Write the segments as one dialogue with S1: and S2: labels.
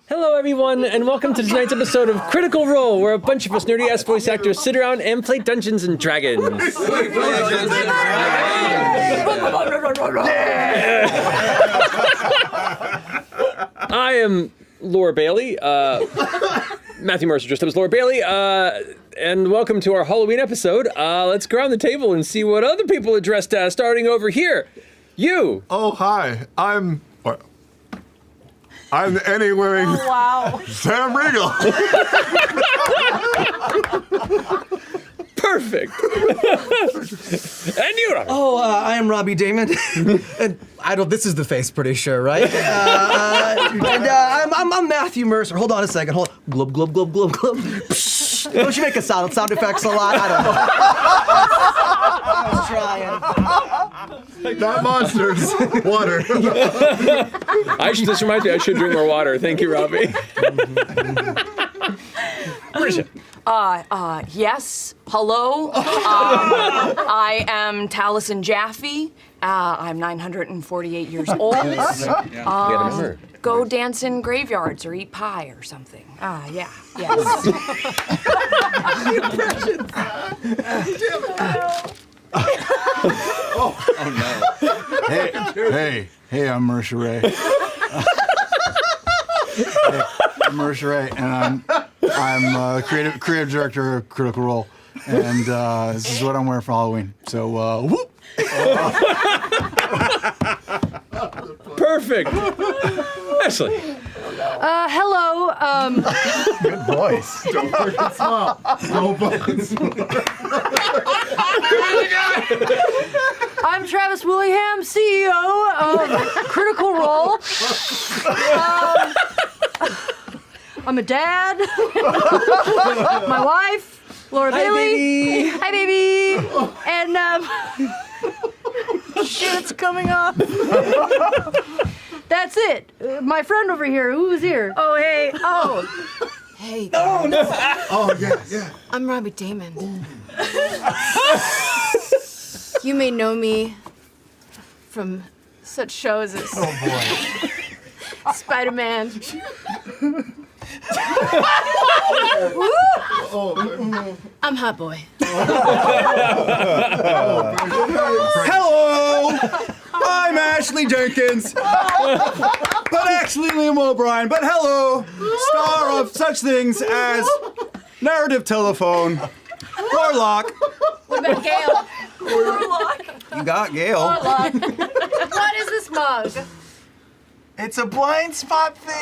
S1: Hello, everyone, and welcome to tonight's episode of Critical Role, where a bunch of us nerdy-ass voice actors sit around and play Dungeons and Dragons. I am Laura Bailey. Matthew Mercer dressed up as Laura Bailey, and welcome to our Halloween episode. Let's go around the table and see what other people are dressed as, starting over here. You.
S2: Oh, hi. I'm anyway.
S3: Oh, wow.
S2: Sam Riegel.
S1: Perfect. And you, Robbie.
S4: Oh, I am Robbie Damon. And this is the face, pretty sure, right? I'm Matthew Mercer. Hold on a second. Hold on. Glub, glub, glub, glub, glub. Don't you make a sound effects a lot? I don't know. I was trying.
S2: Not monsters. Water.
S1: This reminds me, I should drink more water. Thank you, Robbie. Marisha.
S3: Yes. Hello. I am Taliesin Jaffe. I'm 948 years old. Go dance in graveyards or eat pie or something. Yeah. Yes.
S5: Oh no.
S6: Hey, I'm Mercer Ray. I'm Mercer Ray, and I'm creative director of Critical Role, and this is what I'm wearing for Halloween. So, whoop!
S1: Perfect. Ashley.
S7: Hello.
S6: Good voice.
S2: Don't fucking smile. Don't fucking smile.
S7: I'm Travis Willingham, CEO of Critical Role. I'm a dad. My wife, Laura Bailey. Hi, baby. And shit, it's coming up. That's it. My friend over here. Who's here? Oh, hey. Oh.
S3: Hey.
S2: Oh, no. Oh, yeah.
S3: I'm Robbie Damon. You may know me from such shows as Spider-Man. I'm Hot Boy.
S5: Hello! I'm Ashley Jenkins. But actually Liam O'Brien. But hello, star of such things as Narrative Telephone, Warlock.
S3: What about Gail? Warlock.
S5: You got Gail.
S3: Warlock. What is this mug?
S6: It's a blind spot thing.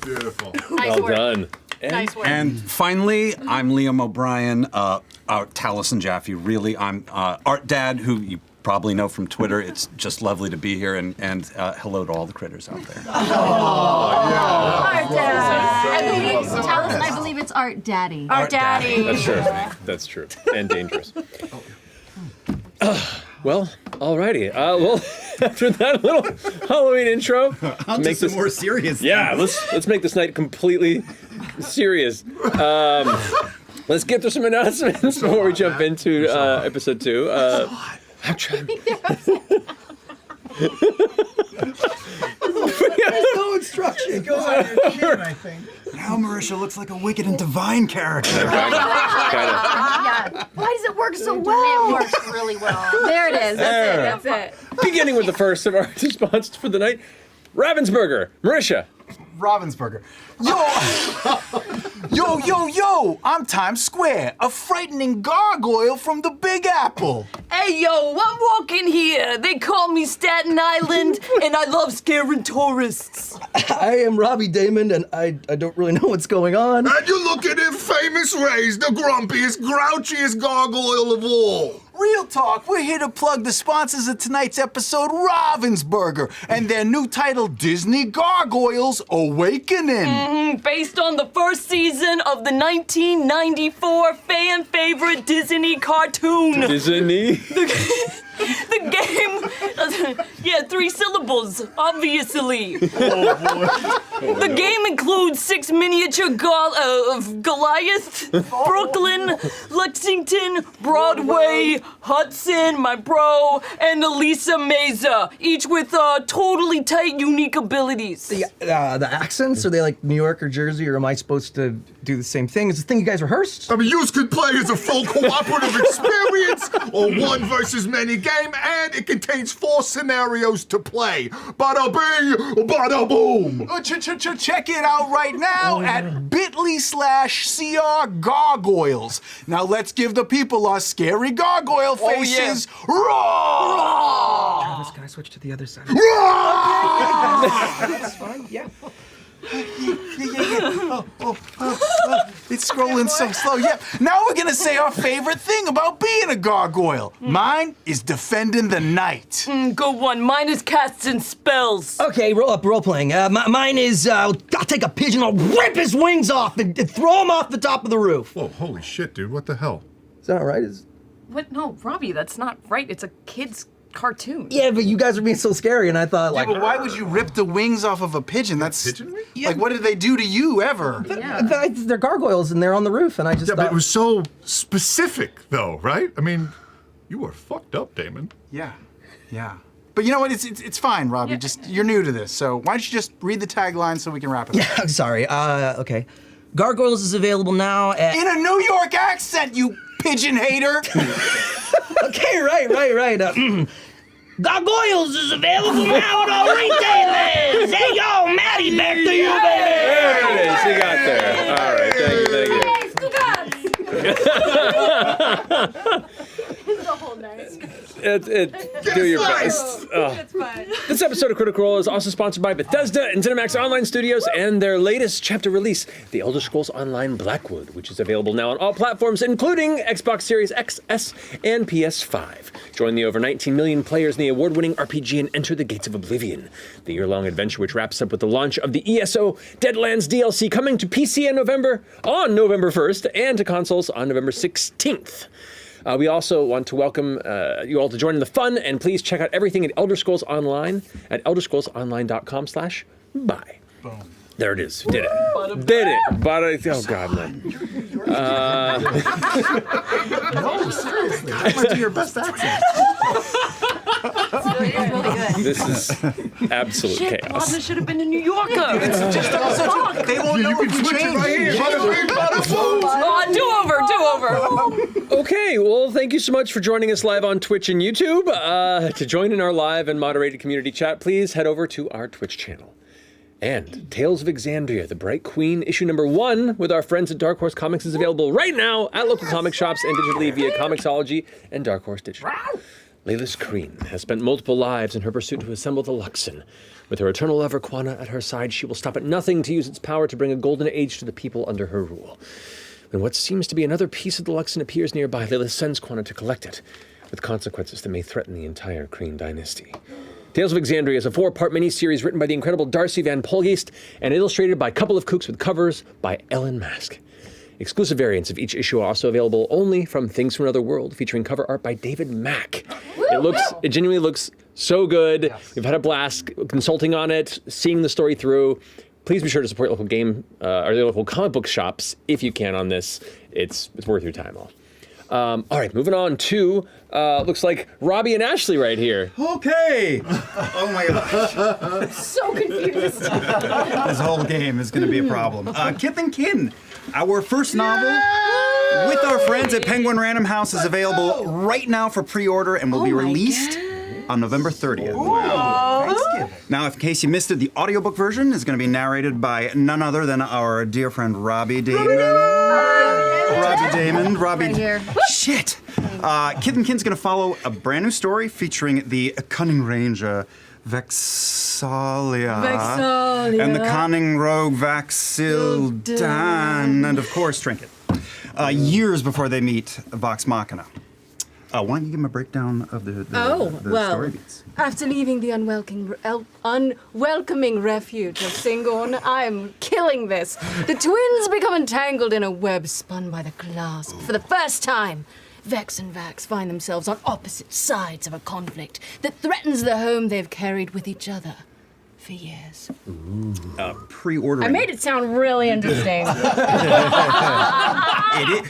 S2: Beautiful.
S3: Nice
S1: Well
S3: work.
S1: done.
S3: Nice work.
S5: And finally, I'm Liam O'Brien, Taliesin Jaffe. Really, I'm Art Dad, who you probably know from Twitter. It's just lovely to be here, and hello to all the critters out there.
S3: Art Dad.
S7: Taliesin, I believe it's Art Daddy.
S3: Art Daddy.
S1: That's true. That's true. And dangerous. Well, alrighty. Well, after that little Halloween intro,
S5: I'll
S1: make
S5: do some
S1: this
S5: more serious.
S1: Yeah, let's make this night completely serious. Let's get through some announcements before we jump into episode 2. I'm trying.
S4: There's no instruction. It goes on your chin, I think.
S6: Now Marisha looks like a wicked and divine character.
S1: Kind
S7: Why does it work so well?
S3: It works really well.
S7: There it is.
S3: That's it.
S1: of. Beginning with the first of our responses for the night, Ravensburger, Marisha.
S6: Ravensburger. Yo, I'm Times Square, a frightening gargoyle from the Big Apple.
S3: Hey, yo, I'm walking here. They call me Staten Island, and I love scaring tourists.
S4: I am Robbie Damon, and I don't really know what's going on.
S2: And you look at him, famous Ray's the grumpiest, grouchiest gargoyle of all.
S6: Real talk, we're here to plug the sponsors of tonight's episode, Ravensburger, and their new title, Disney Gargoyles Awakening.
S3: Based on the first season of the 1994 fan favorite Disney cartoon.
S1: Disney.
S3: The game, 3 syllables, obviously. The game includes 6 miniature of Goliath, Brooklyn, Lexington, Broadway, Hudson, my bro, and Elisa Meza, each with totally tight, unique abilities.
S4: The accents, are they like New York or Jersey, or am I supposed to do the same thing? Is the thing you guys rehearsed?
S2: I mean, you could play as a full cooperative experience or 1 versus many game, and it contains 4 scenarios to play. Bada bing, bada boom.
S5: Check it out right now at bit.ly/CR Gargoyles. Now let's give the people our scary gargoyle faces. Roar!
S4: Travis, can I switch to the other side? That's fine, yeah.
S5: It's scrolling so slow. Yeah. Now we're gonna say our favorite thing about being a gargoyle. Mine is defending the night.
S3: Good one. Mine is casts and spells.
S4: Okay, role playing. Mine is, I'll take a pigeon, I'll rip his wings off and throw him off the top of the roof.
S2: Whoa, holy shit, dude, what the hell?
S4: Is that all right?
S3: What? No, Robbie, that's not right. It's a kid's cartoon.
S4: Yeah, but you guys are being so scary, and I thought, like...
S5: But why would you rip the wings off of a pigeon? That's...
S2: Pigeon wing?
S5: Like, what did they do to you, ever?
S4: They're gargoyles, and they're on the roof, and I just
S2: Yeah,
S4: thought...
S2: but it was so specific, though, right? I mean, you were fucked up, Damon.
S5: Yeah. But you know what? It's fine, Robbie.
S3: Yeah.
S5: Just, you're new to this, so why don't you just read the tagline so we can wrap it up?
S4: Yeah, I'm sorry. Okay. Gargoyles is available now at...
S5: In a New York accent, you pigeon hater!
S4: Okay, right. Gargoyles is available now at all retailers! Hey, yo, Maddie, back to you, baby!
S1: There it is. You got there. All right. Thank you.
S7: The whole night.
S1: Do your best.
S7: It's fine.
S1: This episode of Critical Role is also sponsored by Bethesda and ZeniMax Online Studios and their latest chapter release, The Elder Scrolls Online Blackwood, which is available now on all platforms, including Xbox Series X, S, and PS5. Join the over 19 million players in the award-winning RPG and enter the Gates of Oblivion, the year-long adventure which wraps up with the launch of the ESO Deadlands DLC coming to PC on November 1st and to consoles on November 16th. We also want to welcome you all to join in the fun, and please check out everything at Elder Scrolls Online at elderscrollsonline.com/buy.
S6: Boom.
S1: There it is. Did it. Did it. But oh god, man.
S6: No, seriously. That might be your best accent.
S3: Really good.
S1: This is absolute
S3: Shit,
S1: chaos.
S3: Plaza should have been a New Yorker.
S5: Just also, they won't know if we change.
S3: Do over.
S1: Okay, well, thank you so much for joining us live on Twitch and YouTube. To join in our live and moderated community chat, please head over to our Twitch channel. And Tales of Exandria, The Bright Queen, issue number 1 with our friends at Dark Horse Comics is available right now at local comic shops and digitally via Comixology and Dark Horse Digital. Layla's Kreen has spent multiple lives in her pursuit to assemble the Luxon. With her eternal lover Quana at her side, she will stop at nothing to use its power to bring a golden age to the people under her rule. When what seems to be another piece of the Luxon appears nearby, Layla sends Quana to collect it, with consequences that may threaten the entire Kreen dynasty. Tales of Exandria is a 4-part miniseries written by the incredible Darcy Van Polgeest and illustrated by Couple of Kooks with covers by Ellen Mask. Exclusive variants of each issue are also available only from Things from Another World, featuring cover art by David Mack. It genuinely looks so good. Yes. We've had a blast consulting on it, seeing the story through. Please be sure to support local game or the local comic book shops if you can on this. It's worth your time all. All right, moving on to, looks like Robbie and Ashley right here.
S5: Okay. Oh my gosh.
S7: So confused.
S5: This whole game is going to be a problem. Kith and Kin, our first novel with our friends at Penguin Random House is available right now for pre-order and will be released on November 30th. Now, in case you missed it, the audiobook version is going to be narrated by none other than our dear friend Robbie Damon. Robbie.
S7: Right here.
S5: Shit. Kith and Kin's going to follow a brand new story featuring the cunning ranger Vexalia. And the cunning rogue Vaxildan. And of course, Trinket. Years before they meet Vox Machina. Why don't you give him a breakdown of the story beats?
S7: After leaving the unwelcoming refuge of Singon, I'm killing this. The twins become entangled in a web spun by the clasp for the first time
S3: Vex and Vax find themselves on opposite sides of a conflict that threatens the home they've carried with each other for years.
S5: Pre-ordering.
S7: I made it sound really interesting.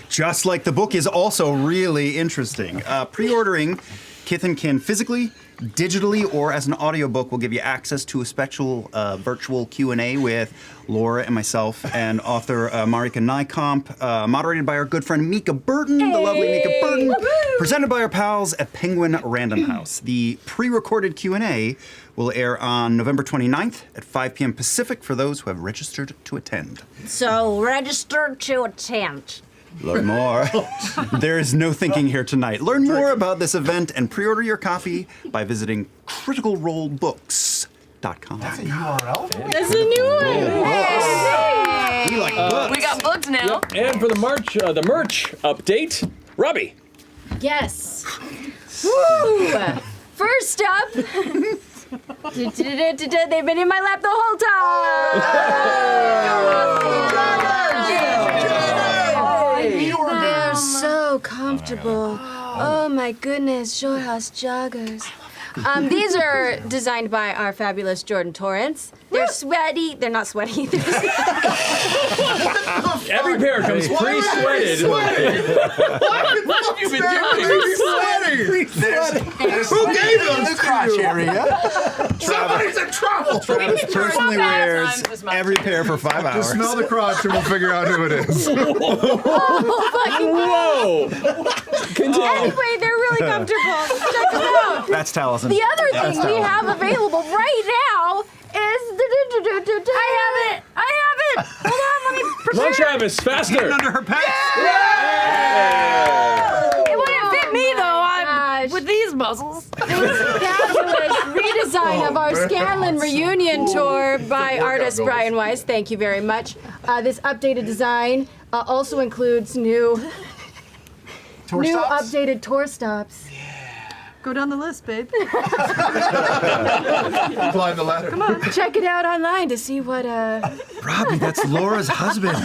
S5: Just like the book is also really interesting. Pre-ordering Kith and Kin physically, digitally, or as an audiobook will give you access to a special virtual Q&A with Laura and myself and author Marika Nykamp, moderated by our good friend Mika Burton, the lovely Mika Burton, presented by our pals at Penguin Random House. The pre-recorded Q&A will air on November 29th at 5 p.m. Pacific for those who have registered to attend.
S7: So, registered to attend.
S5: Learn more. There is no thinking here tonight. Learn more about this event and pre-order your copy by visiting criticalrollbooks.com.
S6: That's a URL?
S7: That's a new one.
S5: We like books.
S3: We got books now.
S1: And for the merch update, Robbie.
S7: Yes. Woo! First up, they've been in my lap the whole time. They're so comfortable. Oh my goodness, Shore House joggers. These are designed by our fabulous Jordan Torrance. They're sweaty. They're not sweaty.
S1: Every pair comes pre-sweated.
S2: What have you been doing? Who gave them
S6: The crotch area.
S2: Somebody's in trouble.
S5: Travis personally wears
S3: Sometimes it's my
S5: every pair for 5 hours.
S2: Just smell the crotch and we'll figure out who it is.
S1: Whoa! Continue.
S7: Anyway, they're really comfortable. Check them out.
S5: That's Taliesin.
S7: The other thing we have available right now is I have it. Hold on, let me
S1: Come on, Travis, faster.
S5: Under her pants.
S7: It wouldn't fit me though.
S3: With these muscles.
S7: Fabulous redesign of our Scanlan reunion tour by artist Brian Weiss. Thank you very much. This updated design also includes new updated tour stops.
S3: Go down the list, babe.
S2: Climb the ladder.
S7: Come on, check it out online to see what
S5: Robbie, that's Laura's husband.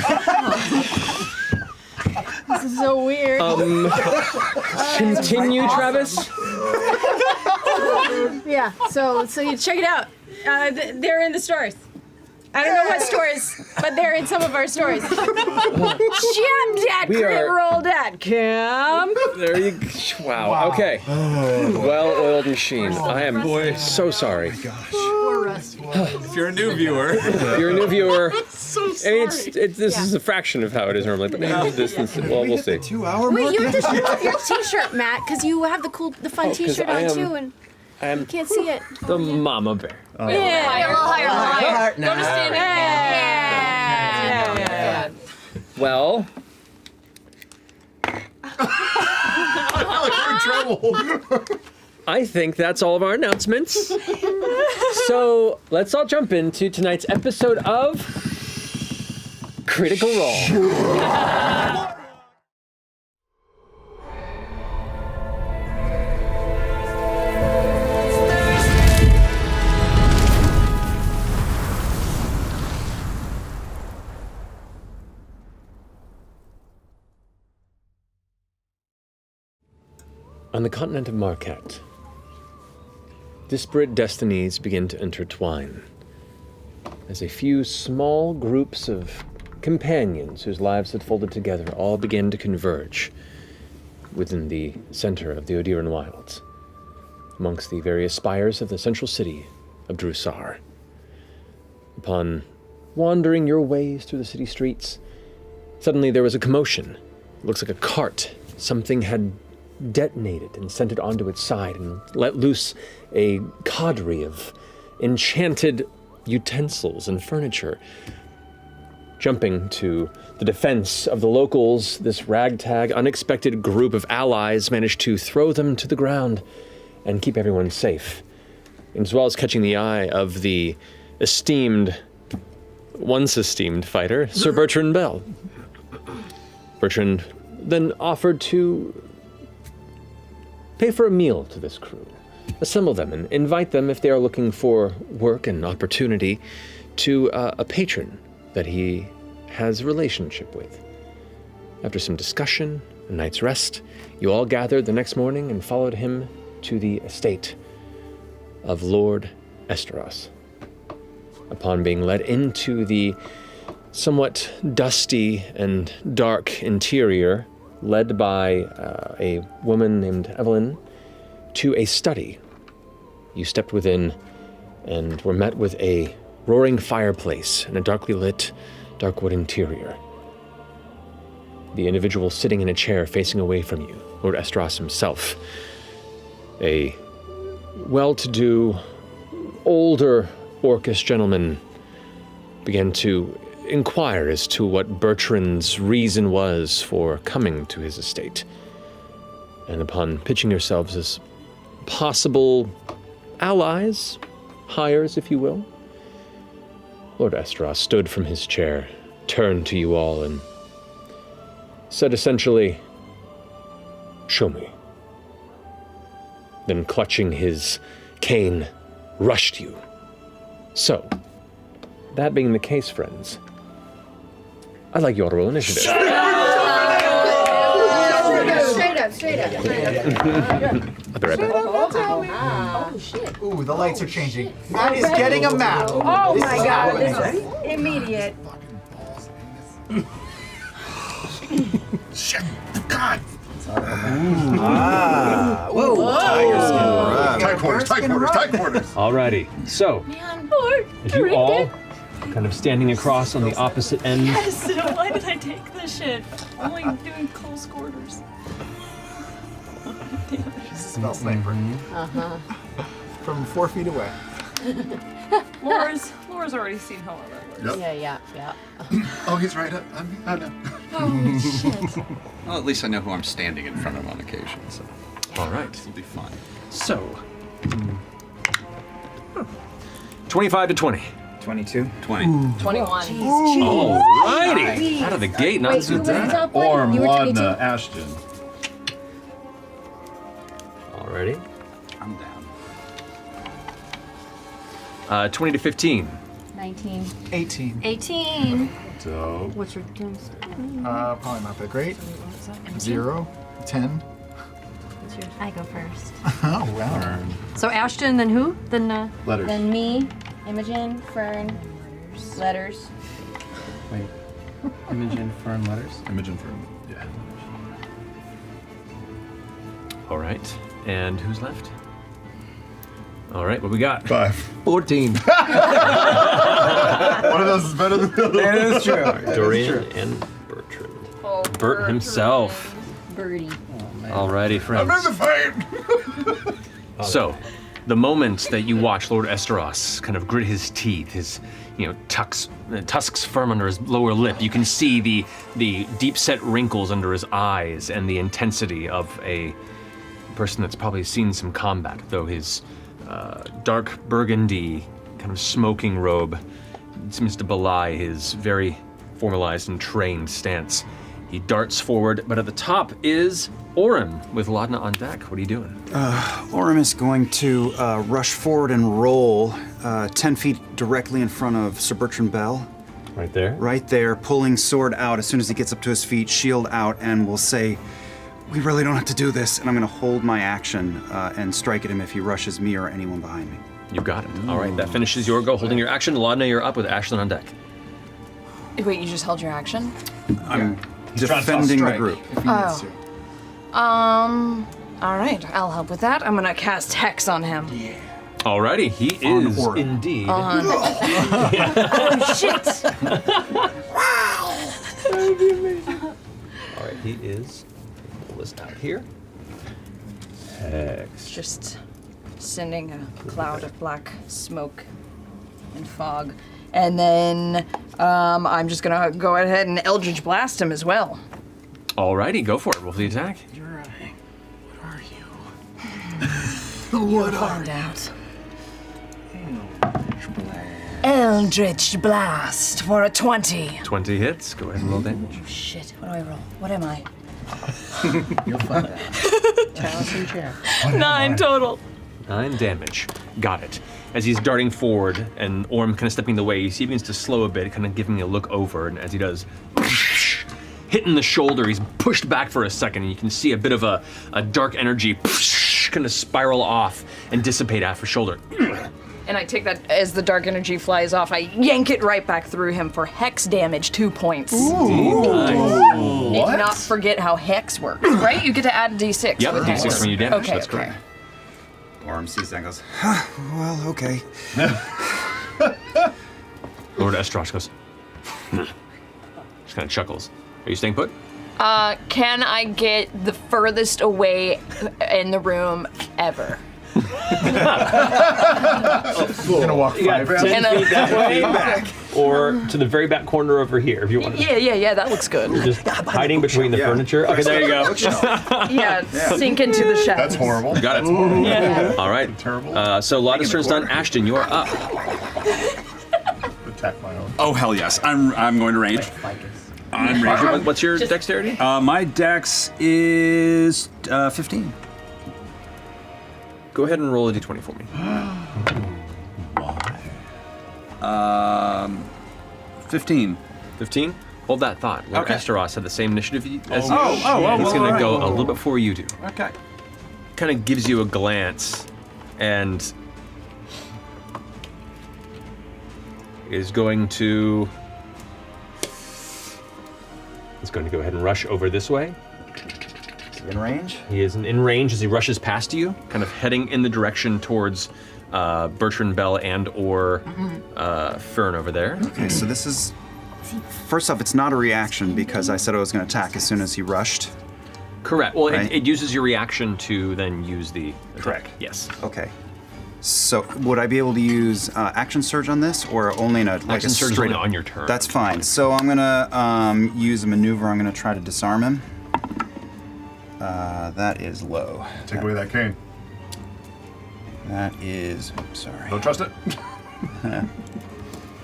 S7: this is so weird.
S1: Continue, Travis.
S7: Yeah, so you check it out. They're in the stores. I don't know what stores, but they're in some of our stores. Shop at
S1: We are-
S7: critroll.com.
S1: There you go. Wow. Okay. Well-oiled machine. I am so sorry.
S8: If you're a new viewer,
S1: If you're a new viewer, this is a fraction of how it is normally, but we'll see.
S5: 2 hour
S7: Wait, you have to show off your T-shirt, Matt, because you have the fun
S1: Oh, 'cause
S7: T-shirt
S1: I
S7: on
S1: am-
S7: too, and
S1: I am
S7: you can't see it.
S1: the mama bear.
S3: Higher.
S4: Heart
S3: Go to stand
S7: Yeah.
S1: Well,
S2: You're in trouble.
S1: I think that's all of our announcements. So let's all jump into tonight's episode of Critical Role. On the continent of Marquette, disparate destinies begin to intertwine as a few small groups of companions whose lives had folded together all begin to converge within the center of the Odiran Wilds, amongst the various spires of the central city of Drusar. Upon wandering your ways through the city streets, suddenly there was a commotion. It looks like a cart. Something had detonated and sent it onto its side and let loose a cadre of enchanted utensils and furniture. Jumping to the defense of the locals, this ragtag, unexpected group of allies managed to throw them to the ground and keep everyone safe, as well as catching the eye of the once esteemed fighter, Sir Bertrand Bell. Bertrand then offered to pay for a meal to this crew, assemble them, and invite them, if they are looking for work and opportunity, to a patron that he has a relationship with. After some discussion, a night's rest, you all gathered the next morning and followed him to the estate of Lord Esteros. Upon being led into the somewhat dusty and dark interior, led by a woman named Evelyn, to a study. You stepped within and were met with a roaring fireplace and a darkly lit, dark wood interior. The individual sitting in a chair facing away from you, Lord Esteros himself, a well-to-do, older Orcish gentleman, began to inquire as to what Bertrand's reason was for coming to his estate. And upon pitching yourselves as possible allies, hires, if you will, Lord Esteros stood from his chair, turned to you all, and said essentially, "Show me." Then clutching his cane, rushed you. So, that being the case, friends, I'd like you all to roll initiative.
S7: Straight up.
S1: I'll be right back.
S7: Oh, shit.
S4: Ooh, the lights are changing. That is getting a map.
S7: Oh
S4: This
S7: my
S4: is
S7: god,
S4: happening.
S7: this is immediate.
S2: Shit. God.
S4: Whoa.
S2: Tight quarters.
S1: Alrighty, so, as you all kind of standing across on the opposite end.
S9: Yes, why did I take this shit? I'm only doing close quarters.
S6: Smell sniper. From 4 feet away.
S9: Laura's already seen how all that works.
S2: Yep.
S3: Yeah.
S2: Oh, he's right. I know.
S9: Oh, shit.
S8: Well, at least I know who I'm standing in front of on occasion, so
S1: All right,
S8: it'll be fun.
S1: so, 25 to 20.
S5: 22.
S8: 20.
S3: 21.
S1: Alrighty, out of the gate, not
S7: Wait,
S1: too
S7: who was the
S1: bad.
S7: top one? You were 22?
S10: Ashton.
S1: Alrighty,
S8: I'm down.
S1: 20 to 15.
S7: 19.
S6: 18.
S9: 18.
S10: Dope.
S3: What's your turn?
S6: Probably not that great. 0, 10.
S7: I go first.
S6: Oh, wow.
S3: So Ashton, then who? Then
S10: Letters.
S7: Then me, Imogen, Fern, letters.
S5: Wait. Imogen, Fern, letters?
S10: Imogen for yeah.
S1: All right, and who's left? All right, what we got?
S10: 5.
S4: 14.
S2: One of those is better than the other.
S5: That is true.
S1: Dorian and Bertrand.
S3: Oh,
S1: Bert himself.
S3: Birdie.
S1: Alrighty, friends.
S2: I'm in the fight.
S1: So, the moment that you watch Lord Esteros kind of grit his teeth, his, tusks firm under his lower lip, you can see the deep-set wrinkles under his eyes and the intensity of a person that's probably seen some combat, though his dark burgundy kind of smoking robe seems to belie his very formalized and trained stance. He darts forward, but at the top is Orym with Laudna on deck. What are you doing?
S5: Orym is going to rush forward and roll 10 feet directly in front of Sir Bertrand Bell.
S1: Right there?
S5: Right there, pulling sword out as soon as he gets up to his feet, shield out, and will say, "We really don't have to do this." And I'm going to hold my action and strike at him if he rushes me or anyone behind me.
S1: You got it. All right, that finishes your go. Holding your action. Laudna, you're up with Ashlyn on deck.
S9: Wait, you just held your action?
S5: I'm
S6: He's trying to
S5: defending the
S6: strike
S5: group.
S6: If he needs to.
S9: All right, I'll help with that. I'm gonna cast Hex on him.
S1: Alrighty, he is
S6: Orym.
S1: indeed.
S9: Oh, shit!
S1: All right, he is. Pull this out here. Hex.
S9: Just sending a cloud of black smoke and fog. And then I'm just gonna go ahead and Eldritch Blast him as well.
S1: Alrighty, go for it. Roll for the attack.
S9: You'll find out. Eldritch Blast for a 20.
S1: 20 hits. Go ahead and roll damage.
S9: Shit, what do I roll? What am I?
S4: You'll find out. Challenge and chair.
S9: 9 total.
S1: 9 damage. Got it. As he's darting forward and Orym kind of stepping the way, you see he begins to slow a bit, kind of giving a look over, and as he does, hit in the shoulder. He's pushed back for a second, and you can see a bit of a dark energy kind of spiral off and dissipate off his shoulder.
S9: And I take that as the dark energy flies off. I yank it right back through him for hex damage, 2 points.
S1: Nice.
S9: Need to not forget how hex works, right? You get to add a d6.
S1: Yep,
S9: with
S1: d6
S9: hex.
S1: when you damage.
S9: Okay,
S1: That's
S9: okay.
S1: correct.
S5: Orm sees that and goes, well, okay.
S1: Lord Estrosh goes, just kind of chuckles. Are you staying put?
S9: Can I get the furthest away in the room ever?
S2: Gonna walk 5 rounds.
S1: 10 feet that way, or to the very back corner over here if you want to.
S9: Yeah, that looks good.
S1: Just hiding between the furniture. Okay, there you go.
S9: Yeah, sink into the shadows.
S2: That's horrible.
S1: Got it.
S9: Yeah.
S1: All right.
S2: Terrible.
S1: So Lotta's turn's done. Ashton, you're up.
S2: Attack my own.
S5: Oh, hell yes. I'm going to range. I'm ranging.
S1: What's your dexterity?
S5: My dex is 15.
S1: Go ahead and roll a d20 for me.
S5: 15.
S1: 15? Hold that thought. Lord
S5: Okay.
S1: Esteros had the same initiative as you.
S5: Oh,
S1: He's
S5: well,
S1: going to go
S5: alright.
S1: a little bit before you do.
S5: Okay.
S1: Kind of gives you a glance and is going to go ahead and rush over this way.
S5: In range?
S1: He is in range as he rushes past you, kind of heading in the direction towards Bertrand Bell and or Fern over there.
S5: Okay, so this is... First off, it's not a reaction because I said I was going to attack as soon as he rushed.
S1: Correct. Well,
S5: Right.
S1: it uses your reaction to then use the attack.
S5: Correct.
S1: Yes.
S5: Okay. So would I be able to use action surge on this, or only in a
S1: Action surge is
S5: straight
S1: only on your turn.
S5: That's fine. So I'm gonna use a maneuver. I'm gonna try to disarm him. That is low.
S2: Take away that cane.
S5: That is. Oops, sorry.
S2: Don't trust it.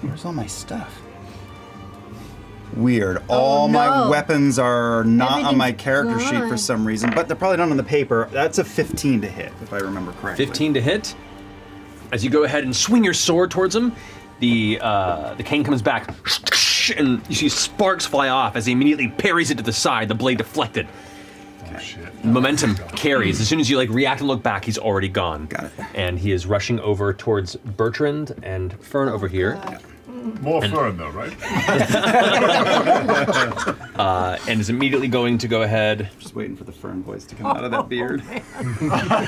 S5: Where's all my stuff? Weird. All my weapons are not on my character sheet for some reason, but they're probably not on the paper. That's a 15 to hit, if I remember correctly.
S1: 15 to hit. As you go ahead and swing your sword towards him, the cane comes back, and you see sparks fly off as he immediately parries it to the side. The blade deflected.
S2: Oh shit.
S1: Momentum carries. As soon as you react and look back, he's already gone.
S5: Got it.
S1: And he is rushing over towards Bertrand and Fern over here.
S2: More fun though, right?
S1: And is immediately going to go ahead.
S5: Just waiting for the Fern voice to come out of that beard.
S2: Can I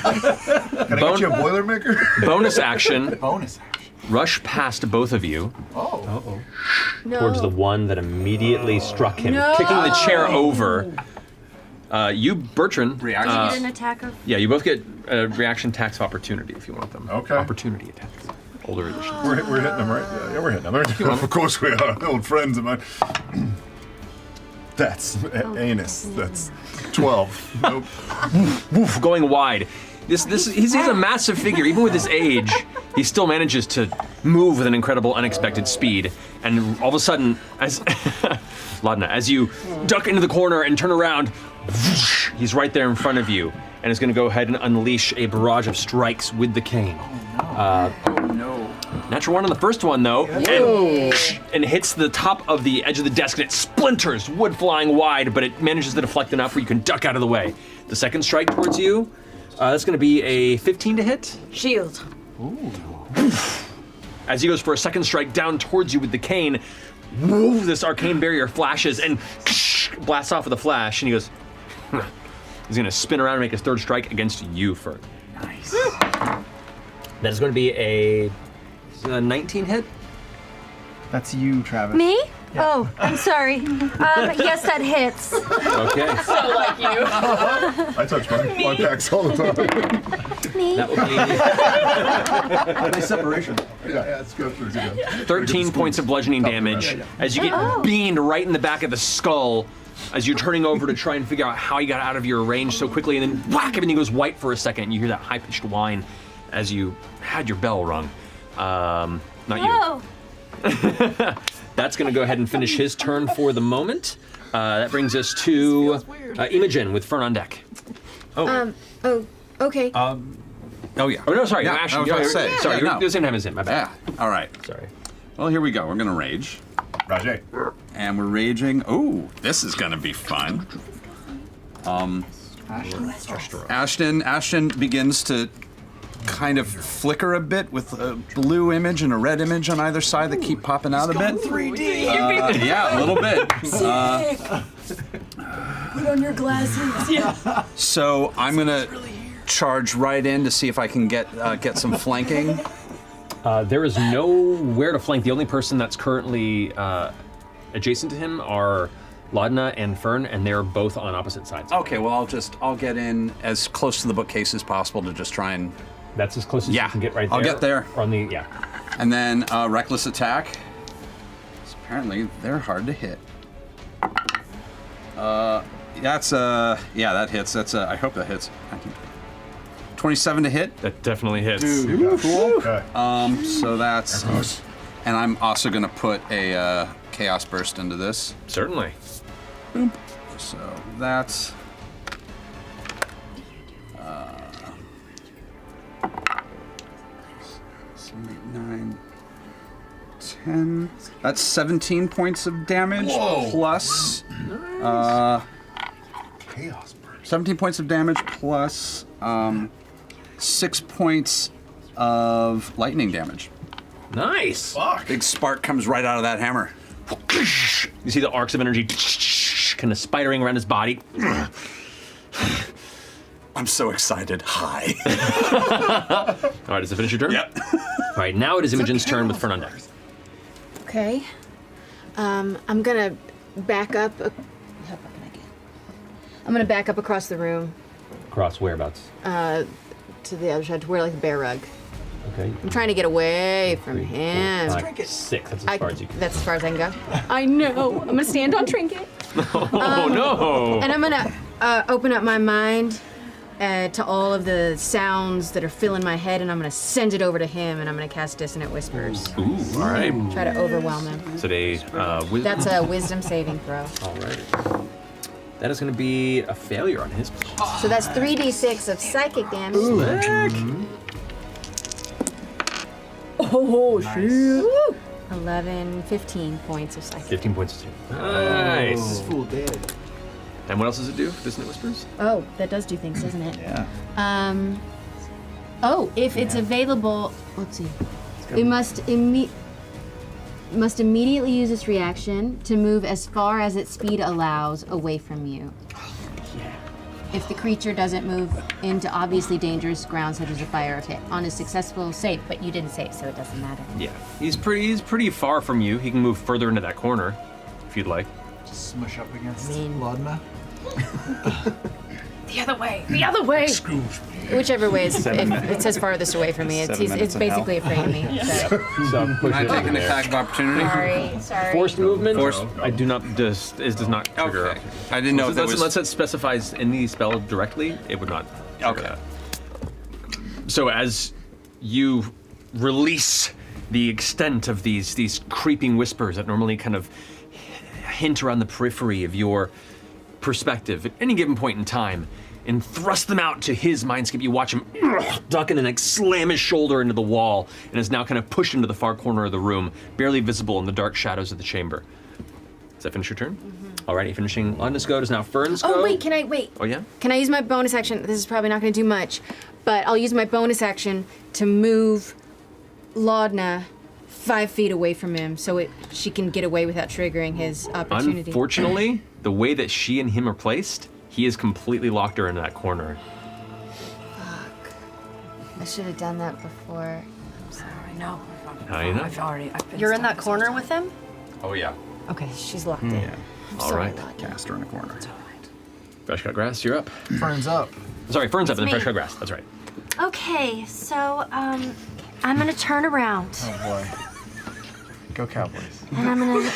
S2: get you a Boilermaker?
S1: Bonus action.
S6: Bonus action.
S1: Rush past both of you
S7: No.
S1: towards the one that immediately struck him, kicking the chair over. You, Bertrand.
S8: Reaction.
S7: Get an attack of.
S1: Yeah, you both get reaction attacks of opportunity if you want them.
S2: Okay.
S1: Opportunity attacks. Older edition.
S2: We're hitting them, right? Yeah, we're hitting them. Of course we are. Old friends of mine. That's anus. That's 12. Nope.
S1: Woof, going wide. He's a massive figure. Even with his age, he still manages to move with an incredible, unexpected speed. And all of a sudden, as Laudna, as you duck into the corner and turn around, whoosh, he's right there in front of you, and is going to go ahead and unleash a barrage of strikes with the cane. Natural one on the first one, though, and hits the top of the edge of the desk, and it splinters, wood flying wide, but it manages to deflect enough where you can duck out of the way. The second strike towards you, that's going to be a 15 to hit.
S9: Shield.
S1: As he goes for a second strike down towards you with the cane, this arcane barrier flashes and blasts off with a flash, and he goes, he's going to spin around and make his third strike against you, Fern.
S6: Nice.
S1: That is going to be a 19 hit.
S6: That's you, Travis.
S7: Me? Oh, I'm sorry. Yes, that hits.
S1: Okay.
S9: So like you.
S2: I touch my packs all the time.
S7: Me?
S1: That will be
S6: Nice separation.
S2: Yeah, it's good.
S1: 13 points of bludgeoning damage as you get beamed right in the back of the skull as you're turning over to try and figure out how you got out of your range so quickly, and then whack, everything goes white for a second, and you hear that high-pitched whine as you had your bell rung. Not you. That's going to go ahead and finish his turn for the moment. That brings us to Imogen with Fern on deck.
S7: Oh, okay.
S8: Oh yeah.
S1: Oh, no, sorry.
S8: Yeah,
S1: Actually,
S8: I was about to say.
S1: sorry,
S8: Yeah,
S1: you're
S8: no.
S1: at the same time as him. My bad.
S8: Yeah. All right.
S1: Sorry.
S8: Well, here we go. We're gonna rage.
S10: Rajay.
S8: And we're raging. Ooh, this is gonna be fun. Ashton begins to kind of flicker a bit with a blue image and a red image on either side that keep popping out a bit.
S9: 3D.
S8: Yeah, a little bit.
S9: Put on your glasses. Yeah.
S8: So I'm gonna charge right in to see if I can get some flanking.
S1: There is nowhere to flank. The only person that's currently adjacent to him are Laudna and Fern, and they're both on opposite sides.
S8: Okay, well I'll get in as close to the bookcase as possible to just try and.
S1: That's as close as you can get right there.
S8: I'll get there.
S1: On the
S8: And then reckless attack. Apparently they're hard to hit. That hits. I hope that hits. 27 to hit.
S1: That definitely hits.
S8: Dude, cool.
S10: Okay.
S8: So that's. And I'm also gonna put a chaos burst into this.
S1: Certainly.
S8: So that's. 7, 8, 9, 10. That's 17 points of damage.
S2: Whoa.
S8: Plus.
S2: Chaos burst.
S8: 17 points of damage plus 6 points of lightning damage.
S1: Nice.
S2: Fuck.
S8: Big spark comes right out of that hammer.
S1: You see the arcs of energy kind of spidering around his body.
S8: I'm so excited. Hi.
S1: All right, does it finish your turn?
S8: Yep.
S1: All right, now it is Imogen's turn with Fern on deck.
S7: Okay. I'm gonna back up. How far can I get? I'm gonna back up across the room
S1: Across whereabouts?
S7: to the other side to where like the bear rug.
S1: Okay.
S7: I'm trying to get away from him.
S1: 5, 6. That's as far as you can.
S7: That's as far as I can go. I know. I'm gonna stand on Trinket.
S1: Oh no!
S7: And I'm gonna open up my mind to all of the sounds that are filling my head, and I'm gonna send it over to him, and I'm gonna cast Dissonant Whispers.
S1: Ooh, all right.
S7: Try to overwhelm him.
S1: So wisdom.
S7: That's a wisdom saving throw.
S1: All right. That is going to be a failure on his part.
S7: So that's 3d6 of psychic damage.
S9: Oh, shit.
S7: 11, 15 points of psychic.
S1: 15 points of damage. Nice.
S4: Fool dead.
S1: And what else does it do? Dissonant Whispers?
S7: Oh, that does do things, doesn't it?
S6: Yeah.
S7: If it's available, let's see. It must immediately use its reaction to move as far as its speed allows away from you. If the creature doesn't move into obviously dangerous ground such as a fire or pit on a successful save, but you didn't save, so it doesn't matter.
S1: Yeah. He's pretty far from you. He can move further into that corner if you'd like.
S6: Just smush up against
S4: Laudna.
S9: The other way. The other way.
S7: Whichever way is, if it says farthest away from me, it's basically afraid of me. So.
S1: So push
S8: Can I
S1: it
S8: take
S1: over
S8: an
S1: there.
S8: attack of opportunity?
S7: Sorry.
S1: Forced movement?
S8: Forced-
S1: I do not does not trigger.
S8: Okay. I didn't know if that was.
S1: Unless it specifies in the spell directly, it would not trigger
S8: Okay.
S1: that. So as you release the extent of these creeping whispers that normally kind of hint around the periphery of your perspective at any given point in time, and thrust them out to his mindscape, you watch him duck and then like slam his shoulder into the wall, and is now kind of pushed into the far corner of the room, barely visible in the dark shadows of the chamber. Does that finish your turn? Mm-hmm. Alrighty, finishing Laudna's go. Does now Fern's go?
S7: Oh wait, can I wait?
S1: Oh yeah?
S7: Can I use my bonus action? This is probably not going to do much, but I'll use my bonus action to move Laudna 5 feet away from him so she can get away without triggering his opportunity.
S1: Unfortunately, the way that she and him are placed, he has completely locked her into that corner.
S7: Fuck. I should have done that before.
S9: I'm sorry. No.
S1: How you know?
S9: I've been
S3: You're in that
S9: stopped
S3: corner
S9: this
S3: with him?
S8: Oh yeah.
S7: Okay, she's locked in. I'm
S1: All
S7: sorry,
S1: right.
S7: Laudna.
S8: Cast her in a corner.
S1: Fresh cut grass, you're up.
S6: Ferns up.
S1: Sorry, Fern's up and then
S3: me.
S1: fresh cut grass. That's right.
S3: Okay, so, I'm gonna turn around.
S6: Oh boy. Go Cowboys.
S3: And I'm gonna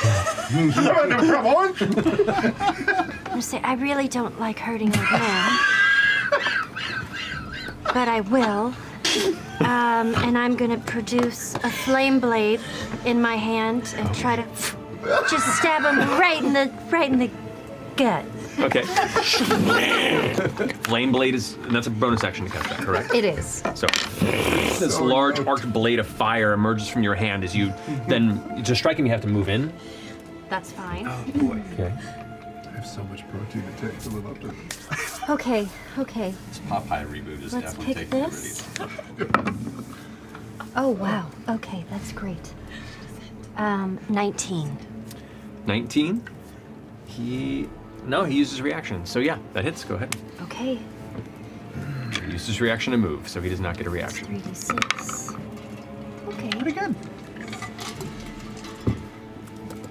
S2: Come on!
S3: say, I really don't like hurting old man. But I will. And I'm gonna produce a flame blade in my hand and try to just stab him right in the gut.
S1: Okay. Flame blade is, and that's a bonus action to cast that, correct?
S3: It is.
S1: So, this large arced blade of fire emerges from your hand as you then, to strike him, you have to move in.
S3: That's fine.
S10: Oh boy.
S1: Okay.
S10: I have so much protein to take to live up to this.
S3: Okay.
S8: This Popeye reboot is
S3: Let's
S8: definitely
S3: pick
S8: taking
S3: this.
S8: liberties.
S3: Oh, wow. Okay, that's great. 19.
S1: 19. He uses reaction. So yeah, that hits. Go ahead.
S3: Okay.
S1: He uses his reaction to move, so he does not get a reaction.
S3: 3d6. Okay.
S6: Pretty good.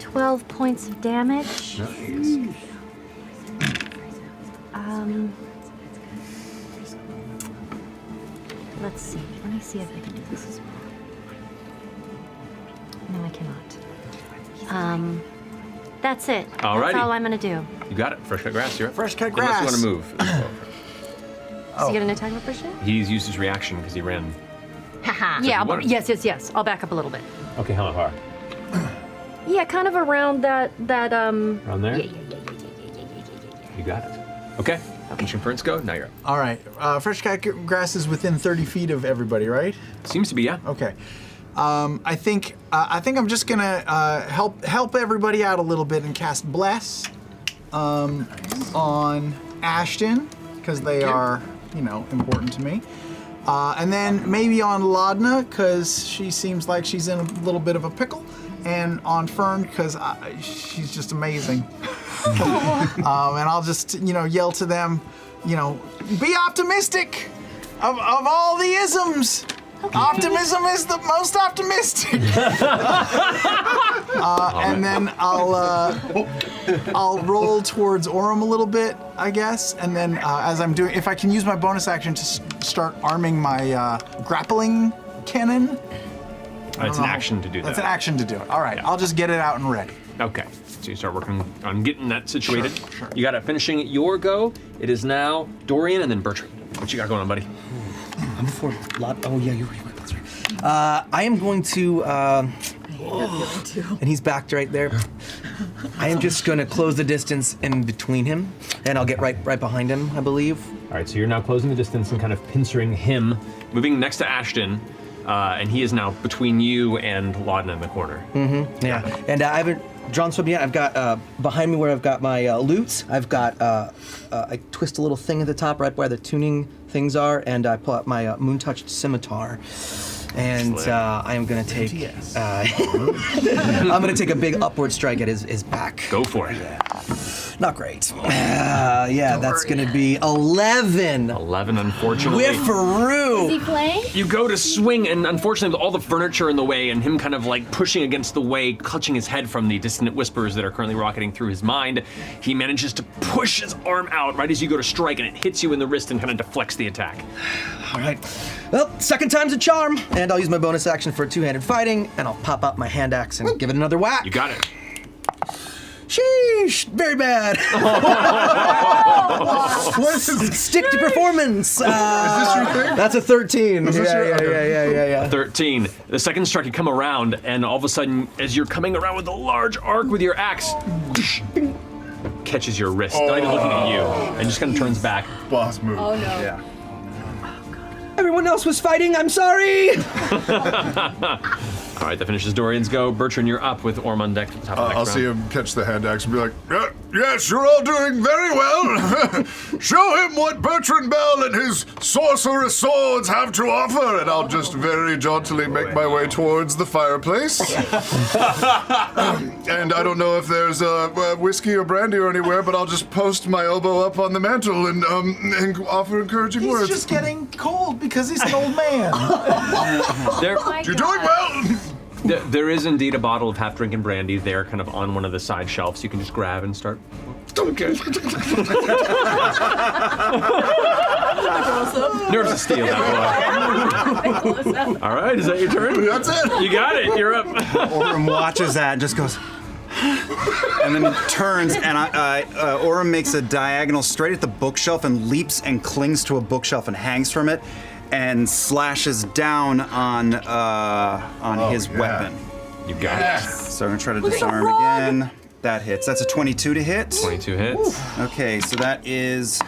S3: 12 points of damage.
S10: Nice.
S3: Let's see. Let me see if I can do this as well. No, I cannot. That's it.
S1: Alrighty.
S3: That's all I'm gonna do.
S1: You got it. Fresh cut grass. You're up.
S4: Fresh cut
S1: Unless
S4: grass.
S1: you want to move.
S3: Does he get an attack of opportunity?
S1: He's used his reaction because he ran.
S3: Yeah.
S1: you want-
S3: Yes. I'll back up a little bit.
S1: Okay, how far?
S3: Yeah, kind of around that.
S1: Around there?
S3: Yeah.
S1: You got it. Okay. Action Ferns go. Now you're up.
S6: All right. Fresh cut grass is within 30 feet of everybody, right?
S1: Seems to be, yeah.
S6: Okay. I think I'm just gonna help everybody out a little bit and cast Bless on Ashton because they are important to me, and then maybe on Laudna because she seems like she's in a little bit of a pickle, and on Fern because she's just amazing. And I'll just yell to them, be optimistic of all the isms. Optimism is the most optimistic. And then I'll roll towards Orem a little bit, I guess. And then as I'm doing, if I can use my bonus action to start arming my grappling cannon.
S1: It's an action to do that.
S6: That's an action to do it. All right, I'll just get it out and ready.
S1: Okay. So you start working on getting that situated.
S6: Sure.
S1: You got it finishing your go. It is now Dorian and then Bertrand. What you got going on, buddy?
S4: I'm before lot. Oh yeah, you're right. That's right. I am going to.
S9: That feeling too.
S4: And he's backed right there. I am just going to close the distance in between him, and I'll get right behind him, I believe.
S1: All right, so you're now closing the distance and kind of pincering him, moving next to Ashton, and he is now between you and Laudna in the corner.
S4: Mm-hmm. Yeah. And I haven't drawn something yet. I've got behind me where I've got my lutes. I've got I twist a little thing at the top right where the tuning things are, and I pull out my moon-touched scimitar. And I am going to take. I'm going to take a big upward strike at his back.
S1: Go for it.
S4: Not great. Yeah, that's going to be 11.
S1: 11, unfortunately.
S4: Whiffaroo.
S3: Is he playing?
S1: You go to swing, and unfortunately, with all the furniture in the way and him kind of like pushing against the way, clutching his head from the dissonant whispers that are currently rocketing through his mind, he manages to push his arm out right as you go to strike, and it hits you in the wrist and kind of deflects the attack.
S4: All right. Well, second time's a charm, and I'll use my bonus action for two-handed fighting, and I'll pop out my hand axe and give it another whack.
S1: You got it.
S4: Sheesh, very bad.
S2: What is this?
S4: Stick to performance.
S2: Is this your thing?
S4: That's a 13.
S2: Is this your-
S4: Yeah.
S1: 13. The second strike, you come around, and all of a sudden, as you're coming around with a large arc with your axe, catches your wrist, not even looking at you, and just kind of turns back.
S2: Boss move.
S9: Oh no.
S6: Yeah.
S4: Everyone else was fighting. I'm sorry.
S1: All right, that finishes Dorian's go. Bertrand, you're up with Orm on deck at the top of the next
S2: I'll
S1: round.
S2: see him catch the hand axe and be like, yes, you're all doing very well. Show him what Bertrand Bell and his sorceress swords have to offer, and I'll just very jauntily make my way towards the fireplace. And I don't know if there's whiskey or brandy or anywhere, but I'll just post my elbow up on the mantle and offer encouraging
S6: He's
S2: words.
S6: just getting cold because he's an old man.
S1: There,
S2: You're doing well.
S1: there is indeed a bottle of half-drinking brandy there, kind of on one of the side shelves. You can just grab and start.
S2: Okay.
S1: Nerves of steel, that boy. All right, is that your turn?
S2: That's it.
S1: You got it. You're up.
S5: Orem watches that and just goes, and then turns, and Orem makes a diagonal straight at the bookshelf and leaps and clings to a bookshelf and hangs from it, and slashes down on his weapon.
S1: You got it.
S5: So I'm gonna try to disarm again. That hits. That's a 22 to hit.
S1: 22 hits.
S5: Okay, so that is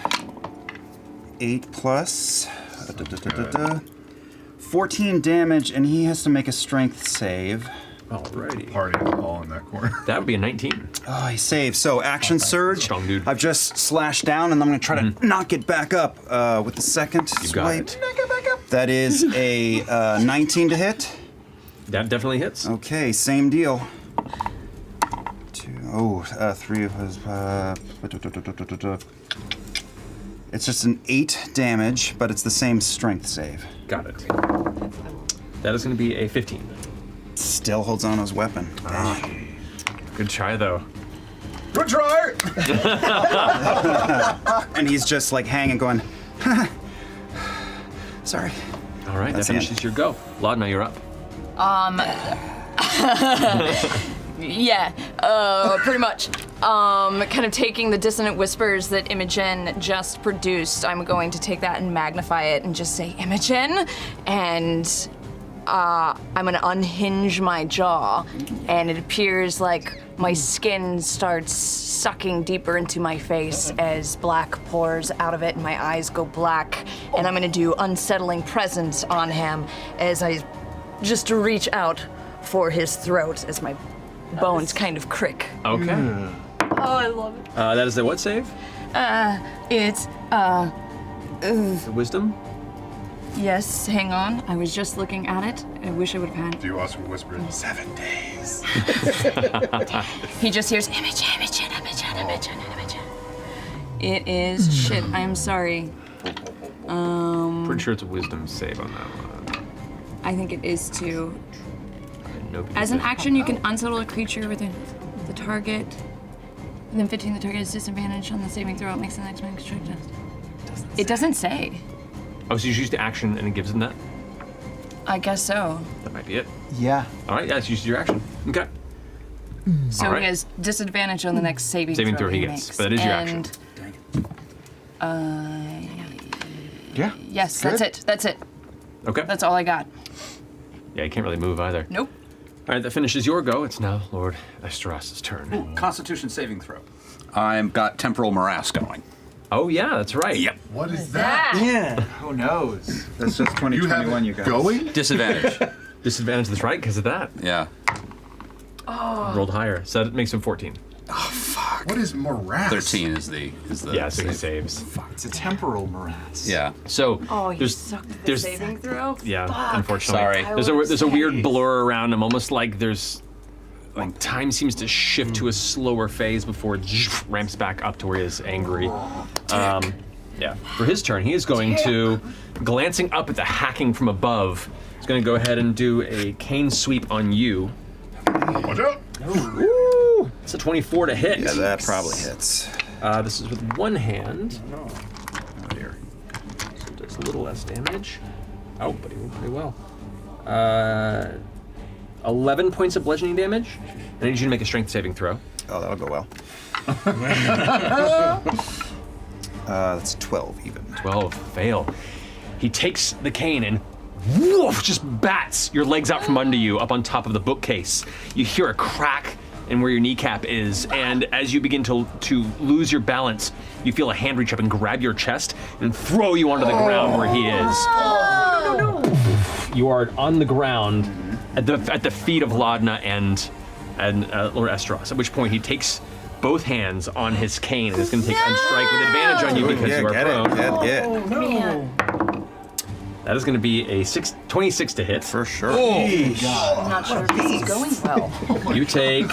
S5: 8 plus 14 damage, and he has to make a strength save.
S1: Alrighty.
S2: Party is all in that corner.
S1: That would be a 19.
S5: Oh, he saves. So action surge.
S1: Strong dude.
S5: I've just slashed down, and I'm going to try to knock it back up with the second
S1: You got
S5: swipe.
S1: it.
S5: That is a 19 to hit.
S1: That definitely hits.
S5: Okay, same deal. 3 was. It's just an 8 damage, but it's the same strength save.
S1: Got it. That is going to be a 15.
S5: Still holds on his weapon.
S1: Good try, though.
S2: Good try!
S5: And he's just like hanging, going, sorry.
S1: All right,
S5: That's
S1: that finishes your go. Laudna, you're up.
S9: Yeah, pretty much. Kind of taking the dissonant whispers that Imogen just produced, I'm going to take that and magnify it and just say, Imogen, and I'm gonna unhinge my jaw, and it appears like my skin starts sucking deeper into my face as black pours out of it and my eyes go black, and I'm gonna do unsettling presence on him as I just reach out for his throat as my bones kind of crick.
S1: Okay.
S9: Oh, I love it.
S1: That is the what save?
S9: It's,
S1: The wisdom?
S9: yes, hang on. I was just looking at it. I wish I would have had.
S2: Do you also whisper 7 days?
S9: He just hears Imogen. It is shit. I'm sorry.
S1: Pretty sure it's a wisdom save on that one.
S9: I think it is too.
S1: Nope.
S9: As an action, you can unsettle a creature within the target. Within 15, the target is disadvantaged on the saving throw. It makes the next one strike test. It doesn't say.
S1: Oh, so you use the action and it gives them that?
S9: I guess so.
S1: That might be it.
S6: Yeah.
S1: All right, yeah, it's used your action. Okay.
S9: So
S1: All right.
S9: he has disadvantage on the next saving
S1: throw he
S9: makes.
S1: gets, but it is your action.
S6: Yeah.
S9: Yes, that's it. That's it.
S1: Okay.
S9: That's all I got.
S1: Yeah, you can't really move either.
S9: Nope.
S1: All right, that finishes your go. It's now Lord Esteras's turn.
S8: Constitution saving throw. I've got temporal morass going.
S1: Oh, yeah, that's right.
S8: Yep.
S2: What is that?
S4: Yeah.
S6: Who knows?
S5: That's just 2021, you guys.
S2: Going?
S8: Disadvantage.
S1: Disadvantage, that's right, because of that.
S8: Yeah.
S1: Rolled higher, so that makes him 14.
S2: What is morass?
S8: 13 is the
S1: Yeah, so he
S8: save.
S1: saves.
S6: It's a temporal morass.
S8: Yeah.
S1: So
S9: Oh, he
S1: there's,
S9: sucked at the
S1: there's,
S9: saving throw?
S1: yeah, unfortunately.
S8: Sorry.
S1: There's a weird blur around him, almost like there's, like time seems to shift to a slower phase before it ramps back up to where he is angry. Yeah, for his turn, he is going to, glancing up at the hacking from above, he's going to go ahead and do a cane sweep on you.
S2: Watch out!
S1: Woo! It's a 24 to hit.
S5: Yeah, that probably hits.
S1: This is with one hand. Oh dear. So it does a little less damage. Oh, but he went pretty well. 11 points of bludgeoning damage. I need you to make a strength saving throw.
S5: Oh, that'll go well. That's 12 even.
S1: 12, fail. He takes the cane and woof, just bats your legs out from under you up on top of the bookcase. You hear a crack in where your kneecap is, and as you begin to lose your balance, you feel a hand reach up and grab your chest and throw you onto the ground where he is. You are on the ground at the feet of Laudna and Lord Estros, at which point he takes both hands on his cane and is going to take unstrike with advantage on you because you are prone. That is going to be a 26 to hit.
S5: For sure.
S9: I'm not sure if this is going well.
S1: You take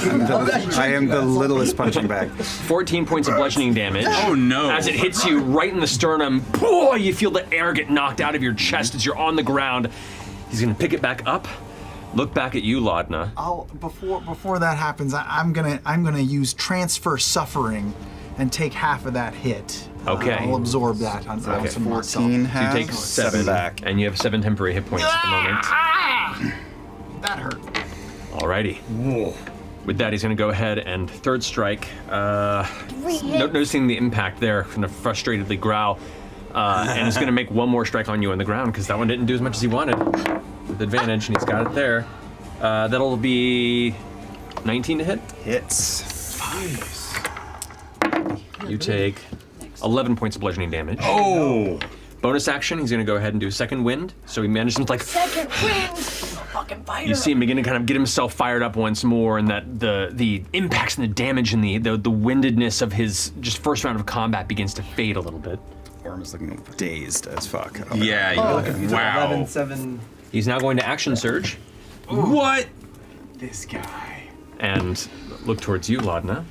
S5: I am the littlest punching bag.
S1: 14 points of bludgeoning damage.
S8: Oh no.
S1: As it hits you right in the sternum, you feel the air get knocked out of your chest as you're on the ground. He's going to pick it back up, look back at you, Laudna.
S6: Before that happens, I'm gonna use transfer suffering and take half of that hit.
S1: Okay.
S6: I'll absorb that on
S1: Okay.
S6: to myself.
S5: 14
S1: So
S5: half,
S1: you take 7
S5: back.
S1: and you have 7 temporary hit points at the moment.
S6: That hurt.
S1: Alrighty. With that, he's going to go ahead and third strike. Noticing the impact there, kind of frustratedly growl, and he's going to make one more strike on you on the ground because that one didn't do as much as he wanted. With advantage, and he's got it there. That'll be 19 to hit.
S5: Hits.
S1: You take 11 points of bludgeoning damage.
S8: Oh.
S1: Bonus action, he's going to go ahead and do second wind. So he manages to
S9: Second wind. fucking fighter.
S1: You see him begin to kind of get himself fired up once more, and that the impacts and the damage and the windedness of his just first round of combat begins to fade a little bit.
S5: Orm is looking dazed as fuck.
S8: Yeah, wow.
S4: 11, 7.
S1: He's now going to action surge
S8: What?
S5: This guy.
S1: and look towards you, Laudna.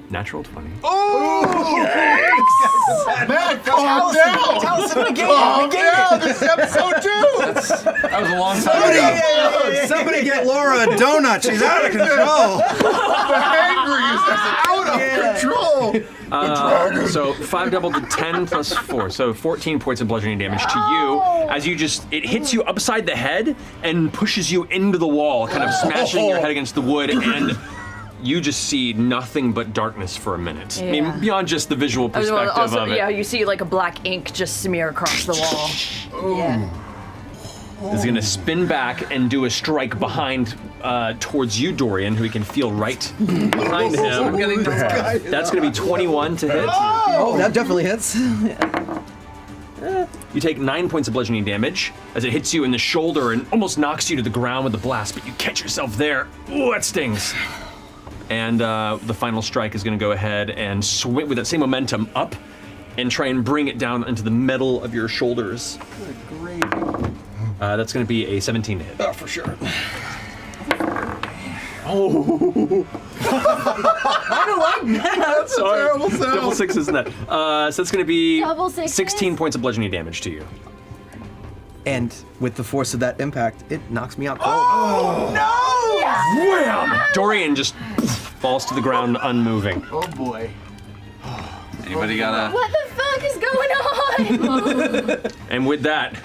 S1: Natural 20.
S2: Man, calm down!
S4: Tell us in the game.
S2: Calm down! This is episode 2!
S8: That was a long time ago.
S5: Somebody get Laura a donut. She's out of control.
S2: The hangry is out of control!
S1: So 5 doubled to 10 plus 4, so 14 points of bludgeoning damage to you. As you it hits you upside the head and pushes you into the wall, kind of smashing your head against the wood, and you just see nothing but darkness for a minute. I mean, beyond just the visual perspective
S9: Also,
S1: of it.
S9: yeah, you see like a black ink just smear across the wall. Yeah.
S1: Is going to spin back and do a strike behind, towards you, Dorian, who he can feel right behind him. That's going to be 21 to hit.
S4: Oh, that definitely hits.
S1: You take 9 points of bludgeoning damage as it hits you in the shoulder and almost knocks you to the ground with a blast, but you catch yourself there. Ooh, that stings. And the final strike is going to go ahead and swing with that same momentum up and try and bring it down into the middle of your shoulders. That's going to be a 17 to hit.
S4: Oh, for sure.
S1: Oh.
S4: I don't like that.
S2: That's a terrible sound.
S1: Double sixes net. So that's going to be
S3: Double sixes?
S1: 16 points of bludgeoning damage to you.
S4: And with the force of that impact, it knocks me out cold.
S2: Oh, no!
S1: Wham! Dorian just falls to the ground unmoving.
S6: Oh boy.
S8: Anybody got a?
S3: What the fuck is going on?
S1: And with that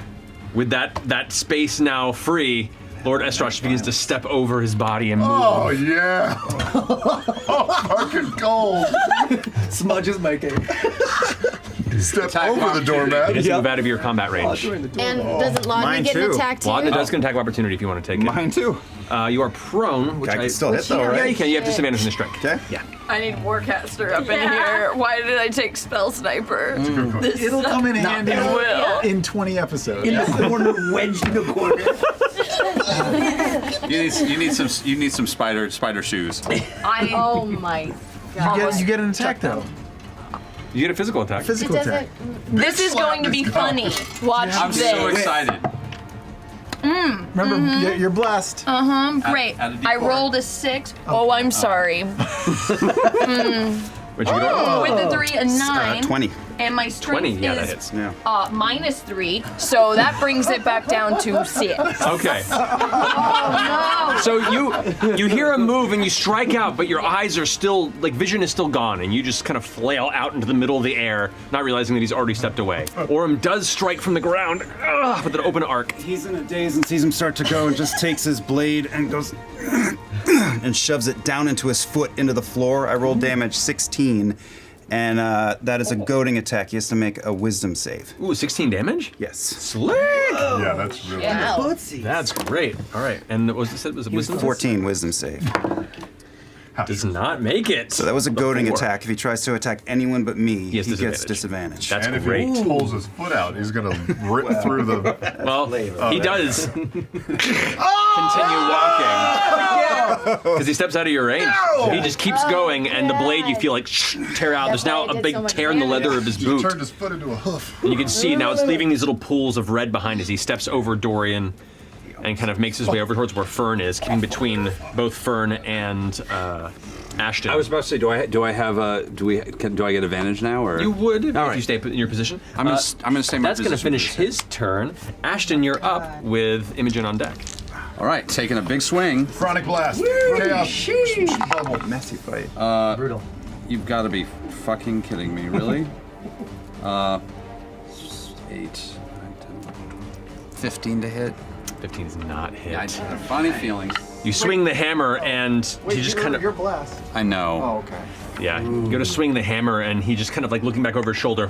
S1: space now free, Lord Estrosh begins to step over his body and move.
S2: Oh, yeah. Oh, fucking cold.
S4: Smudge is making.
S2: Step over the doormat.
S1: It doesn't move out of your combat range.
S3: And doesn't Laudna
S5: Mine
S3: get an
S5: too.
S3: attack too?
S1: Laudna does get an attack of opportunity if you want to take it.
S5: Mine too.
S1: You are prone, which
S5: I can still hit though,
S1: Yeah,
S5: right?
S1: you can. You have disadvantage in the strike.
S5: Okay.
S1: Yeah.
S9: I need Warcaster up in here. Why did I take Spell Sniper? This
S6: It'll come in handy
S9: It will.
S6: in 20 episodes.
S4: In the corner, wedged in the corner.
S8: You need some spider shoes.
S9: Oh my god.
S6: You get an attack though.
S1: You get a physical attack.
S6: Physical attack.
S9: This is going to be funny. Watch
S8: I'm
S9: this.
S8: so excited.
S6: Remember, you're blessed.
S9: Great.
S8: Add a D4.
S9: I rolled a 6. Oh, I'm sorry.
S1: What'd you get?
S9: With the 3, a 9.
S5: 20.
S9: And my strength
S1: 20, yeah, that
S9: is
S1: hits.
S5: Yeah.
S9: -3, so that brings it back down to 6.
S1: Okay. So you hear a move and you strike out, but your eyes are still, like, vision is still gone, and you just kind of flail out into the middle of the air, not realizing that he's already stepped away. Orem does strike from the ground with an open arc.
S5: He's in a daze and sees him start to go and just takes his blade and goes and shoves it down into his foot into the floor. I rolled damage 16, and that is a goading attack. He has to make a wisdom save.
S1: Ooh, 16 damage?
S5: Yes.
S1: Slick!
S2: Yeah, that's really good.
S1: That's great. All right, and what was it said was a wisdom?
S5: 14 wisdom save.
S1: Does not make it.
S5: So that was a goading
S1: Four.
S5: attack. If he tries to attack anyone but me,
S1: has
S5: he gets
S1: disadvantage.
S5: disadvantage.
S1: That's
S2: And if
S1: great.
S2: he pulls his foot out, he's gonna rip through the.
S1: Well, he does continue walking because he steps out of your range. He just keeps going, and the blade you feel like tear out. There's now a
S3: did
S1: big
S3: so much
S1: tear in the leather of his
S2: Just
S1: boot.
S2: turned his foot into a hoof.
S1: And you can see now it's leaving these little pools of red behind as he steps over Dorian and kind of makes his way over towards where Fern is, keeping between both Fern and Ashton.
S11: I was about to say, do I get advantage now, or
S1: You would if
S11: right.
S1: you stay in your position.
S8: I'm gonna stay in my
S1: That's going to
S8: position
S1: finish
S8: for this.
S1: his turn. Ashton, you're up with Imogen on deck.
S8: All right, taking a big swing.
S2: Chronic blast. Chaos. Bubble.
S5: Messy fight.
S4: Brutal.
S8: You've got to be fucking kidding me, really? 8, 9, 10, 15 to hit.
S1: 15 is not hit.
S8: I had a funny feeling.
S1: You swing the hammer and he just kind of,
S6: You're blessed.
S8: I know.
S6: Oh, okay.
S1: yeah, you go to swing the hammer and he just kind of like looking back over his shoulder,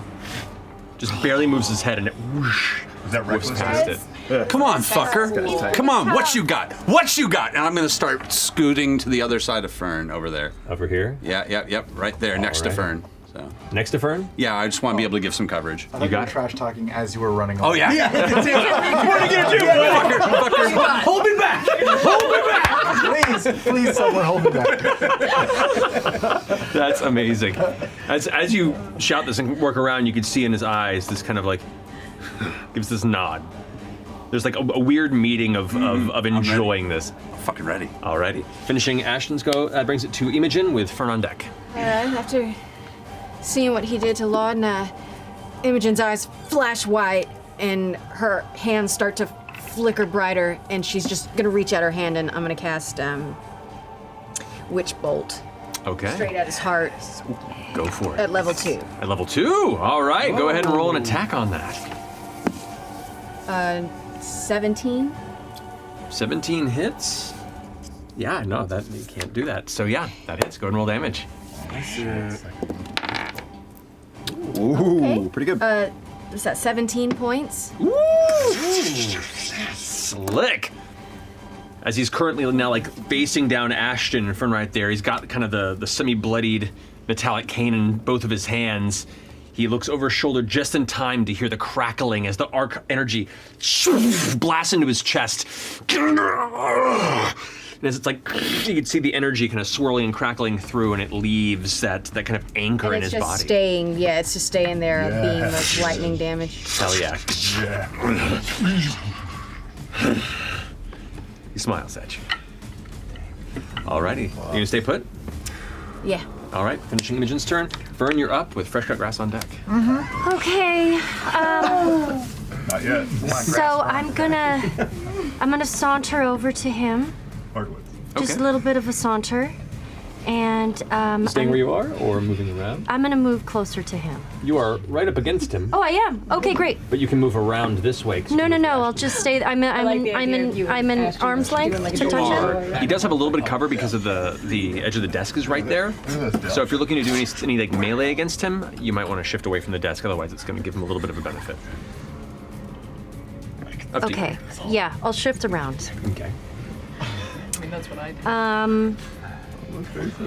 S1: just barely moves his head and it whoosh,
S2: Is that
S1: whips
S2: reckless?
S1: past it.
S8: Come on, fucker. Come on, what you got? What you got? And I'm gonna start scooting to the other side of Fern over there.
S1: Over here?
S8: Yeah, right there, next to
S1: right.
S8: Fern. So.
S1: Next to Fern?
S8: Yeah, I just want to be able to give some coverage.
S6: I thought you got trash talking as you were running.
S8: Oh yeah.
S1: What are you gonna do? Hold me back! Hold me back!
S6: Please, someone hold me back.
S1: That's amazing. As you shout this and work around, you can see in his eyes this kind of like gives this nod. There's like a weird meeting of enjoying this.
S8: I'm fucking ready.
S1: Alrighty. Finishing Ashton's go, that brings it to Imogen with Fern on deck.
S7: After seeing what he did to Laudna, Imogen's eyes flash white and her hands start to flicker brighter, and she's just gonna reach out her hand and I'm gonna cast Witch Bolt
S1: Okay.
S7: straight at his heart
S1: Go for it.
S7: at level 2.
S1: At level 2? Alright, go ahead and roll an attack on that.
S7: 17?
S1: 17 hits? Yeah, no, that you can't do that. So yeah, that hits. Go ahead and roll damage.
S8: Ooh, pretty good.
S7: Is that 17 points?
S1: Slick. As he's currently now like facing down Ashton in front right there, he's got kind of the semi-bloodied metallic cane in both of his hands. He looks over his shoulder just in time to hear the crackling as the arc energy blasts into his chest. And as it's like, you can see the energy kind of swirling and crackling through, and it leaves that kind of anchor in
S7: And it's
S1: his
S7: just
S1: body.
S7: staying, it's just staying there, being the lightning damage.
S1: Hell yeah. He smiles at you. Alrighty. You gonna stay put?
S7: Yeah.
S1: All right, finishing Imogen's turn. Fern, you're up with fresh cut grass on deck.
S3: Okay.
S2: Not yet.
S3: So I'm gonna saunter over to him.
S2: Hardwood.
S3: Just
S1: Okay.
S3: a little bit of a saunter, and
S1: Staying where you are or moving around?
S3: I'm gonna move closer to him.
S1: You are right up against him,
S3: Oh, I am. Okay, great.
S1: but you can move around this way. 'cause
S3: No,
S1: you
S3: no,
S1: moved
S3: no.
S1: Ashton.
S3: I'll just stay. I'm in arm's length to
S1: You
S3: touch
S1: are.
S3: him.
S1: He does have a little bit of cover because of the edge of the desk is right there. So if you're looking to do any like melee against him, you might want to shift away from the desk. Otherwise, it's going to give him a little bit of a benefit. Up to
S3: Okay. Yeah, I'll shift around.
S1: you. Okay.
S9: I mean, that's what I do.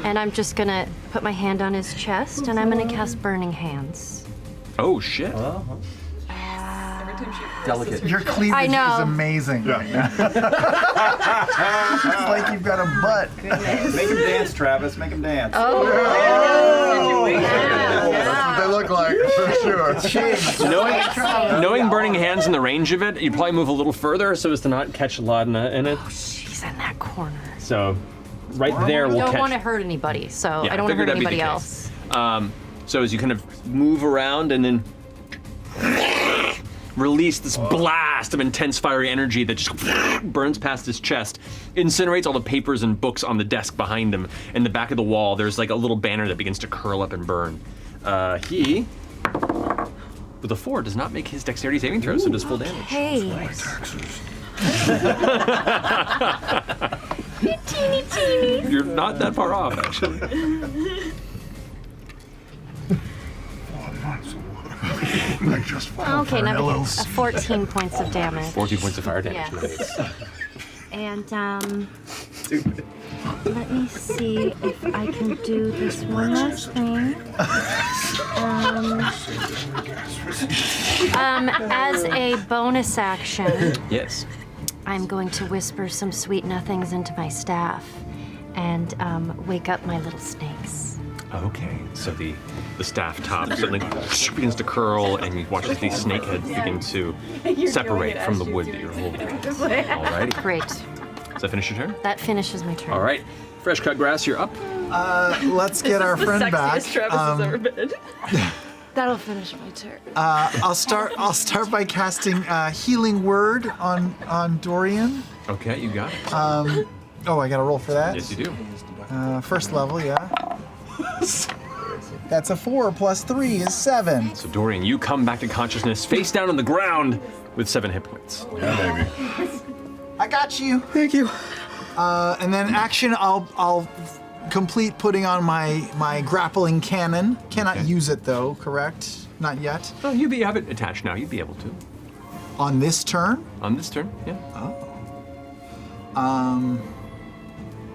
S3: And I'm just gonna put my hand on his chest, and I'm gonna cast Burning Hands.
S1: Oh shit.
S11: Delicate.
S6: Your cleavage
S3: I know.
S6: is amazing right now. It's like you've got a butt.
S5: Make him dance, Travis. Make him dance.
S3: Oh.
S2: That's what they look like, for sure.
S1: Knowing burning hands in the range of it, you'd probably move a little further so as to not catch Laudna in it.
S3: She's in that corner.
S1: So right there
S3: I
S1: will
S3: don't
S1: catch.
S3: want to hurt anybody, so
S1: Yeah,
S3: I don't want to
S1: figured
S3: hurt
S1: that'd be the
S3: anybody
S1: case.
S3: else.
S1: So as you kind of move around and then release this blast of intense fiery energy that just burns past his chest, incinerates all the papers and books on the desk behind him. In the back of the wall, there's like a little banner that begins to curl up and burn. He, with a 4, does not make his dexterity saving throw, so does full damage.
S3: Hey. Teeny, teeny.
S1: You're not that far off, actually.
S2: I just fall
S3: Okay,
S2: for
S3: now
S2: LLC.
S3: 14 points of damage.
S1: 14 points of fire damage.
S3: Yes.
S1: Nice.
S3: And let me see if I can do this one last thing. As a bonus action,
S1: Yes.
S3: I'm going to whisper some sweet nothings into my staff and wake up my little snakes.
S1: Okay, so the staff top suddenly begins to curl, and you watch as these snake heads begin to separate from the wood that you're holding. Alrighty.
S3: Great.
S1: Does that finish your turn?
S3: That finishes my turn.
S1: All right. Fresh cut grass, you're up.
S6: Let's get our friend back.
S9: Travis has ever been.
S7: That'll finish my turn.
S6: I'll start by casting Healing Word on Dorian.
S1: Okay, you got it.
S6: Oh, I got to roll for that.
S1: Yes, you do.
S6: First level, yeah. That's a 4 plus 3 is 7.
S1: So Dorian, you come back to consciousness, face down on the ground, with 7 hit points.
S2: Yeah, baby.
S6: I got you. Thank you. And then action, I'll complete putting on my grappling cannon. Cannot use it though, correct? Not yet.
S1: Oh, you have it attached now. You'd be able to.
S6: On this turn?
S1: On this turn, yeah.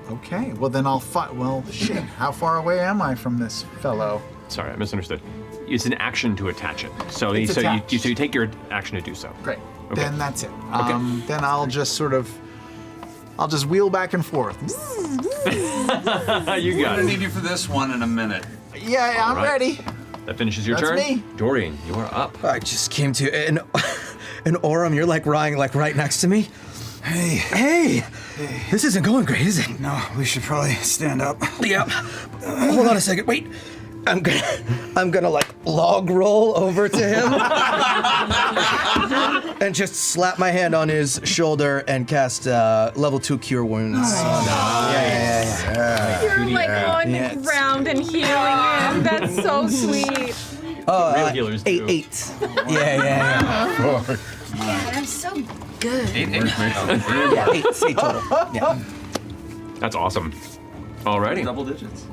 S6: Okay, well then I'll fight. Well, shit, how far away am I from this fellow?
S1: Sorry, I misunderstood. It's an action to attach it. So
S6: It's
S1: so
S6: attached.
S1: you take your action to do so.
S6: Great.
S1: Okay.
S6: Then that's it. Then I'll just wheel back and forth.
S1: You got
S8: I
S1: it.
S8: need you for this one in a minute.
S6: Yeah, I'm
S1: right.
S6: ready.
S1: That finishes your
S6: That's
S1: turn.
S6: me.
S1: Dorian, you are up.
S4: I just came to an Orem. You're like lying like right next to me. Hey, this isn't going great, is it?
S5: No, we should probably stand up.
S4: Yep. Hold on a second. Wait. I'm gonna like log roll over to him and just slap my hand on his shoulder and cast level 2 Cure Wounds. Yeah.
S7: You're like on the ground and healing him. That's so sweet.
S1: Real healers do.
S4: 8. Yeah.
S7: God, I'm so good.
S8: 8.
S4: Yeah, 8 total. Yeah.
S1: That's awesome. Alrighty.
S11: Double digits.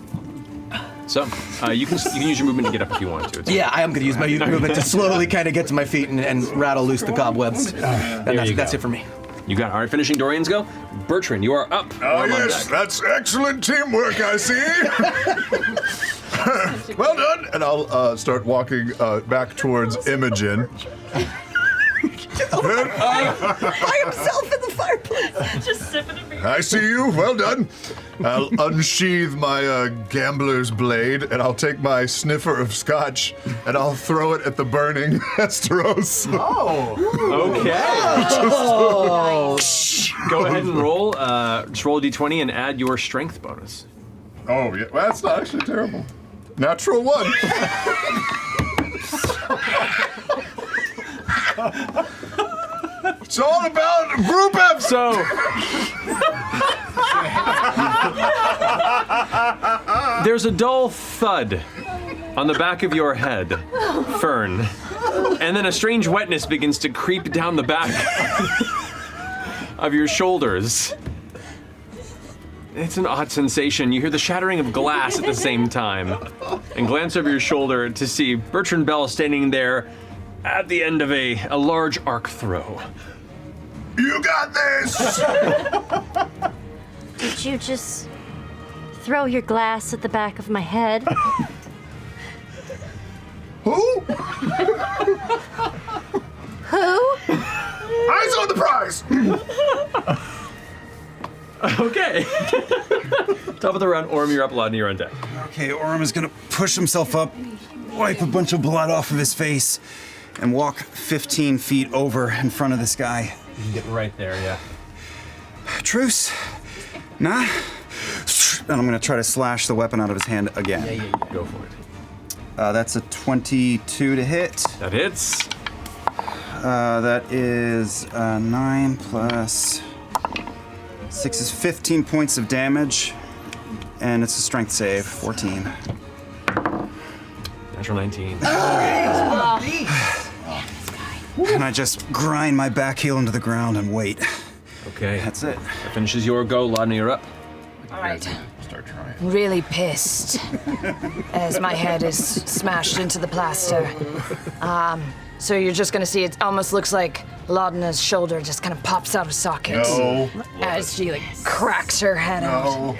S1: So you can use your movement to get up if you want to. It's
S4: Yeah, I am gonna use my movement to slowly kind of get to my feet and rattle loose the cobwebs. And that's it for me.
S1: You got it. All right, finishing Dorian's go. Bertrand, you are up.
S2: Oh,
S1: Arm on
S2: yes,
S1: deck.
S2: that's excellent teamwork, I see. Well done. And I'll start walking back towards Imogen.
S12: By himself in the fireplace.
S9: Just sipping a beer.
S2: I see you. Well done. I'll unsheathe my gambler's blade, and I'll take my sniffer of scotch, and I'll throw it at the burning Esteros.
S1: Okay. Go ahead and roll. Just roll a d20 and add your strength bonus.
S2: Oh, yeah. Well, that's not actually terrible. Natural 1. It's all about group effort.
S1: So, there's a dull thud on the back of your head, Fern, and then a strange wetness begins to creep down the back of your shoulders. It's an odd sensation. You hear the shattering of glass at the same time, and glance over your shoulder to see Bertrand Bell standing there at the end of a large arc throw.
S2: You got this.
S3: Did you just throw your glass at the back of my head?
S2: Who?
S3: Who?
S2: Eyes on the prize.
S1: Okay. Top of the round, Orm, you're up, Laudna, you're on deck.
S5: Okay, Orem is gonna push himself up, wipe a bunch of blood off of his face, and walk 15 feet over in front of this guy.
S1: You can get right there, yeah.
S5: Truce. Nah. And I'm gonna try to slash the weapon out of his hand again.
S1: Yeah. Go for it.
S5: That's a 22 to hit.
S1: That hits.
S5: That is 9 plus 6 is 15 points of damage, and it's a strength save, 14.
S1: Natural 19.
S5: And I just grind my back heel into the ground and wait.
S1: Okay.
S5: That's it.
S1: That finishes your go. Laudna, you're up.
S9: All right.
S10: Start trying.
S9: Really pissed as my head is smashed into the plaster. So you're just gonna see it almost looks like Laudna's shoulder just kind of pops out of socket
S2: No.
S9: as she like cracks her head out.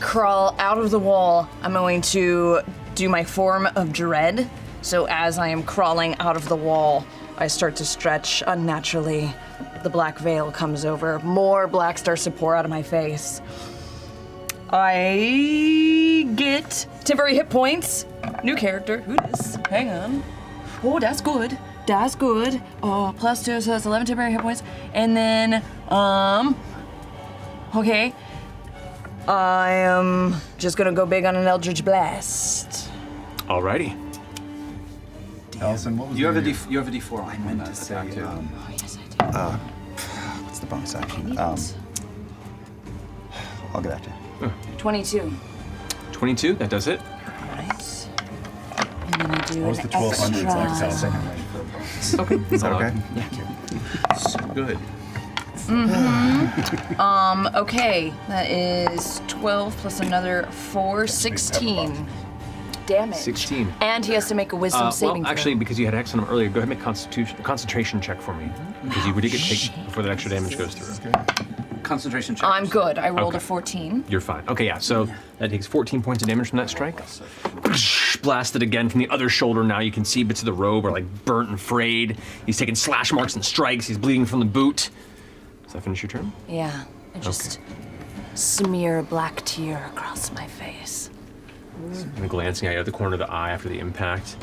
S9: Crawl out of the wall. I'm going to do my form of dread. So as I am crawling out of the wall, I start to stretch unnaturally. The black veil comes over. More black starts to pour out of my face. I get temporary hit points. New character. Who dis? Hang on. Oh, that's good. That's good. Oh, +2, so that's 11 temporary hit points. And then, okay. I am just gonna go big on an Eldritch Blast.
S1: Alrighty.
S10: Allison, what was
S11: You have a
S10: the-
S11: you have a D4 on
S5: I meant
S11: that
S5: to say,
S11: attack too.
S9: Yes, I do.
S5: What's the bonus action? I'll get that to you.
S9: 22.
S1: 22, that does it.
S9: Right. And then I do
S10: What was
S9: an
S10: the 1200s like
S9: extra.
S10: second range for a bonus?
S1: Okay.
S5: Is that okay?
S1: Good.
S9: Okay, that is 12 plus another 4, 16 damage.
S1: 16.
S9: And he has to make a wisdom saving
S1: Well, actually,
S9: throw.
S1: because you had X on him earlier, go ahead and make concentration check for me. Because you would get take before that extra damage goes through.
S8: concentration check.
S9: I'm good. I rolled
S1: Okay.
S9: a 14.
S1: You're fine. Okay, yeah, so that takes 14 points of damage from that strike. Blasted again from the other shoulder now. You can see bits of the robe are like burnt and frayed. He's taking slash marks and strikes. He's bleeding from the boot. Does that finish your turn?
S9: Yeah. I just smear a black tear across my face.
S1: And glancing at you at the corner of the eye after the impact.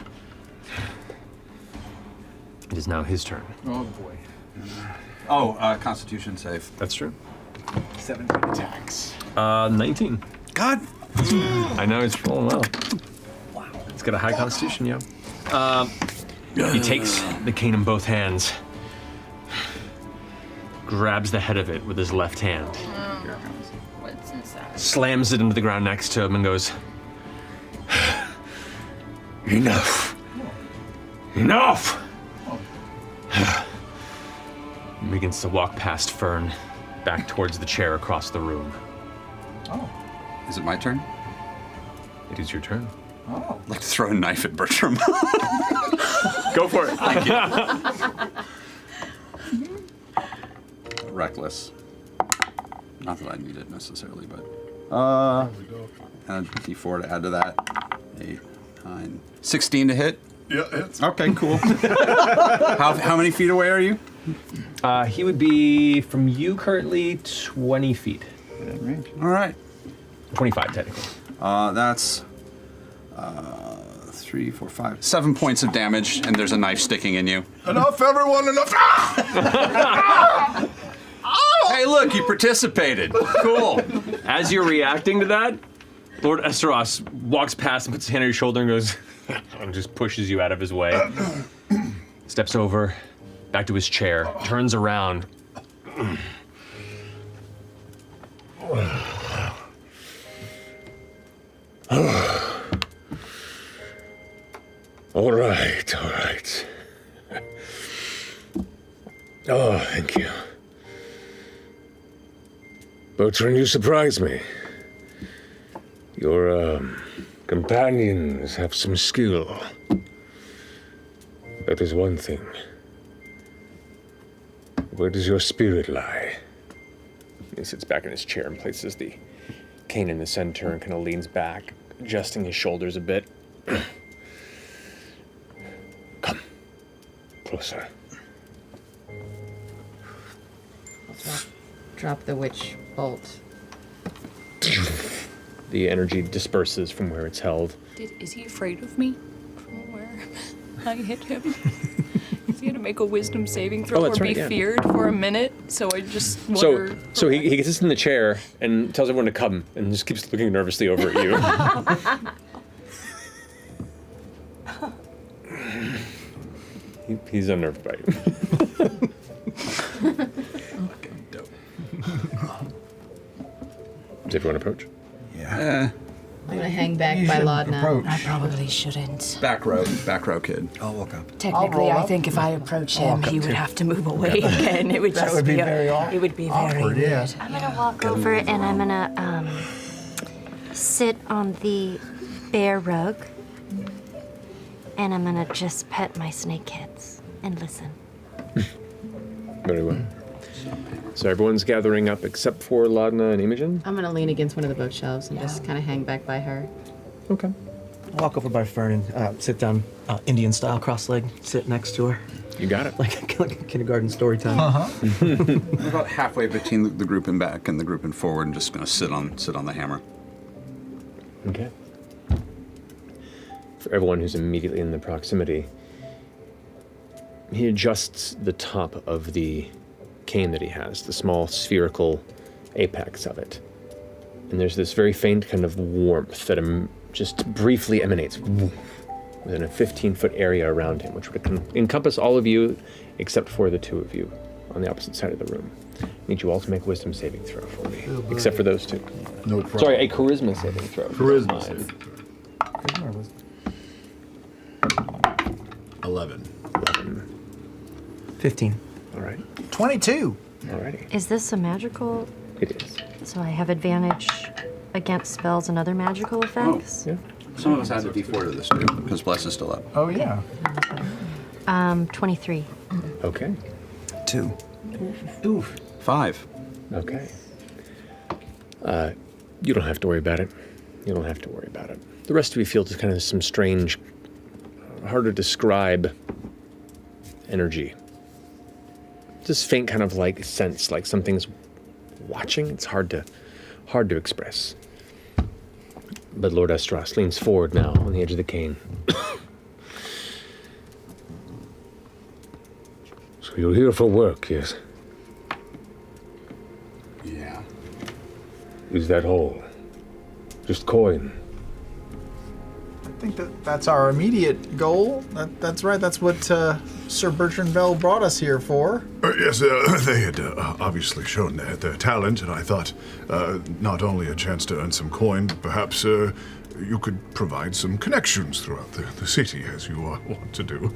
S1: It is now his turn.
S6: Oh boy.
S8: Oh, Constitution save.
S1: That's true.
S6: 17 attacks.
S1: 19.
S8: God.
S1: I know, it's rolling well. Wow. It's got a high constitution, yeah. He takes the cane in both hands, grabs the head of it with his left hand,
S9: What's inside?
S1: slams it into the ground next to him and goes, Enough. Enough! And begins to walk past Fern, back towards the chair across the room.
S8: Oh. Is it my turn?
S1: It is your turn.
S8: Oh. I'd like to throw a knife at Bertram.
S1: Go for it.
S8: Thank you. Reckless. Not that I need it necessarily, but. And a D4 to add to that. 8, 9, 16 to hit.
S2: Yeah, it's
S8: Okay, cool. How many feet away are you?
S1: He would be from you currently 20 feet.
S8: All right.
S1: 25 technically.
S8: That's 3, 4, 5, 7 points of damage, and there's a knife sticking in you.
S2: enough, everyone, enough. Ah!
S8: Hey, look, you participated. Cool.
S1: As you're reacting to that, Lord Esteros walks past and puts his hand on your shoulder and goes, and just pushes you out of his way. Steps over, back to his chair, turns around.
S13: All right, all right. Oh, thank you. Bertrand, you surprise me. Your companions have some skill. That is one thing. Where does your spirit lie?
S1: He sits back in his chair and places the cane in the center and kind of leans back, adjusting his shoulders a bit.
S13: Come. Closer.
S14: Drop the witch bolt.
S1: The energy disperses from where it's held.
S9: Is he afraid of me? From where I hit him? Is he gonna make a wisdom saving throw or be feared for a minute? So I just wonder.
S1: So he gets us in the chair and tells everyone to come and just keeps looking nervously over at you. He's unnerved by you. Does everyone approach?
S8: Yeah.
S14: I'm gonna hang back by Laudna.
S9: I probably shouldn't.
S8: Back row kid.
S5: I'll walk up.
S9: Technically, I think if I approach him, he would have to move away again. It would
S6: That
S9: just
S6: would be
S9: be
S6: very
S9: it would be
S6: awkward,
S9: very
S6: yeah.
S9: weird.
S3: I'm gonna walk over and I'm gonna sit on the bear rug, and I'm gonna just pet my snake kids and listen.
S1: Very well. So everyone's gathering up except for Laudna and Imogen?
S14: I'm gonna lean against one of the bookshelves and just kind of hang back by her.
S1: Okay.
S4: I'll walk over by Fern and sit down, Indian style, cross-legged, sit next to her.
S1: You got it.
S4: Like a kindergarten story time.
S8: I'm about halfway between the group in back and the group in forward, and just gonna sit on the hammer.
S1: Okay. For everyone who's immediately in the proximity, he adjusts the top of the cane that he has, the small spherical apex of it. And there's this very faint kind of warmth that just briefly emanates within a 15-foot area around him, which would encompass all of you except for the two of you on the opposite side of the room. I need you all to make a wisdom saving throw for me, except for those two.
S2: No problem.
S1: Sorry, a charisma saving throw.
S2: Charisma saving throw. 11.
S4: 15.
S1: All right.
S6: 22.
S1: Alrighty.
S3: Is this a magical?
S1: It is.
S3: So I have advantage against spells and other magical effects?
S1: Yeah.
S8: Some of us add the D4 to this too, because Bless is still up.
S6: Oh, yeah.
S3: 23.
S1: Okay.
S5: 2.
S8: Oof. 5.
S1: Okay. You don't have to worry about it. You don't have to worry about it. The rest of you feel just kind of some strange, hard to describe energy. Just faint kind of like sense, like something's watching. It's hard to express. But Lord Estros leans forward now on the edge of the cane.
S13: So you're here for work, yes?
S8: Yeah.
S13: Is that all? Just coin?
S6: I think that's our immediate goal. That's right. That's what Sir Bertrand Bell brought us here for.
S2: Yes, they had obviously shown their talent, and I thought not only a chance to earn some coin, but perhaps you could provide some connections throughout the city, as you want to do.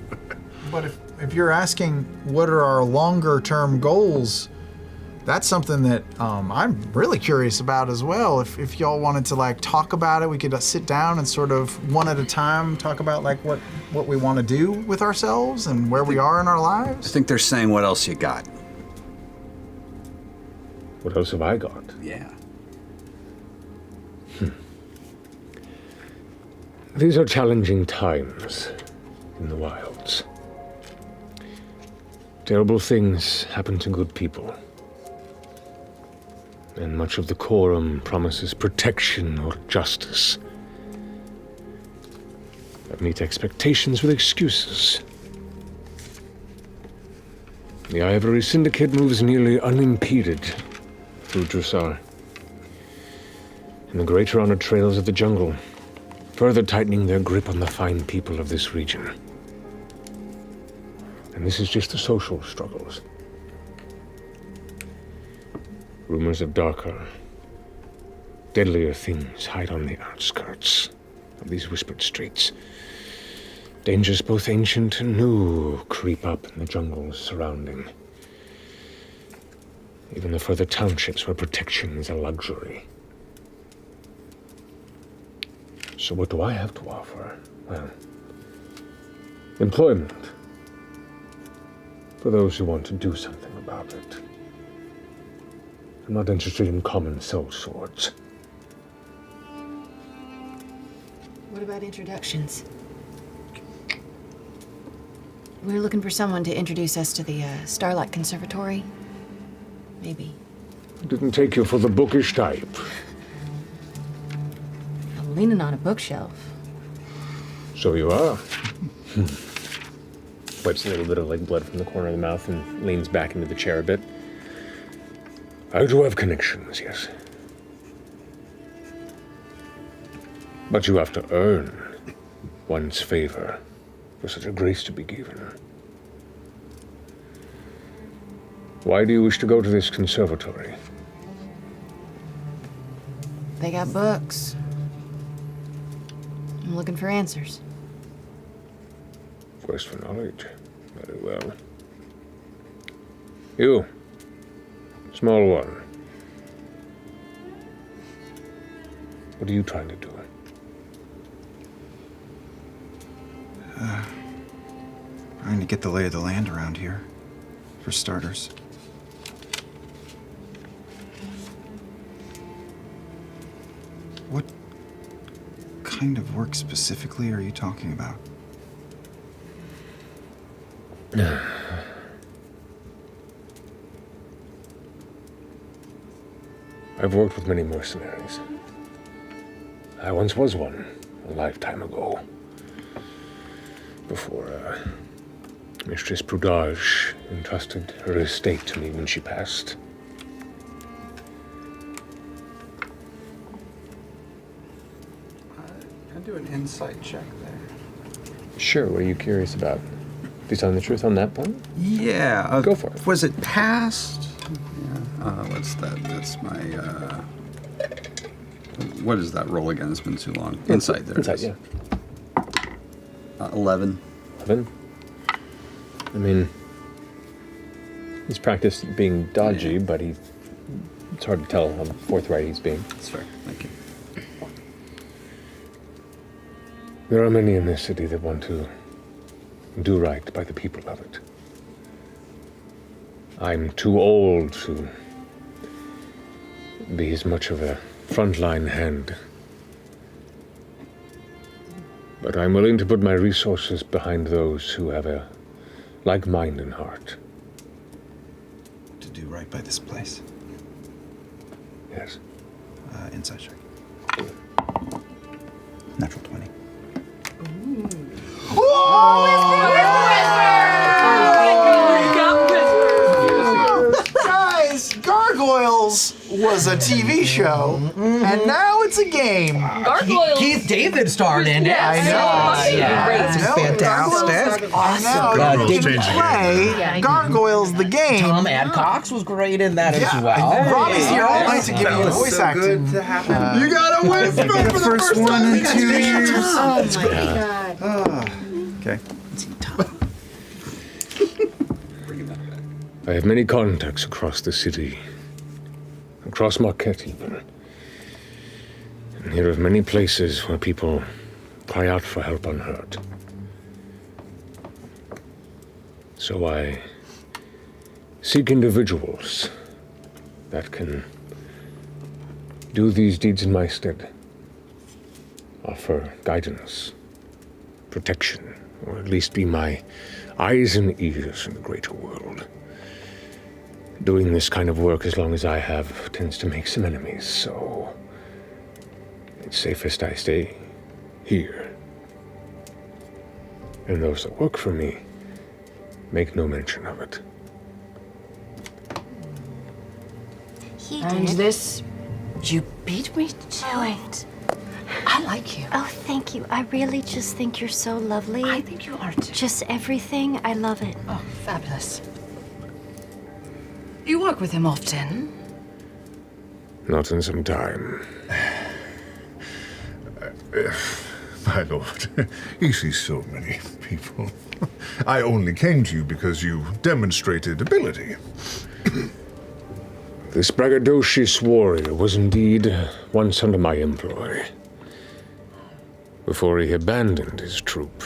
S6: But if you're asking what are our longer term goals, that's something that I'm really curious about as well. If y'all wanted to like talk about it, we could sit down and sort of one at a time talk about like what we want to do with ourselves and where we are in our lives.
S8: I think they're saying what else you got.
S13: What else have I got?
S8: Yeah.
S13: These are challenging times in the wilds. Terrible things happen to good people. And much of the quorum promises protection or justice. That meet expectations with excuses. The Ivory Syndicate moves nearly unimpeded through Drusar and the greater honored trails of the jungle, further tightening their grip on the fine people of this region. And this is just the social struggles. Rumors of darker, deadlier things hide on the outskirts of these whispered streets. Dangers both ancient and new creep up in the jungles surrounding. Even the further townships where protection is a luxury. So what do I have to offer? Well, employment. For those who want to do something about it. I'm not interested in common sellswords.
S14: What about introductions? We're looking for someone to introduce us to the Starlight Conservatory. Maybe.
S13: Didn't take you for the bookish type.
S14: I'm leaning on a bookshelf.
S13: So you are.
S1: Wipes a little bit of like blood from the corner of the mouth and leans back into the chair a bit.
S13: I do have connections, yes. But you have to earn one's favor for such a grace to be given. Why do you wish to go to this conservatory?
S14: They got books. I'm looking for answers.
S13: Quest for knowledge. Very well. You. Small one. What are you trying to do?
S5: Trying to get the lay of the land around here, for starters. What kind of work specifically are you talking about?
S13: I've worked with many mercenaries. I once was one, a lifetime ago. Before, Mistress Prudage entrusted her estate to me when she passed.
S8: Can I do an insight check there?
S1: Sure, what are you curious about? Are you telling the truth on that point?
S8: Yeah.
S1: Go for it.
S8: Was it past? Yeah. What's that? That's my, what is that roll again? It's been too long. Insight, there
S1: Insight,
S8: it is.
S1: yeah.
S8: 11.
S1: 11? I mean, he's practiced being dodgy, but it's hard to tell how forthright he's being.
S8: That's fair. Thank you.
S13: There are many in this city that want to do right by the people of it. I'm too old to be as much of a frontline hand. But I'm willing to put my resources behind those who have a like mind and heart.
S5: To do right by this place.
S13: Yes.
S5: Inside check. Natural 20.
S6: Guys, Gargoyles was a TV show, and now it's a game.
S9: Gargoyles.
S4: Keith David starred in it.
S6: I know.
S4: That's fantastic.
S6: I know.
S4: Did
S2: changing
S6: play Gargoyles the game.
S4: Tom Adcox was great in that as well.
S6: Robbie's here all night to give you voice acting.
S2: You gotta whisper for the first
S5: one in 2 years.
S7: Oh my god.
S5: Okay.
S13: I have many contacts across the city, across Marquette even, and hear of many places where people cry out for help unheard. So I seek individuals that can do these deeds in my stead, offer guidance, protection, or at least be my eyes and ears in the greater world. Doing this kind of work as long as I have tends to make some enemies, so it's safest I stay here. And those that work for me make no mention of it.
S3: He
S14: And
S3: did.
S14: this, you beat me to it. I like you.
S3: Oh, thank you. I really just think you're so lovely.
S14: I think you are too.
S3: Just everything. I love it.
S14: Oh, fabulous. You work with him often?
S13: Not in some time.
S2: My lord, he sees so many people. I only came to you because you demonstrated ability.
S13: This braggadocious warrior was indeed once under my employ, before he abandoned his troop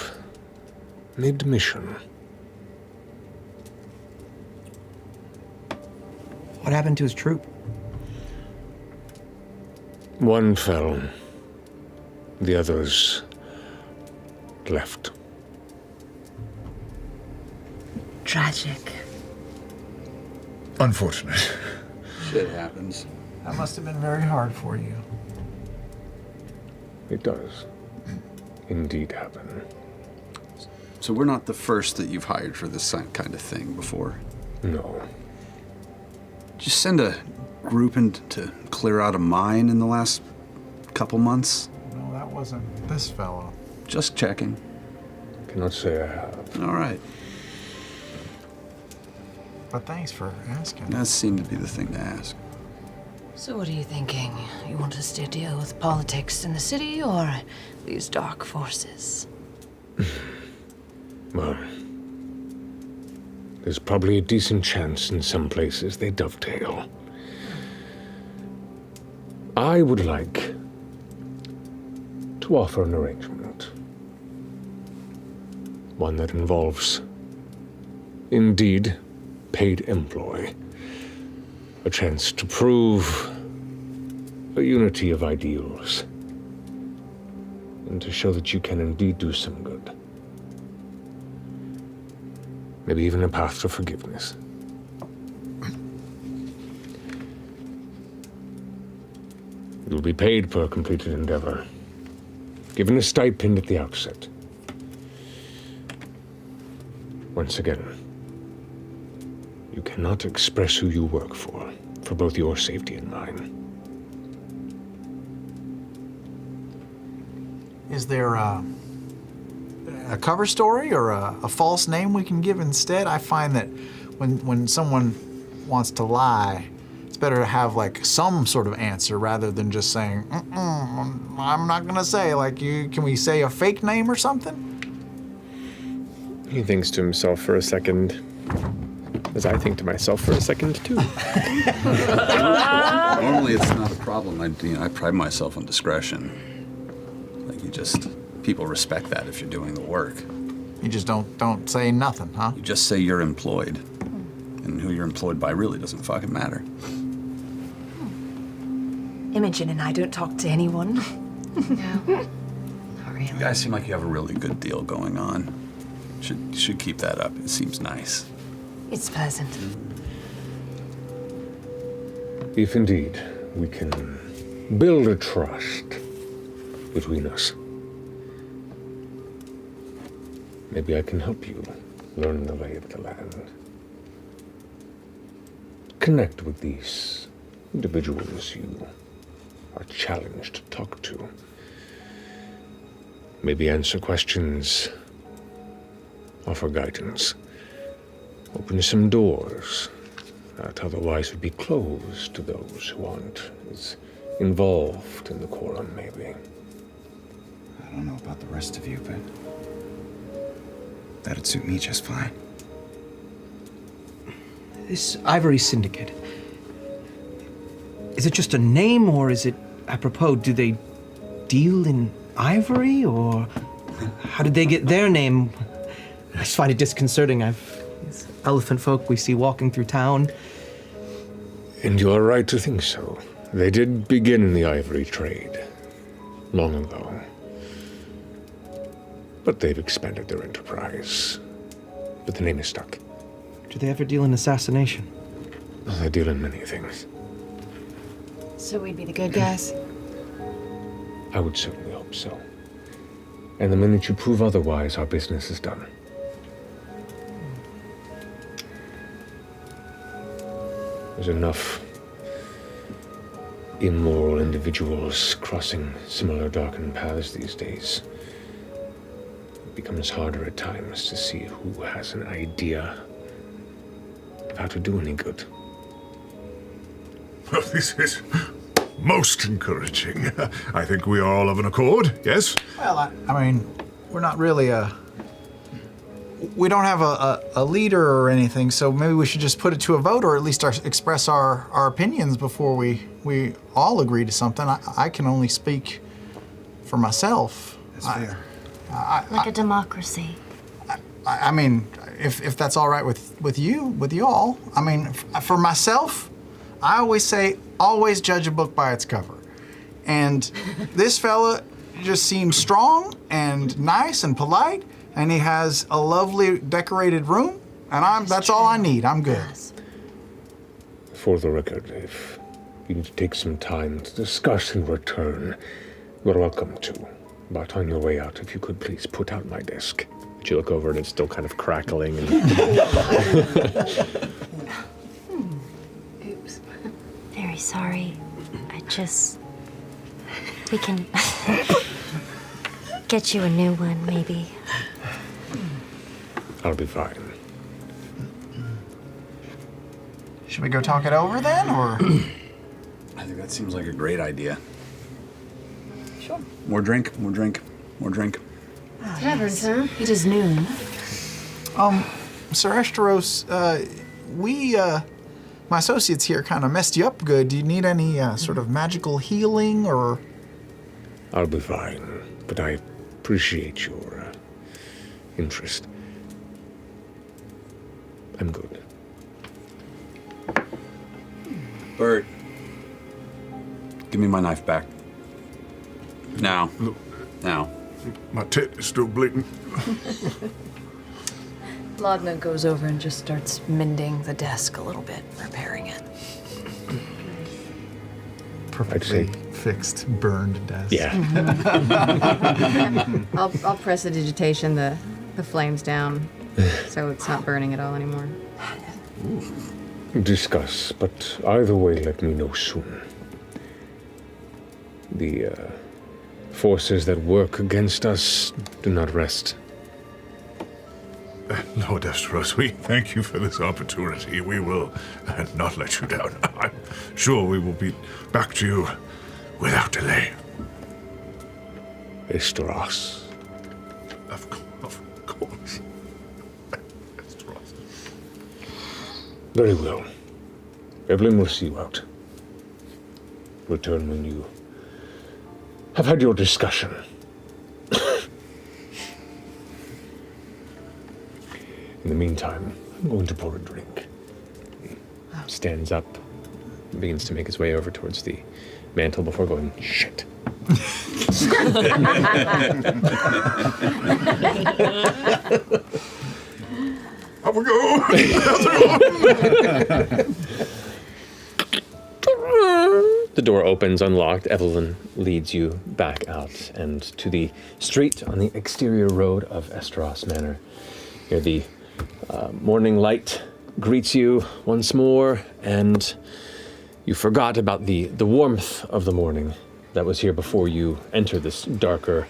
S13: mid-mission.
S4: What happened to his troop?
S13: One fell. The others left.
S14: Tragic.
S2: Unfortunate.
S8: Shit happens.
S6: That must have been very hard for you.
S13: It does indeed happen.
S8: So we're not the first that you've hired for this kind of thing before.
S13: No.
S8: Did you send a group in to clear out a mine in the last couple months?
S6: No, that wasn't this fellow.
S8: Just checking.
S13: Cannot say I have.
S8: All right.
S6: But thanks for asking.
S8: That seemed to be the thing to ask.
S14: So what are you thinking? You want us to deal with politics in the city or these dark forces?
S13: Well, there's probably a decent chance in some places they dovetail. I would like to offer an arrangement. One that involves, indeed, paid employ. A chance to prove a unity of ideals. And to show that you can indeed do some good. Maybe even a path to forgiveness. You'll be paid per completed endeavor. Given a stipend at the outset. Once again, you cannot express who you work for both your safety and mine.
S6: Is there a cover story or a false name we can give instead? I find that when someone wants to lie, it's better to have like some sort of answer rather than just saying, I'm not gonna say. Like, can we say a fake name or something?
S1: He thinks to himself for a second, as I think to myself for a second too.
S8: Normally it's not a problem. I pride myself on discretion. Like people respect that if you're doing the work.
S6: You just don't say nothing, huh?
S8: You just say you're employed. And who you're employed by really doesn't fucking matter.
S14: Imogen and I don't talk to anyone.
S7: No, not really.
S8: You guys seem like you have a really good deal going on. Should keep that up. It seems nice.
S14: It's pleasant.
S13: If indeed we can build a trust between us, maybe I can help you learn the lay of the land. Connect with these individuals you are challenged to talk to. Maybe answer questions, offer guidance, open some doors that otherwise would be closed to those who aren't as involved in the quorum, maybe.
S15: I don't know about the rest of you, but that'd suit me just fine.
S4: This Ivory Syndicate, is it just a name, or is it apropos? Do they deal in ivory, or how did they get their name? I just find it disconcerting. These elephant folk we see walking through town.
S13: And you are right to think so. They did begin the ivory trade long ago. But they've expanded their enterprise. But the name is stuck.
S4: Do they ever deal in assassination?
S13: Well, they deal in many things.
S7: So we'd be the good guys?
S13: I would certainly hope so. And the minute you prove otherwise, our business is done. There's enough immoral individuals crossing similar darkened paths these days. It becomes harder at times to see who has an idea of how to do any good.
S2: Well, this is most encouraging. I think we are all of an accord, yes?
S6: Well, I mean, we're not really we don't have a leader or anything, so maybe we should just put it to a vote, or at least express our opinions before we all agree to something. I can only speak for myself.
S15: That's fair.
S3: Like a democracy.
S6: I mean, if that's all right with you all. I mean, for myself, I always say, always judge a book by its cover. And this fella just seems strong and nice and polite, and he has a lovely decorated room, and that's all I need. I'm good.
S13: For the record, if you need to take some time to discuss in return, you're welcome to. But on your way out, if you could please put out my desk.
S1: But you look over and it's still kind of crackling. And
S3: Oops. Very sorry. We can get you a new one, maybe.
S13: I'll be fine.
S6: Should we go talk it over then, or?
S8: I think that seems like a great idea.
S9: Sure.
S8: More drink, more drink, more drink.
S7: Taverns, huh?
S14: It is noon.
S6: Sir Esteros, my associates here kind of messed you up good. Do you need any sort of magical healing, or?
S13: I'll be fine, but I appreciate your interest. I'm good.
S8: Bert, give me my knife back. Now.
S2: Look.
S8: Now.
S2: My tit is still bleeding.
S14: Laudna goes over and just starts mending the desk a little bit, repairing it.
S6: Perfectly fixed, burned desk.
S13: Yeah.
S16: I'll prestidigitation the flames down so it's not burning at all anymore.
S13: Discuss, but either way, let me know soon. The forces that work against us do not rest.
S2: Lord Esteros, we thank you for this opportunity. We will not let you down. I'm sure we will be back to you without delay.
S13: Esteros.
S2: Of course. Esteros.
S13: Very well. Evelyn will see you out. Return when you have had your discussion. In the meantime, I'm going to pour a drink.
S1: Stands up, begins to make his way over towards the
S13: mantle before going, shit.
S2: Off we go.
S13: The door opens, unlocked. Evelyn leads you back out and to the street on the exterior road of Esteros Manor. Here the morning light greets you once more, and you forgot about the warmth of the morning that was here before you enter this darker,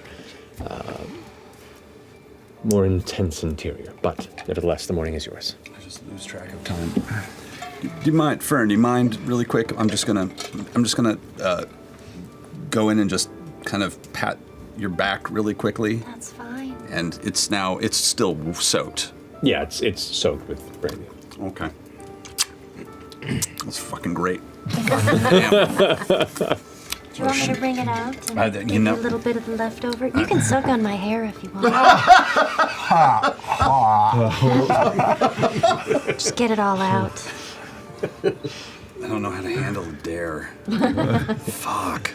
S13: more intense interior. But nevertheless, the morning is yours.
S8: I just lose track of time. Do you mind, Fern? Do you mind, really quick? I'm just gonna go in and just kind of pat your back really quickly.
S3: That's fine.
S8: And it's still soaked.
S13: Yeah, it's soaked with brandy.
S8: Okay. That's fucking great.
S3: Do you want me to bring it out and give you a little bit of the leftover? You can soak on my hair if you want. Just get it all out.
S8: I don't know how to handle a dare. Fuck.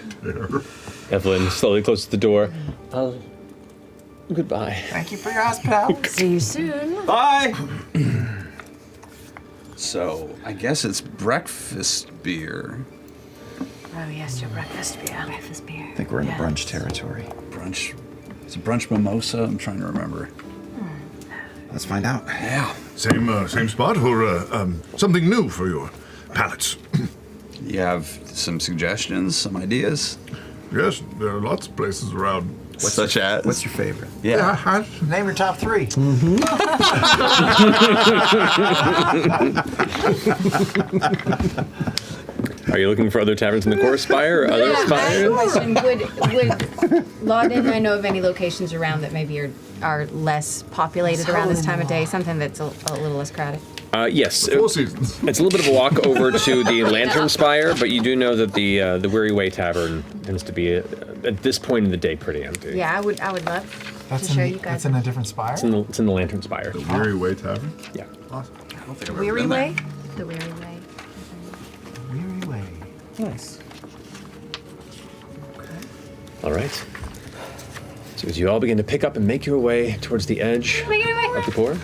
S13: Evelyn slowly closes the door. Goodbye.
S6: Thank you for your hospitality.
S7: See you soon.
S8: Bye. So, I guess it's breakfast beer.
S14: Oh, yes, your breakfast beer.
S7: Breakfast beer.
S15: I think we're in the brunch territory.
S8: Brunch? It's a brunch mimosa? I'm trying to remember.
S15: Let's find out.
S8: Yeah.
S2: Same spot, or something new for your palates?
S8: You have some suggestions, some ideas?
S2: Yes, there are lots of places around.
S8: Such as?
S15: What's your favorite?
S8: Yeah.
S6: Name your top 3.
S13: Are you looking for other taverns in the Core Spire or other
S16: I have a
S13: spires?
S16: question. Would Laudna and I know of any locations around that maybe are less populated around this time of day? Something that's a little less crowded?
S13: Yes.
S2: Four Seasons.
S13: It's a little bit of a walk over to the Lantern Spire, but you do know that the Weary Way Tavern tends to be, at this point in the day, pretty empty.
S16: Yeah, I would love
S6: That's
S16: to show you guys.
S6: That's in a different spire?
S13: It's in the Lantern Spire.
S2: The Weary Way Tavern?
S13: Yeah.
S2: Awesome.
S8: I don't think I've ever
S16: Weary
S8: been
S16: Way?
S8: there.
S16: The Weary Way.
S6: Weary Way.
S15: Nice.
S13: All right. So as you all begin to pick up and make your way towards the edge of the core,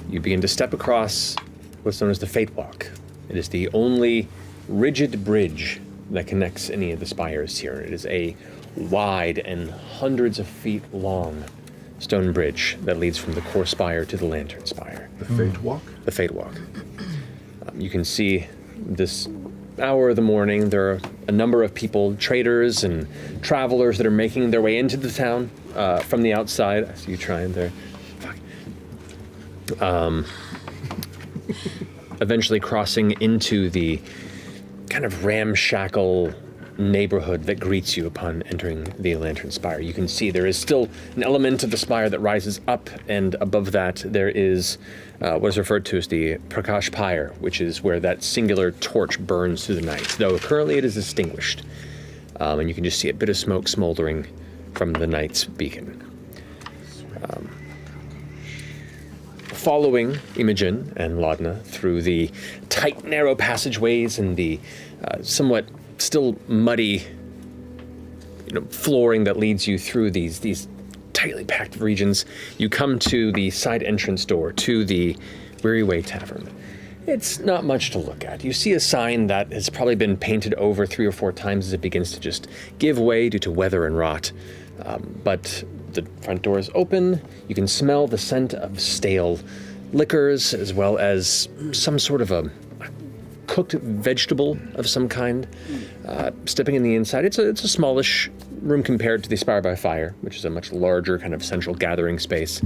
S13: you begin to step across what's known as the Fate Walk. It is the only rigid bridge that connects any of the spires here. It is a wide and hundreds of feet long stone bridge that leads from the core spire to the Lantern Spire.
S2: The Fate Walk?
S13: The Fate Walk. You can see this hour of the morning, there are a number of people, traders and travelers that are making their way into the town from the outside. I see you trying there. Eventually crossing into the kind of ramshackle neighborhood that greets you upon entering the Lantern Spire. You can see there is still an element of the spire that rises up, and above that there is what is referred to as the Prakash Pyre, which is where that singular torch burns through the night, though currently it is extinguished. And you can just see a bit of smoke smoldering from the night's beacon. Following Imogen and Laudna through the tight, narrow passageways and the somewhat still muddy, flooring that leads you through these tightly packed regions, you come to the side entrance door to the Weary Way Tavern. It's not much to look at. You see a sign that has probably been painted over 3 or 4 times as it begins to just give way due to weather and rot. But the front door is open. You can smell the scent of stale liquors as well as some sort of a cooked vegetable of some kind. Stepping in the inside, it's a smallish room compared to the Spire by Fire, which is a much larger kind of central gathering space.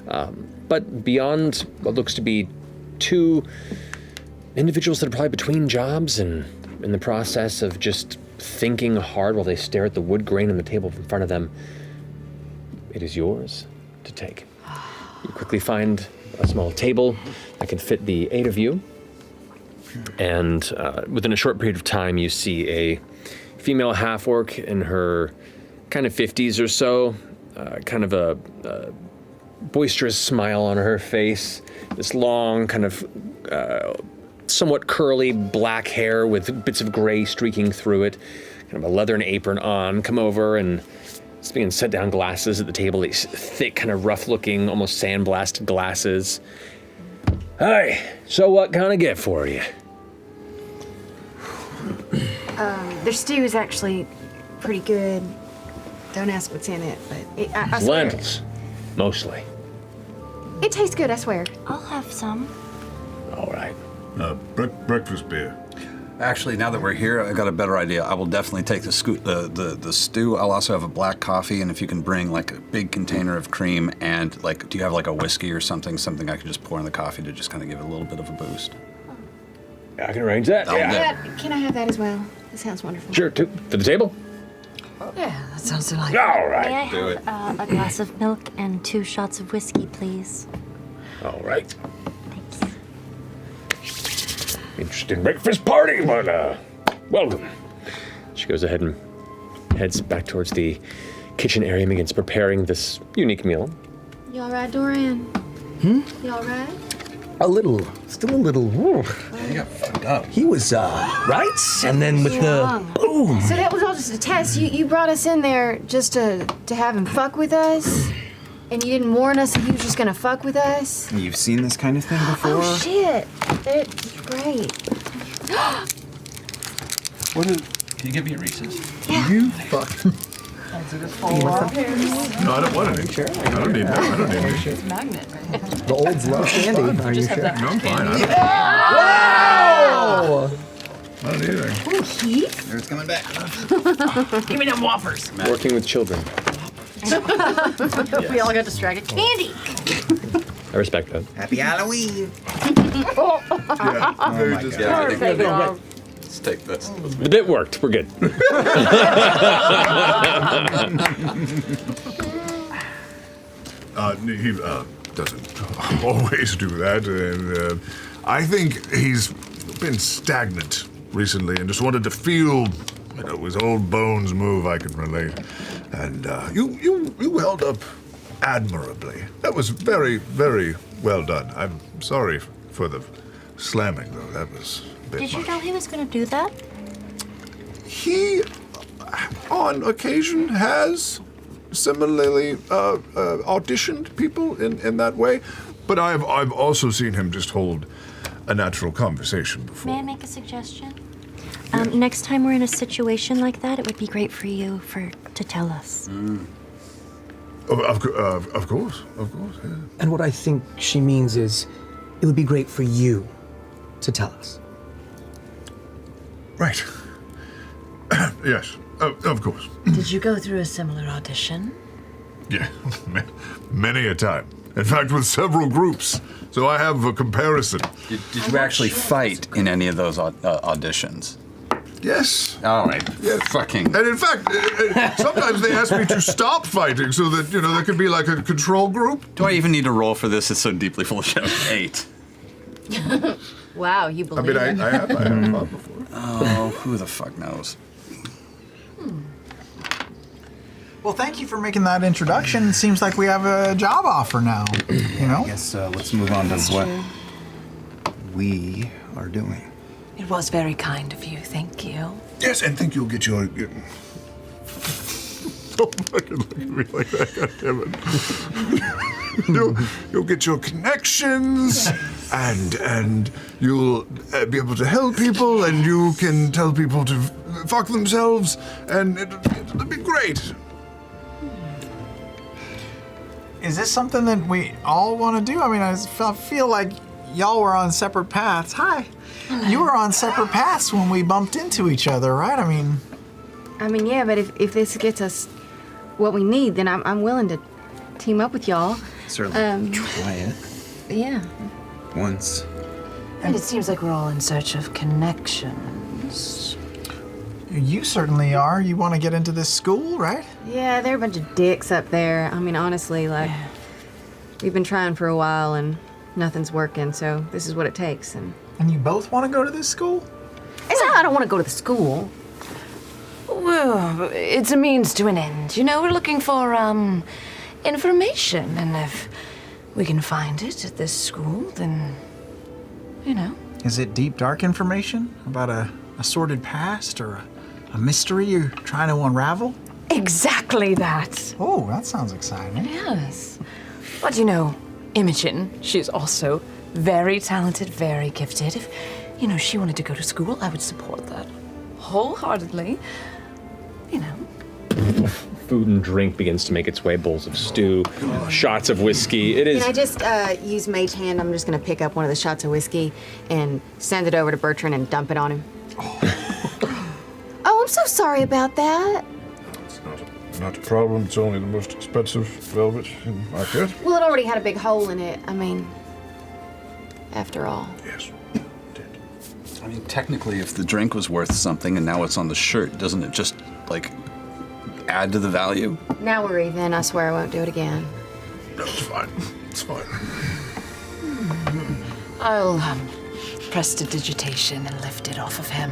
S13: But beyond what looks to be 2 individuals that are probably between jobs and in the process of just thinking hard while they stare at the wood grain on the table in front of them, it is yours to take. You quickly find a small table that can fit the 8 of you. And within a short period of time, you see a female half-orc in her kind of 50s or so, kind of a boisterous smile on her face, this long kind of
S1: somewhat curly black hair with bits of gray streaking through it, kind of a leathern apron on, come over and begin set down glasses at the table, these thick, kind of rough-looking, almost sandblasted glasses. Hi, so what can I get for you?
S16: Their stew is actually pretty good. Don't ask what's in it, but I swear.
S1: Lentils, mostly.
S16: It tastes good, I swear.
S3: I'll have some.
S1: All right.
S2: Breakfast beer.
S8: Actually, now that we're here, I got a better idea. I will definitely take the stew. I'll also have a black coffee, and if you can bring like a big container of cream and like, do you have like a whiskey or something I can just pour in the coffee to just kind of give it a little bit of a boost?
S1: Yeah, I can arrange that.
S16: Can I have that as well? That sounds wonderful.
S1: Sure, two for the table.
S14: Yeah, that sounds delightful.
S1: All right.
S3: May I have a glass of milk and 2 shots of whiskey, please?
S1: All right. Interesting breakfast party, but welcome. She goes ahead and heads back towards the kitchen area and begins preparing this unique meal.
S16: You all right, Dorian?
S4: Hmm?
S16: You all right?
S4: A little, still a little. Woo.
S15: He got fucked up.
S4: He was, right? And then with the boom.
S16: So that was all just a test. You brought us in there just to have him fuck with us? And you didn't warn us that he was just gonna fuck with us?
S15: You've seen this kind of thing before?
S16: Oh, shit. It's great.
S15: Can you give me a Reese's?
S2: You fuck. No, I don't want any. Sure. I don't need that. I don't need any.
S9: It's a magnet.
S4: The olds love candy. Are you sure?
S2: No, I'm fine.
S4: Wow!
S2: I don't need anything.
S16: Oh, Heath?
S15: There it's coming back.
S9: Give me them whoppers.
S1: Working with children.
S9: We all got distracted. Candy.
S1: I respect that.
S15: Happy Halloween.
S8: Oh
S2: my
S8: God.
S9: Perfect.
S8: Let's take this.
S1: The bit worked. We're good.
S2: He doesn't always do that, and I think he's been stagnant recently and just wanted to feel, his old bones move. I can relate, and you held up admirably. That was very, very well done. I'm sorry for the slamming, though. That was a bit
S3: Did you
S2: much.
S3: know he was going to do that?
S2: He, on occasion, has similarly auditioned people in that way, but I've also seen him just hold a natural conversation before.
S3: May I make a suggestion? Next time we're in a situation like that, it would be great for you to tell us.
S2: Of course, yeah.
S4: And what I think she means is, it would be great for you to tell us.
S2: Right. Yes, of course.
S14: Did you go through a similar audition?
S2: Yeah, many a time. In fact, with several groups. So I have a comparison.
S8: Did you actually fight in any of those auditions?
S2: Yes.
S8: All right.
S2: Yes.
S8: Fucking.
S2: And in fact, sometimes they ask me to stop fighting so that, there could be like a control group.
S8: Do I even need to roll for this? It's so deeply full of shit. 8.
S16: Wow, you
S2: I
S16: believe
S2: mean, I have fought before.
S8: Oh, who the fuck knows?
S6: Well, thank you for making that introduction. Seems like we have a job offer now.
S15: I guess let's move on to what we are doing.
S14: It was very kind of you, thank you.
S2: Yes, and think you'll get your... Don't fucking look at me like that, goddammit. You'll get your connections, and you'll be able to help people, and you can tell people to fuck themselves, and it'll be great.
S6: Is this something that we all want to do? I mean, I feel like y'all were on separate paths. Hi. You were on separate paths when we bumped into each other, right? I mean,
S16: yeah, but if this gets us what we need, then I'm willing to team up with y'all.
S15: Certainly. Try it.
S16: Yeah.
S15: Once.
S14: And it seems like we're all in search of connections.
S6: you certainly are. You want to get into this school, right?
S16: Yeah, they're a bunch of dicks up there. I mean, honestly, like, we've been trying for a while and nothing's working, so this is what it takes. And
S6: you both want to go to this school?
S16: It's not I don't want to go to the school.
S14: Well, it's a means to an end. You know, we're looking for, information, and if we can find it at this school, then, you know.
S6: Is it deep, dark information about a sordid past or a mystery you're trying to unravel?
S9: Exactly that.
S6: Oh, that sounds exciting.
S9: Yes. But you know, Imogen, she's also very talented, very gifted. If, she wanted to go to school, I would support that wholeheartedly.
S1: Food and drink begins to make its way, bowls of stew, shots of whiskey. It is...
S16: Can I just use Mage Hand? I'm just going to pick up one of the shots of whiskey and send it over to Bertrand and dump it on him. Oh, I'm so sorry about that.
S10: It's not a problem. It's only the most expensive velvet in the market.
S16: Well, it already had a big hole in it. I mean, after all.
S10: Yes.
S8: I mean, technically, if the drink was worth something and now it's on the shirt, doesn't it just, add to the value?
S16: Now we're even. I swear I won't do it again.
S10: No, it's fine. It's fine.
S14: I'll prestidigitation and lift it off of him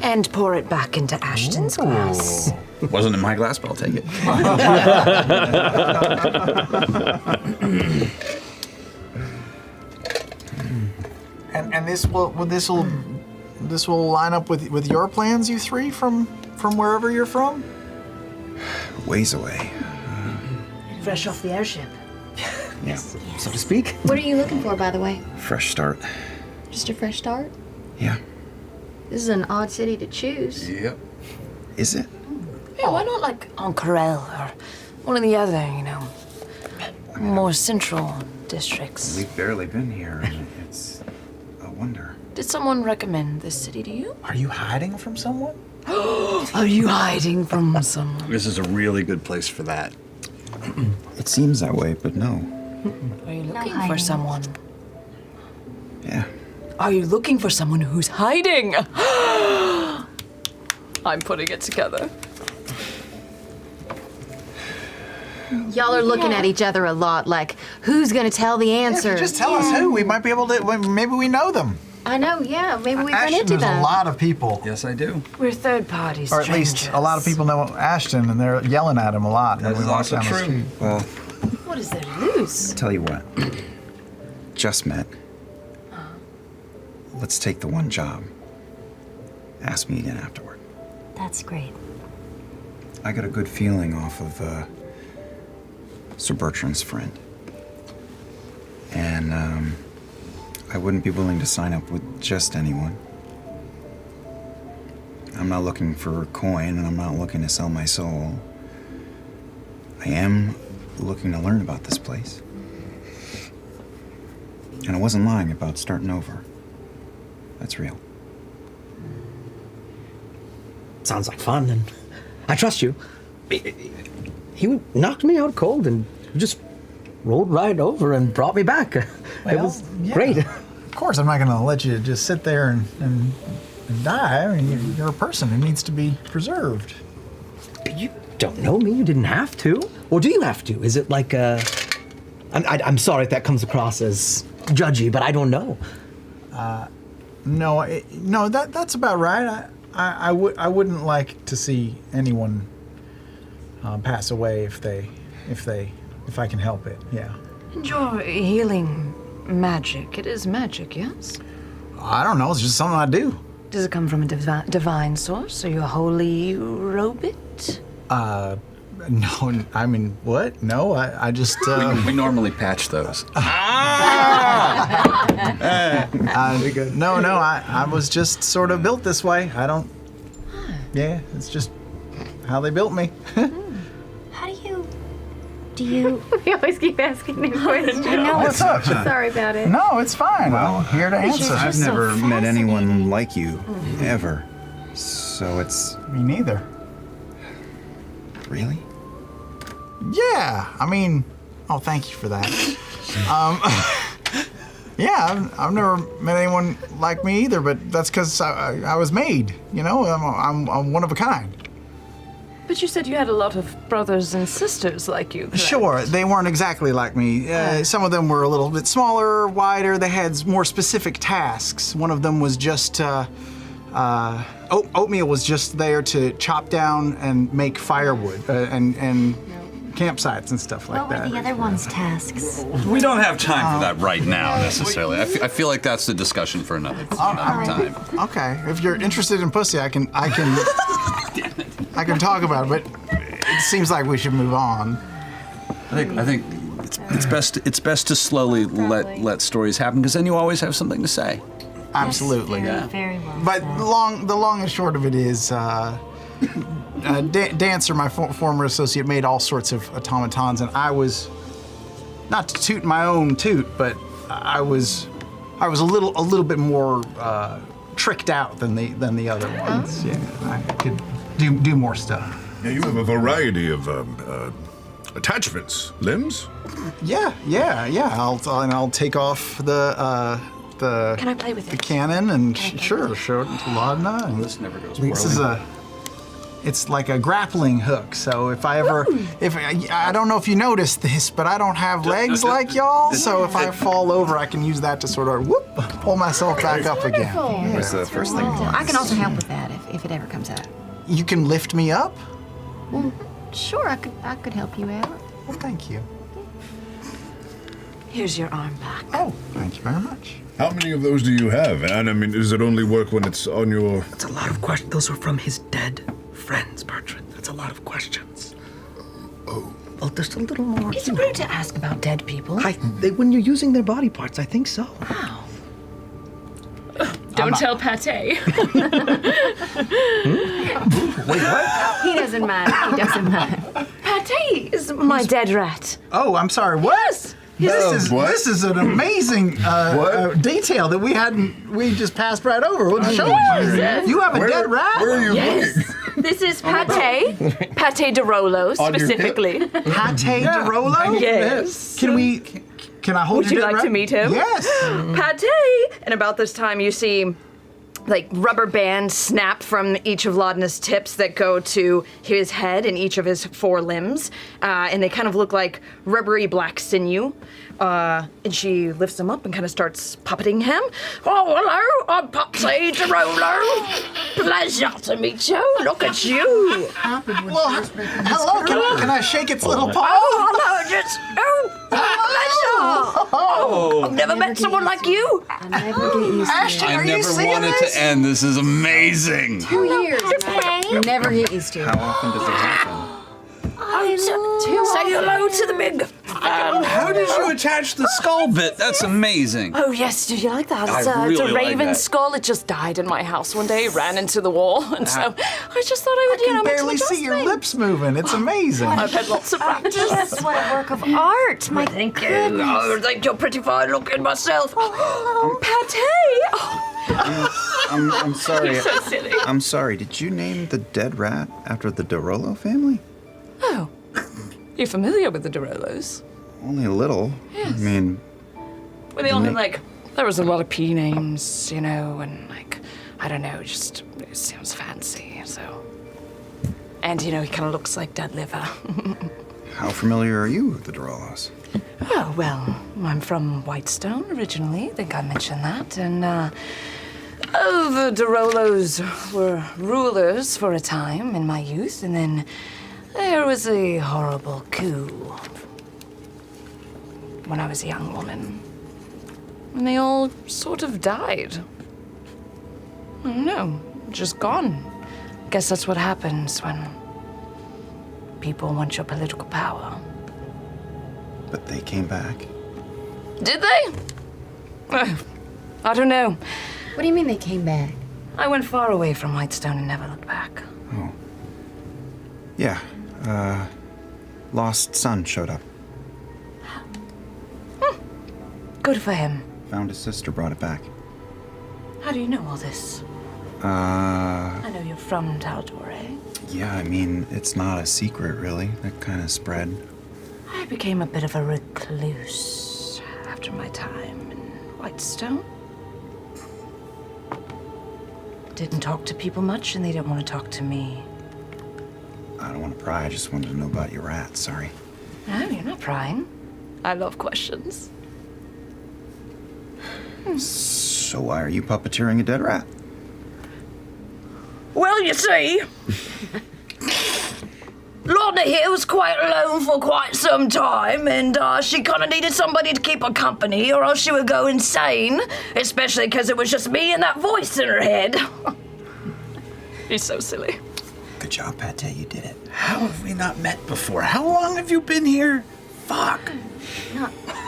S14: and pour it back into Ashton's glass.
S8: Wasn't in my glass, but I'll take it.
S6: And this will line up with your plans, you three, from wherever you're from?
S15: Ways away.
S14: Fresh off the airship.
S15: Yeah.
S4: So to speak.
S3: What are you looking for, by the way?
S15: Fresh start.
S3: Just a fresh start?
S15: Yeah.
S3: This is an odd city to choose.
S8: Yep.
S15: Is it?
S14: Yeah, why not Ancarel or one of the other, more central districts?
S15: We've barely been here, and it's a wonder.
S14: Did someone recommend this city to you?
S6: Are you hiding from someone?
S14: Are you hiding from someone?
S8: This is a really good place for that.
S15: It seems that way, but no.
S14: Are you looking
S3: hiding.
S14: for someone?
S15: Yeah.
S14: Are you looking for someone who's hiding? I'm putting it together.
S16: Y'all are looking at each other a lot, like, who's gonna tell the answer?
S6: Just tell us who. We might be able to. Maybe we know them.
S16: I know, yeah. Maybe we've run
S6: Ashton,
S16: into
S6: there's
S16: them.
S6: a lot of people,
S8: Yes, I do.
S14: We're third parties.
S6: or at least a lot of people know Ashton, and they're yelling at him a lot.
S8: That
S6: when we
S8: is
S6: walk
S8: also
S6: down the
S8: true.
S6: street.
S15: Well,
S14: What is there to lose?
S15: tell you what. Just met. Let's take the one job. Ask me again afterward.
S3: That's great.
S15: I got a good feeling off of Sir Bertrand's friend. And I wouldn't be willing to sign up with just anyone. I'm not looking for a coin, and I'm not looking to sell my soul. I am looking to learn about this place. And I wasn't lying about starting over. That's real.
S4: Sounds like fun, and I trust you. He knocked me out cold and just rolled right over and brought me back. It was
S6: yeah.
S4: great.
S6: Of course, I'm not going to let you just sit there and die. I mean, you're a person who needs to be preserved.
S4: You don't know me. You didn't have to. Or do you have to? Is it like I'm sorry if that comes across as judgy, but I don't know.
S6: No, that's about right. I wouldn't like to see anyone pass away if I can help it. Yeah.
S14: And your healing magic, it is magic, yes?
S6: I don't know. It's just something I do.
S14: Does it come from a divine source? Are you a holy robot?
S6: No. I mean, what? No. I just.
S8: We normally patch those.
S6: No. I was just sort of built this way. I don't. Yeah, it's just how they built me.
S3: Do you?
S16: We always keep asking new questions.
S3: I know.
S6: What's up?
S16: Sorry about it.
S6: No, it's fine. I'm here to answer.
S15: I've never met anyone like you, ever. So it's...
S6: Me neither.
S15: Really?
S6: Yeah, I mean, oh, thank you for that. Yeah, I've never met anyone like me either, but that's because I was made, I'm one of a kind.
S9: But you said you had a lot of brothers and sisters like you. Correct?
S6: Sure, they weren't exactly like me. Some of them were a little bit smaller, wider. They had more specific tasks. One of them was just, Oatmeal was just there to chop down and make firewood and campsites and stuff like
S3: What were
S6: that.
S3: the other one's tasks?
S8: We don't have time for that right now, necessarily. I feel like that's the discussion for another time.
S6: Okay, if you're interested in pussy, I can talk about it, but it seems like we should move on.
S8: I think it's best to slowly let stories happen, because then you always have something to say.
S6: Absolutely.
S3: Very well.
S6: But the long and short of it is, Dancer, my former associate, made all sorts of automatons, and I was, not to toot my own toot, but I was a little bit more tricked out than the other ones. Yeah, I could do more stuff.
S2: Yeah, you have a variety of attachments, limbs.
S6: Yeah. I'll take off the.
S9: Can I play with
S6: the
S9: it?
S6: cannon and sure, show it to Laudna. And
S8: this never goes
S6: this is it's like a grappling hook. So if I don't know if you noticed this, but I don't have legs like y'all. So if I fall over, I can use that to sort of pull myself back up again.
S15: What's the first thing?
S16: I can also help with that if it ever comes out.
S6: You can lift me up?
S16: Well, sure, I could help you out.
S6: Well, thank you.
S14: Here's your arm back.
S6: Oh, thank you very much.
S10: How many of those do you have? And I mean, does it only work when it's on your...
S4: That's a lot of questions. Those are from his dead friends, Bertrand. That's a lot of questions. Oh, just a little more.
S14: It's rude to ask about dead people.
S4: When you're using their body parts, I think so.
S14: Wow.
S9: Don't tell Pate.
S6: Wait, what?
S16: He doesn't mind. He doesn't mind.
S14: Pate is my dead rat.
S6: Oh, I'm sorry. What?
S14: Yes.
S6: This is an amazing detail that we just passed right over. What show you have a dead rat?
S2: Where are you
S9: Yes.
S2: looking?
S9: This is Pate. Pate de Rolo, specifically.
S6: Pate de Rolo?
S9: Yes.
S6: Can I hold
S9: Would
S6: your
S9: you
S6: dead
S9: like
S6: rat?
S9: to meet him?
S6: Yes.
S9: Pate! And about this time, you see like rubber bands snap from each of Laudna's tips that go to his head and each of his four limbs, and they kind of look like rubbery black sinew. And she lifts him up and kind of starts puppeting him. Oh, hello, I'm Pate de Rolo. Pleasure to meet you. Look at you.
S6: Well, hello. Can I shake its little paw?
S9: Oh, hello, pleasure. I've never met someone like you.
S16: I never get used to
S6: Ashton,
S16: it.
S6: are
S8: I
S6: you
S8: never
S6: seeing
S8: wanted
S6: this?
S8: to end. This is amazing.
S16: 2 years. Never get used to it.
S15: How often does it happen?
S9: Say hello to the big fan.
S8: How did you attach the skull bit? That's amazing.
S9: Oh yes, did you like that?
S8: I
S9: It's a
S8: really like
S9: raven
S8: that.
S9: skull. It just died in my house one day, ran into the wall, and so I just thought I would,
S6: I can
S9: make
S6: barely
S9: some
S6: see your
S9: adjustment.
S6: lips moving. It's amazing.
S9: I've had lots of practice.
S3: That's what a work of art. My
S9: Thank you.
S3: goodness.
S9: Oh, thank you. Pretty fine looking myself.
S3: Oh,
S9: Pate. Oh,
S15: I'm sorry.
S9: you're so silly.
S15: I'm sorry. Did you name the dead rat after the de Rolo family?
S9: Oh, you're familiar with the de Rolos?
S15: Only a little.
S9: Yes.
S15: I mean,
S9: Well, they all had there was a lot of P names, and I don't know, just it sounds fancy, so. And he kind of looks like dead liver.
S15: how familiar are you with the de Rolos?
S9: Oh, well, I'm from Whitestone originally. I think I mentioned that. And, the de Rolos were rulers for a time in my youth, and then there was a horrible coup when I was a young woman. And they all sort of died. I don't know, just gone. Guess that's what happens when people want your political power.
S15: But they came back.
S9: Did they? I don't know.
S16: What do you mean they came back?
S9: I went far away from Whitestone and never looked back.
S15: Oh. Yeah. Lost son showed up.
S9: Good for him.
S15: Found his sister, brought it back.
S9: How do you know all this?
S15: I
S9: I know you're from Taldore.
S15: Yeah, I mean, it's not a secret, really. That kind of spread.
S9: I became a bit of a recluse after my time in Whitestone. Didn't talk to people much, and they didn't want to talk to me.
S15: I don't want to pry. I just wanted to know about your rat. Sorry.
S9: No, you're not prying. I love questions.
S15: So why are you puppeteering a dead rat?
S9: Well, you see, Laudna here was quite alone
S14: around for quite some time, and she kind of needed somebody to keep her company, or else she would go insane, especially because it was just me and that voice in her head. He's so silly.
S15: Good job, Pate. You did it.
S17: How have we not met before? How long have you been here? Fuck.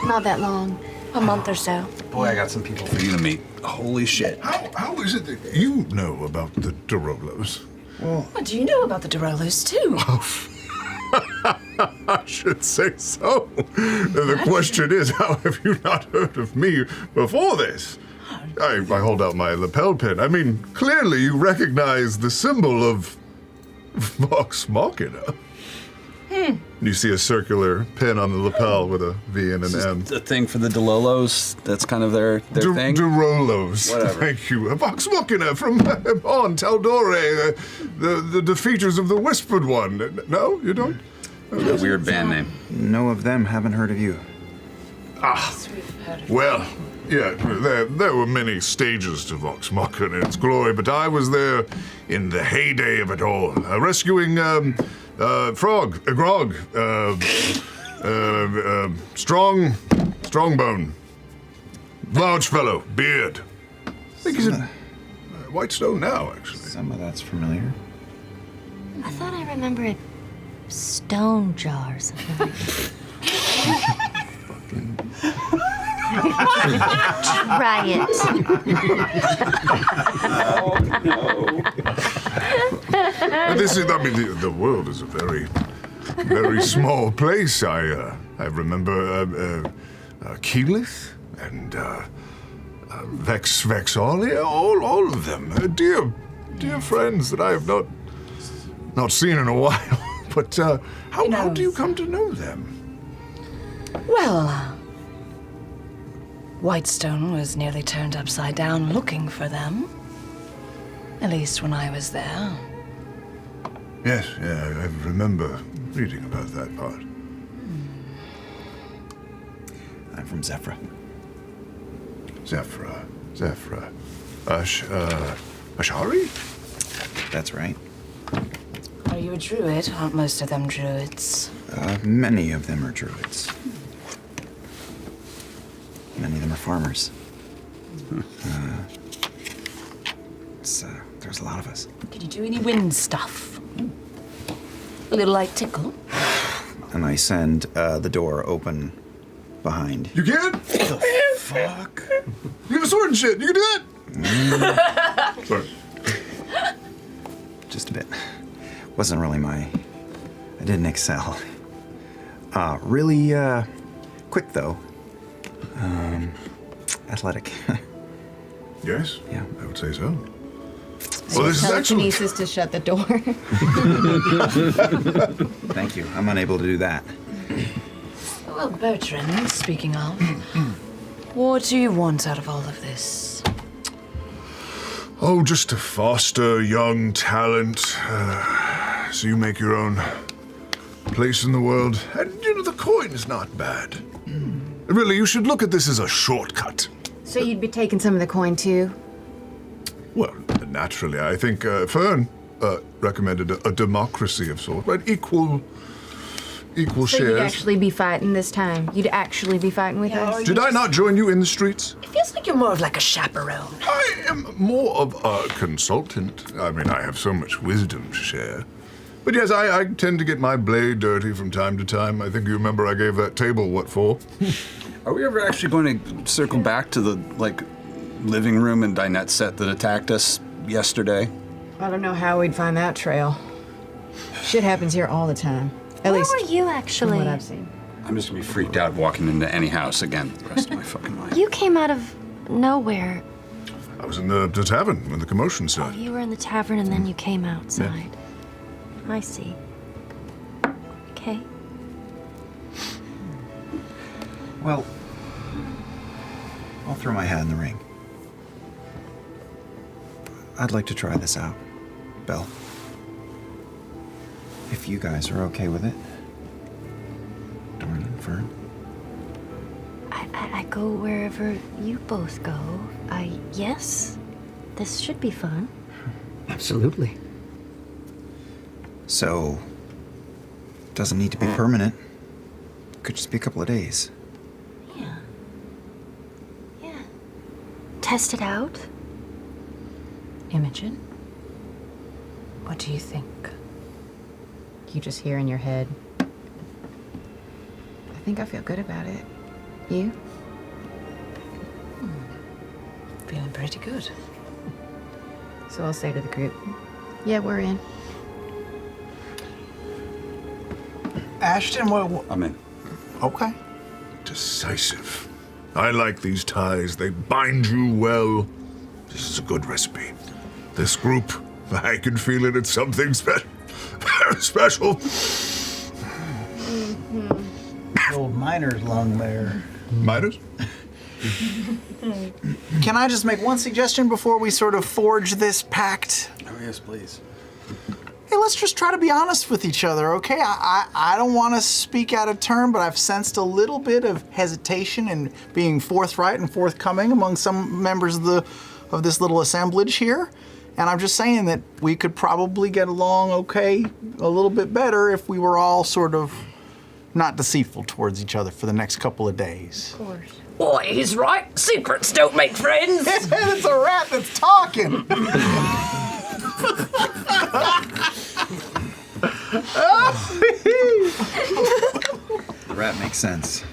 S7: Not that long. A month or so.
S8: Boy, I got some people for you to meet. Holy shit.
S2: How is it that you know about the Derolos?
S15: Well,
S14: What do you know about the Derolos, too?
S2: I should say so. The question is, how have you not heard of me before this? I hold out my lapel pin. I mean, clearly you recognize the symbol of Vox Machina. You see a circular pin on the lapel with a V and an M.
S8: The thing for the Delolos, that's kind of their thing?
S2: Derolos.
S8: Whatever.
S2: Thank you. Vox Machina from on Taldore, the defeaters of the Whispered One. No, you don't?
S8: A weird band name.
S15: know of them, haven't heard of you.
S2: Well, yeah, there were many stages to Vox Machina in its glory, but I was there in the heyday of it all, rescuing Grog, Strongbone, large fellow, beard. I think he's in Whitestone now, actually.
S15: Some of that's familiar.
S3: I thought I remembered stone jar or something like that. Try it.
S2: This is, I mean, the world is a very, very small place. I remember Keyleth and Vexalia, all of them. Dear friends that I have not seen in a while. But how do you come to know them?
S14: Well, Whitestone was nearly turned upside down looking for them. At least when I was there.
S2: Yes, yeah, I remember reading about that part.
S15: I'm from Zephyra.
S2: Zephyra. Ashari?
S15: That's right.
S14: Are you a druid? Aren't most of them druids?
S15: Many of them are druids. Many of them are farmers. There's a lot of us.
S14: Can you do any wind stuff? A little light tickle?
S15: And I send the door open behind.
S2: You can? The fuck? You have a sword and shit. You can do that? Sorry.
S15: Just a bit. Wasn't really I didn't excel. Really quick though. Athletic.
S2: Yes?
S15: Yeah.
S2: I would say so.
S16: Well, this is telekinesis to shut the door.
S15: Thank you. I'm unable to do that.
S14: Well, Bertrand, speaking of, what do you want out of all of this?
S2: Oh, just to foster young talent, so you make your own place in the world. And, the coin is not bad. Really, you should look at this as a shortcut.
S16: So you'd be taking some of the coin too?
S2: Well, naturally, I think Fern recommended a democracy of sorts, right? Equal
S16: So
S2: shares.
S16: you'd actually be fighting this time? You'd actually be fighting with us?
S2: Did I not join you in the streets?
S14: It feels like you're more of like a chaperone.
S2: I am more of a consultant. I mean, I have so much wisdom to share. But yes, I tend to get my blade dirty from time to time. I think you remember I gave that table what for?
S8: Are we ever actually going to circle back to the, living room and dinette set that attacked us yesterday?
S16: I don't know how we'd find that trail. Shit happens here all the time. At least
S3: Where were you actually?
S16: from what I've seen.
S8: I'm just going to be freaked out walking into any house again the rest of my fucking life.
S3: You came out of nowhere.
S2: I was in the tavern when the commotion started.
S3: You were in the tavern and then you came outside. I see. Okay.
S15: Well, I'll throw my hat in the ring. I'd like to try this out, Belle. If you guys are okay with it. Dorn and Fern.
S3: I go wherever you both go. Yes, this should be fun.
S18: Absolutely.
S15: So, Doesn't need to be permanent. Could just be a couple of days.
S3: Yeah. Test it out.
S16: Imogen, what do you think? You just hear in your head. I think I feel good about it. You?
S14: Feeling pretty good.
S16: So I'll say to the group, yeah, we're in.
S6: Ashton, what?
S8: I'm in.
S6: Okay.
S2: Decisive. I like these ties. They bind you well. This is a good recipe. This group, I can feel it. It's something special.
S6: Old miner's lung there.
S2: Miners?
S6: Can I just make one suggestion before we sort of forge this pact?
S8: Oh, yes, please.
S6: Hey, let's just try to be honest with each other, okay? I don't want to speak out of turn, but I've sensed a little bit of hesitation in being forthright and forthcoming among some members of this little assemblage here. And I'm just saying that we could probably get along okay, a little bit better if we were all sort of not deceitful towards each other for the next couple of days.
S14: Of course. Boy, he's right. Secrets don't make friends.
S6: It's a rat that's talking.
S15: The rat makes sense.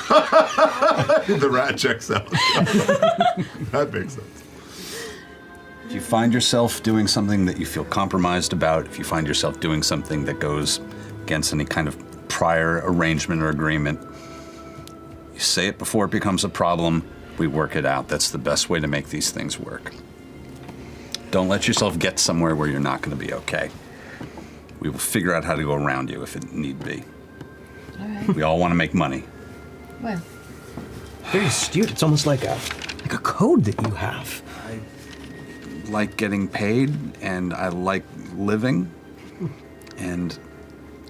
S2: The rat checks out. That makes sense.
S8: If you find yourself doing something that you feel compromised about, if you find yourself doing something that goes against any kind of prior arrangement or agreement, you say it before it becomes a problem. We work it out. That's the best way to make these things work. Don't let yourself get somewhere where you're not going to be okay. We will figure out how to go around you if it need be.
S16: All right.
S8: We all want to make money.
S16: Well,
S4: very astute. It's almost like a code that you have.
S8: I like getting paid, and I like living, and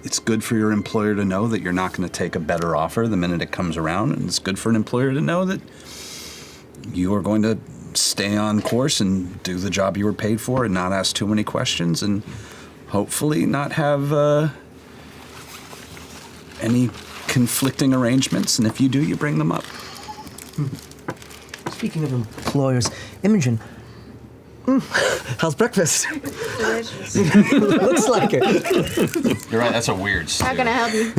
S8: it's good for your employer to know that you're not going to take a better offer the minute it comes around, and it's good for an employer to know that you are going to stay on course and do the job you were paid for and not ask too many questions, and hopefully not have any conflicting arrangements, and if you do, you bring them up.
S4: Speaking of employers, Imogen, how's breakfast?
S16: delicious.
S4: Looks like it.
S8: You're right, that's a weird
S16: How can I help you?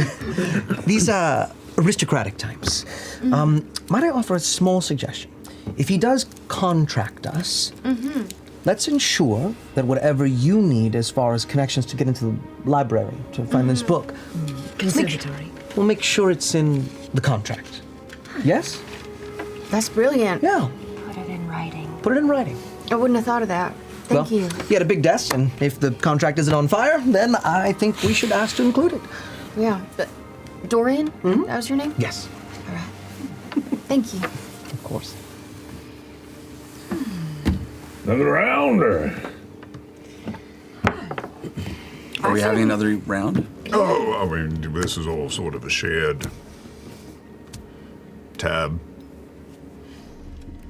S4: These aristocratic types. Might I offer a small suggestion? If he does contract us, let's ensure that whatever you need as far as connections to get into the library to find this book,
S14: Conservatory.
S4: we'll make sure it's in the contract. Yes?
S16: That's brilliant.
S4: Yeah.
S3: Put it in writing.
S4: Put it in writing.
S16: I wouldn't have thought of that. Thank you.
S4: He had a big desk, and if the contract isn't on fire, then I think we should ask to include it.
S16: Yeah, but Dorian, that was your name?
S4: Yes.
S16: All right. Thank you.
S4: Of course.
S13: Another round, or?
S8: Are we having another round?
S2: Oh, I mean, this is all sort of a shared tab.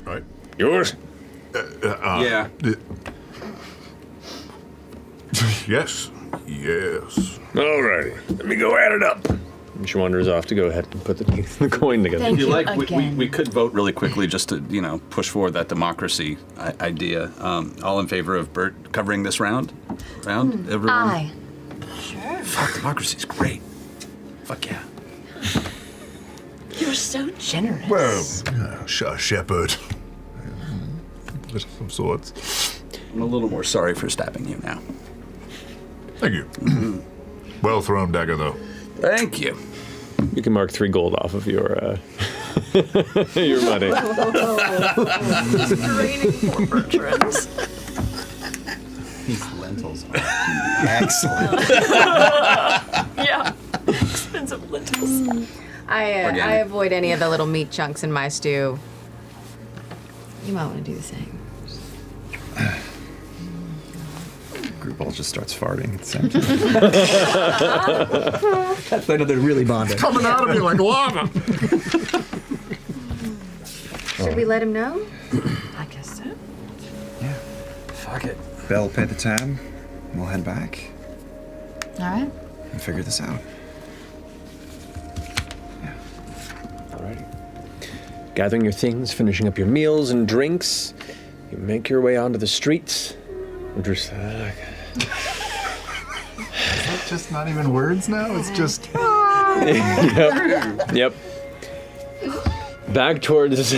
S2: Right?
S13: Yours?
S8: Yeah.
S2: Yes. Yes.
S13: Alrighty, let me go add it up.
S1: And she wanders off to go ahead and put the coin together.
S8: If you like, we could vote really quickly just to, push forward that democracy idea. All in favor of Bert covering this round? Everyone?
S7: Aye.
S8: Fuck, democracy's great. Fuck yeah.
S14: You're so generous.
S2: Well, shepherd. Of sorts.
S8: I'm a little more sorry for stabbing you now.
S2: Thank you. Well thrown dagger, though.
S8: Thank you.
S1: You can mark 3 gold off of your your money.
S14: Draining poor Bertrands.
S15: These lentils are excellent.
S14: Yeah. Expensive lentils.
S16: I avoid any of the little meat chunks in my stew. You might want to do the same.
S15: Group all just starts farting at the same time.
S4: That's when they're really bonded.
S2: Coming out of me like lava.
S16: Should we let him know?
S14: I guess so.
S15: Yeah.
S8: Fuck it.
S15: Bell, pay the tab. We'll head back.
S16: All right.
S15: and figure this out.
S1: Alrighty. Gathering your things, finishing up your meals and drinks, you make your way onto the streets.
S6: Is that just not even words now? It's just.
S1: Yep. Back towards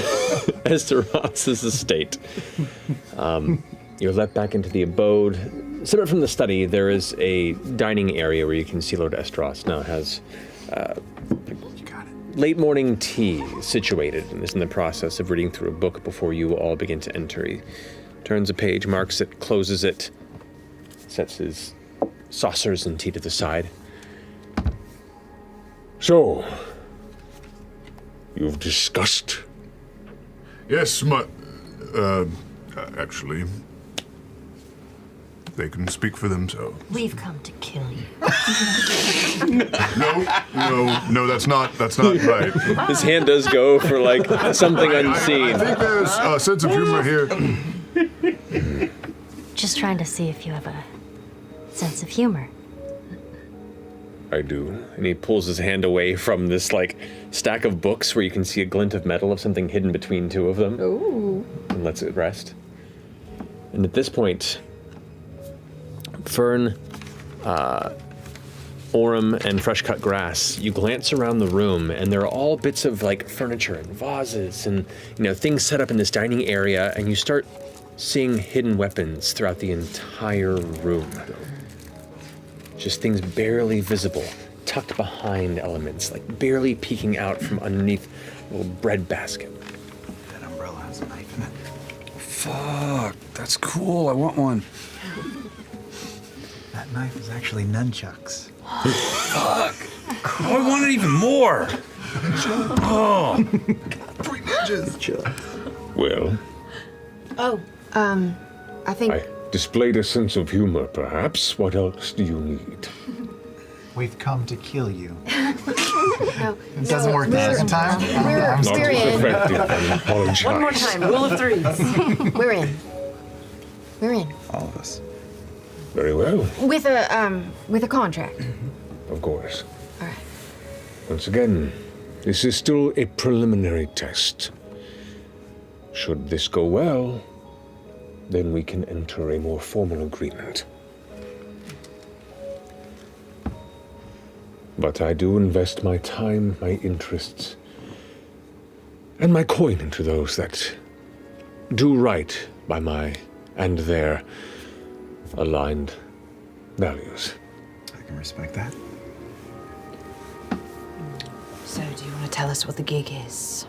S1: Esteros' estate. You're let back into the abode. Separate from the study, there is a dining area where you can see Lord Esteros now has late morning tea situated and is in the process of reading through a book before you all begin to enter. He turns a page, marks it, closes it, sets his saucers and tea to the side.
S13: So, you've discussed?
S2: Yes, actually, they can speak for themselves.
S3: We've come to kill you.
S2: No, that's not right.
S1: His hand does go for, like, something unseen.
S2: I think there's a sense of humor here.
S3: Just trying to see if you have a sense of humor.
S1: I do. And he pulls his hand away from this, like, stack of books where you can see a glint of metal of something hidden between two of them.
S16: Ooh.
S1: And lets it rest. And at this point, Fern, Orem, and fresh cut grass, you glance around the room and there are all bits of, like, furniture and vases and, things set up in this dining area, and you start seeing hidden weapons throughout the entire room. Just things barely visible, tucked behind elements, like barely peeking out from underneath a little bread basket.
S15: That umbrella has a knife in it.
S8: Fuck, that's cool. I want one.
S6: That knife is actually nunchucks.
S8: Fuck. Oh, I want it even more. Oh.
S6: 3 ninjas.
S13: Well,
S16: I think
S13: I displayed a sense of humor, perhaps. What else do you need?
S6: We've come to kill you.
S16: no,
S6: It doesn't work the second time.
S16: We're
S13: Not
S16: in.
S13: effective, I apologize.
S12: One more time, rule of threes.
S16: We're in. We're in.
S15: All of us.
S13: Very well,
S16: With a contract.
S13: of course.
S16: All right.
S13: Once again, this is still a preliminary test. Should this go well, then we can enter a more formal agreement. But I do invest my time, my interests, and my coin into those that do right by my and their aligned values.
S15: I can respect that.
S7: So, do you want to tell us what the gig is?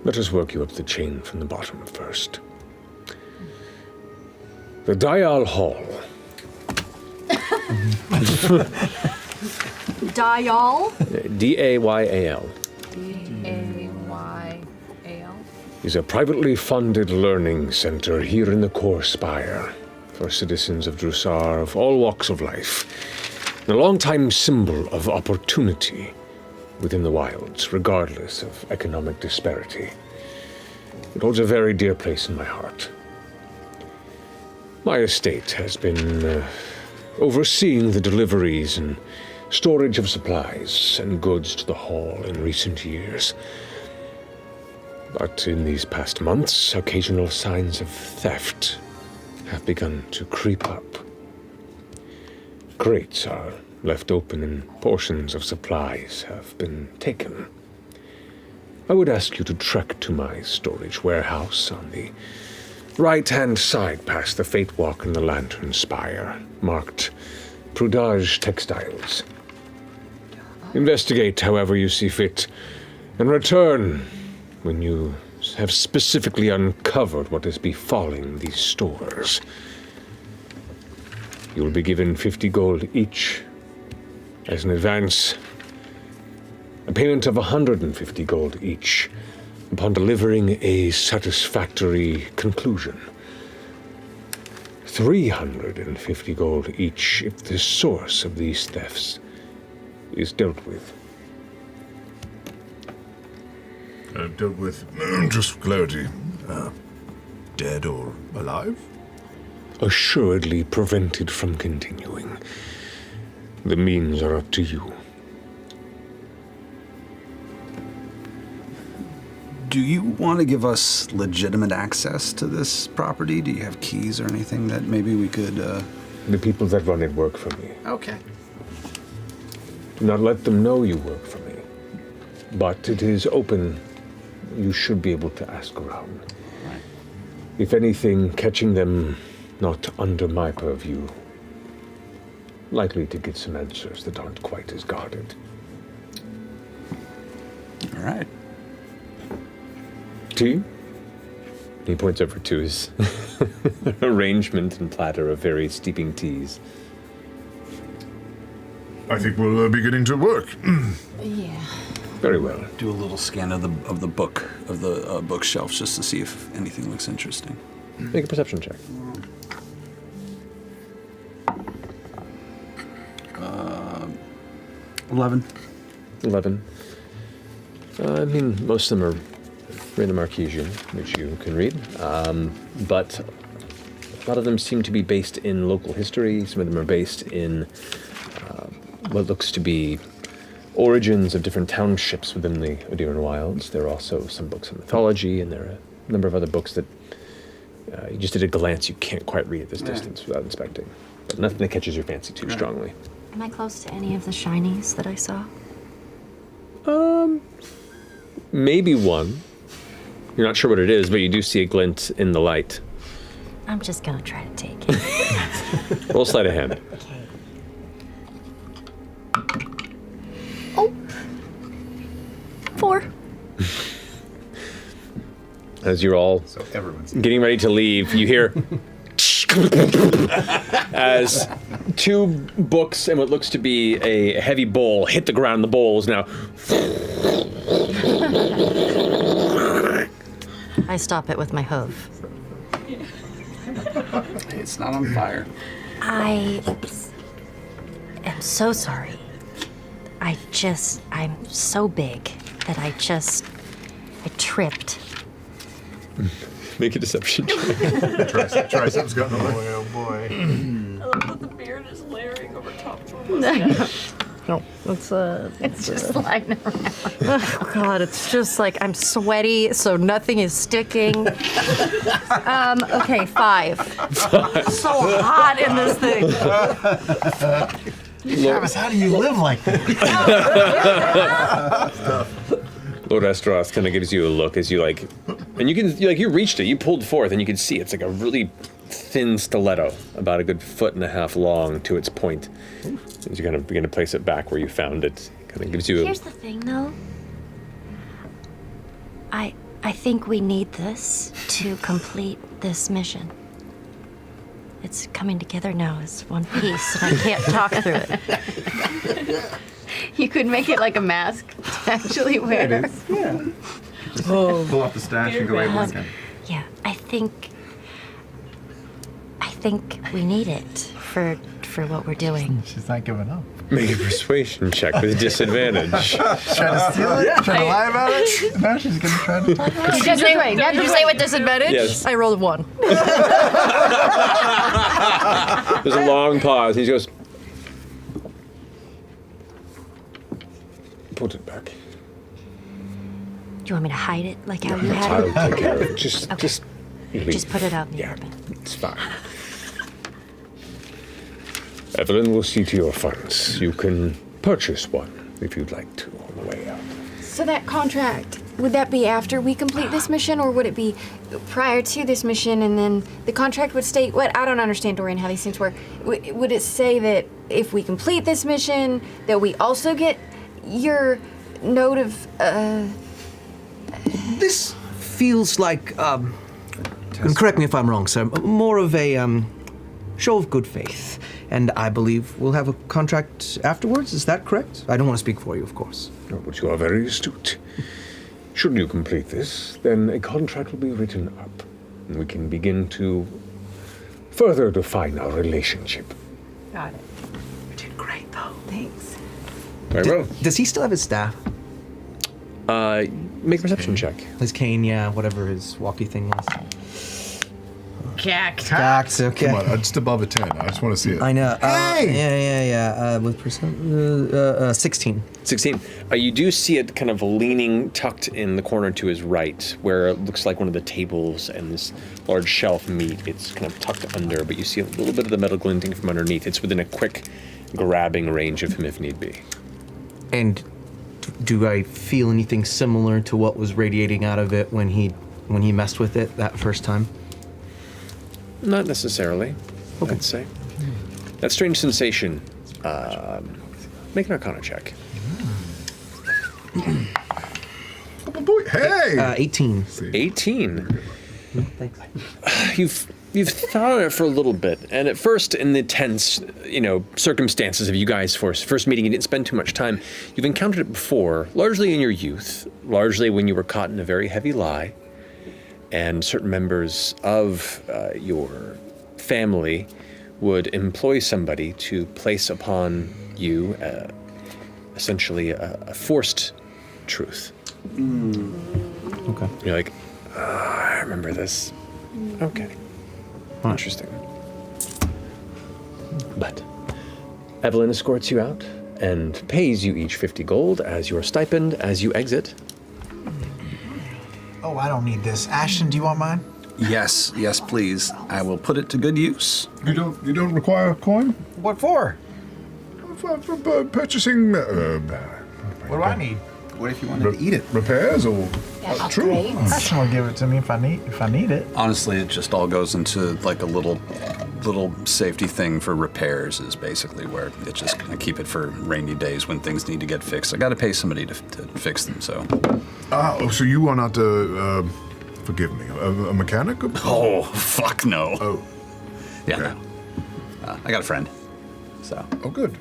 S13: Let us work you up the chain from the bottom first. The Dial Hall.
S9: Dial?
S1: D-A-Y-A-L.
S9: D-A-Y-A-L.
S13: Is a privately funded learning center here in the core spire for citizens of Drusar of all walks of life. And a long-time symbol of opportunity within the wilds, regardless of economic disparity. It holds a very dear place in my heart. My estate has been overseeing the deliveries and storage of supplies and goods to the hall in recent years. But in these past months, occasional signs of theft have begun to creep up. Crates are left open and portions of supplies have been taken. I would ask you to trek to my storage warehouse on the right-hand side past the Fate Walk and the Lantern Spire, marked Prudage Textiles. Investigate however you see fit, and return when you have specifically uncovered what is befalling these stores. You will be given 50 gold each as an advance, a payment of 150 gold each upon delivering a satisfactory conclusion. 350 gold each if the source of these thefts is dealt with.
S2: Dealt with, just for clarity, dead or alive?
S13: assuredly prevented from continuing. The means are up to you.
S8: Do you want to give us legitimate access to this property? Do you have keys or anything that maybe we could...
S13: The people that run it work for me.
S6: Okay.
S13: Do not let them know you work for me. But it is open. You should be able to ask around.
S8: Right.
S13: If anything, catching them not under my purview, likely to get some answers that aren't quite as guarded.
S8: All right.
S13: Tea?
S1: He points over to his arrangement and platter of very steeping teas.
S2: I think we'll be getting to work.
S16: Yeah.
S13: Very well.
S8: Do a little scan of the bookshelves just to see if anything looks interesting.
S1: Make a perception check.
S8: 11.
S1: 11. I mean, most of them are random Archesian, which you can read, but a lot of them seem to be based in local history. Some of them are based in what looks to be origins of different townships within the Odiran Wilds. There are also some books on mythology, and there are a number of other books that you just at a glance you can't quite read at this distance without inspecting. But nothing that catches your fancy too strongly.
S3: Am I close to any of the shinies that I saw?
S1: Maybe one. You're not sure what it is, but you do see a glint in the light.
S3: I'm just gonna try to take it.
S1: Roll sleight of hand.
S3: Oh. 4.
S1: As you're all getting ready to leave, you hear as two books and what looks to be a heavy bowl hit the ground. The bowl is now.
S3: I stop it with my hoof.
S8: It's not on fire.
S3: I am so sorry. I'm so big that I tripped.
S1: Make a deception check.
S2: Triceps got in the way, oh boy.
S9: I love that the beard is layering over top of the
S3: No, it's just sliding around. Oh God, it's just like I'm sweaty, so nothing is sticking. Okay, 5. So hot in this thing.
S17: Travis, how do you live like that?
S1: Lord Esdras kind of gives you a look as you and you reached it, you pulled forth, and you can see it's like a really thin stiletto, about a good 1.5 feet long to its point. As you kind of begin to place it back where you found it, kind of gives you.
S3: Here's the thing, though. I think we need this to complete this mission. It's coming together now as one piece, and I can't talk through it.
S16: You could make it like a mask to actually wear.
S3: Yeah.
S5: Pull off the stash and go away once again.
S3: Yeah, I think we need it for what we're doing.
S17: She's not giving up.
S1: Make a persuasion check with disadvantage.
S17: Trying to steal it? Trying to lie about it? Now she's gonna try to talk about it.
S3: Did you say with disadvantage?
S1: Yes.
S3: I rolled a 1.
S1: There's a long pause. He goes, put it back.
S3: Do you want me to hide it like how you had
S13: I'll
S3: it?
S13: take care of it. Just leave.
S3: Just put it out in the open.
S13: It's fine. Evelyn will see to your funds. You can purchase one if you'd like to on the way out.
S7: So that contract, would that be after we complete this mission, or would it be prior to this mission, and then the contract would state, what? I don't understand, Dorian, how these things work. Would it say that if we complete this mission, that we also get your note of,
S4: This feels like, and correct me if I'm wrong, sir, more of a show of good faith. And I believe we'll have a contract afterwards, is that correct? I don't want to speak for you, of course.
S13: No, but you are very astute. Should you complete this, then a contract will be written up, and we can begin to further define our relationship.
S16: Got it.
S4: You did great, though.
S16: Thanks.
S1: Very well.
S4: Does he still have his staff?
S1: Make a perception check.
S4: His cane, yeah, whatever his walkie thing was.
S3: Cacked.
S4: Cacked, okay.
S2: Come on, just above a 10. I just want to see it.
S4: I know.
S6: Hey!
S4: Yeah. With percent, 16.
S1: 16. You do see it kind of leaning, tucked in the corner to his right, where it looks like one of the tables and this large shelf meet. It's kind of tucked under, but you see a little bit of the metal glinting from underneath. It's within a quick grabbing range of him if need be.
S4: And do I feel anything similar to what was radiating out of it when he messed with it that first time?
S1: Not necessarily, I'd say. That strange sensation, make an Arcana check.
S2: Hey!
S4: 18.
S1: 18.
S4: Thanks.
S1: You've thought on it for a little bit, and at first, in the tense, circumstances of you guys first meeting, you didn't spend too much time. You've encountered it before, largely in your youth, largely when you were caught in a very heavy lie, and certain members of your family would employ somebody to place upon you, essentially, a forced truth.
S4: Okay.
S1: You're like, I remember this. Okay. Interesting. But Evelyn escorts you out and pays you each 50 gold as your stipend as you exit.
S6: Oh, I don't need this. Ashton, do you want mine?
S8: Yes, please. I will put it to good use.
S2: You don't require a coin?
S6: What for?
S2: For purchasing.
S6: What do I need?
S15: What if you wanted to eat it?
S2: Repairs or true?
S6: Ashton will give it to me if I need it.
S8: Honestly, it just all goes into like a little safety thing for repairs is basically where it's just gonna keep it for rainy days when things need to get fixed. I gotta pay somebody to fix them, so.
S2: So you are not forgive me, a mechanic?
S8: Oh, fuck no.
S2: Oh.
S8: Yeah, okay. No. I got a friend, so.
S2: Oh, good.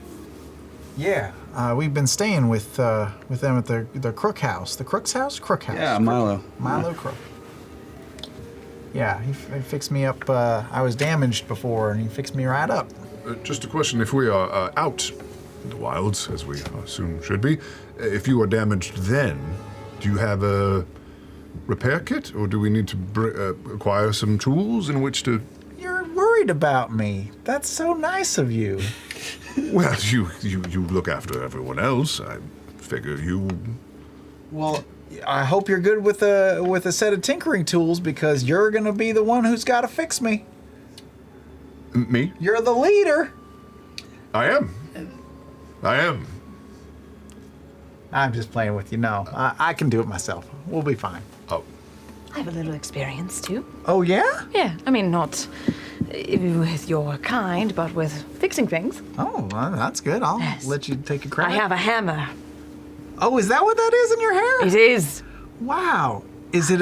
S6: Yeah, we've been staying with them at the Crook House. The Crook's house? Crook House.
S8: Yeah, Milo.
S6: Milo Crook. Yeah, he fixed me up. I was damaged before, and he fixed me right up.
S2: Just a question, if we are out in the wilds, as we assume should be, if you are damaged then, do you have a repair kit, or do we need to acquire some tools in which to...
S6: You're worried about me. That's so nice of you.
S2: Well, you look after everyone else. I figure you...
S6: Well, I hope you're good with a set of tinkering tools, because you're gonna be the one who's got to fix me.
S2: Me?
S6: You're the leader.
S2: I am.
S6: I'm just playing with you. No, I can do it myself. We'll be fine.
S2: Oh.
S9: I have a little experience too.
S6: Oh, yeah?
S9: Yeah, I mean, not with your kind, but with fixing things.
S6: Oh, well, that's good. I'll let you take a credit.
S9: I have a hammer.
S6: Oh, is that what that is in your hair?
S9: It is.
S6: Wow. Is it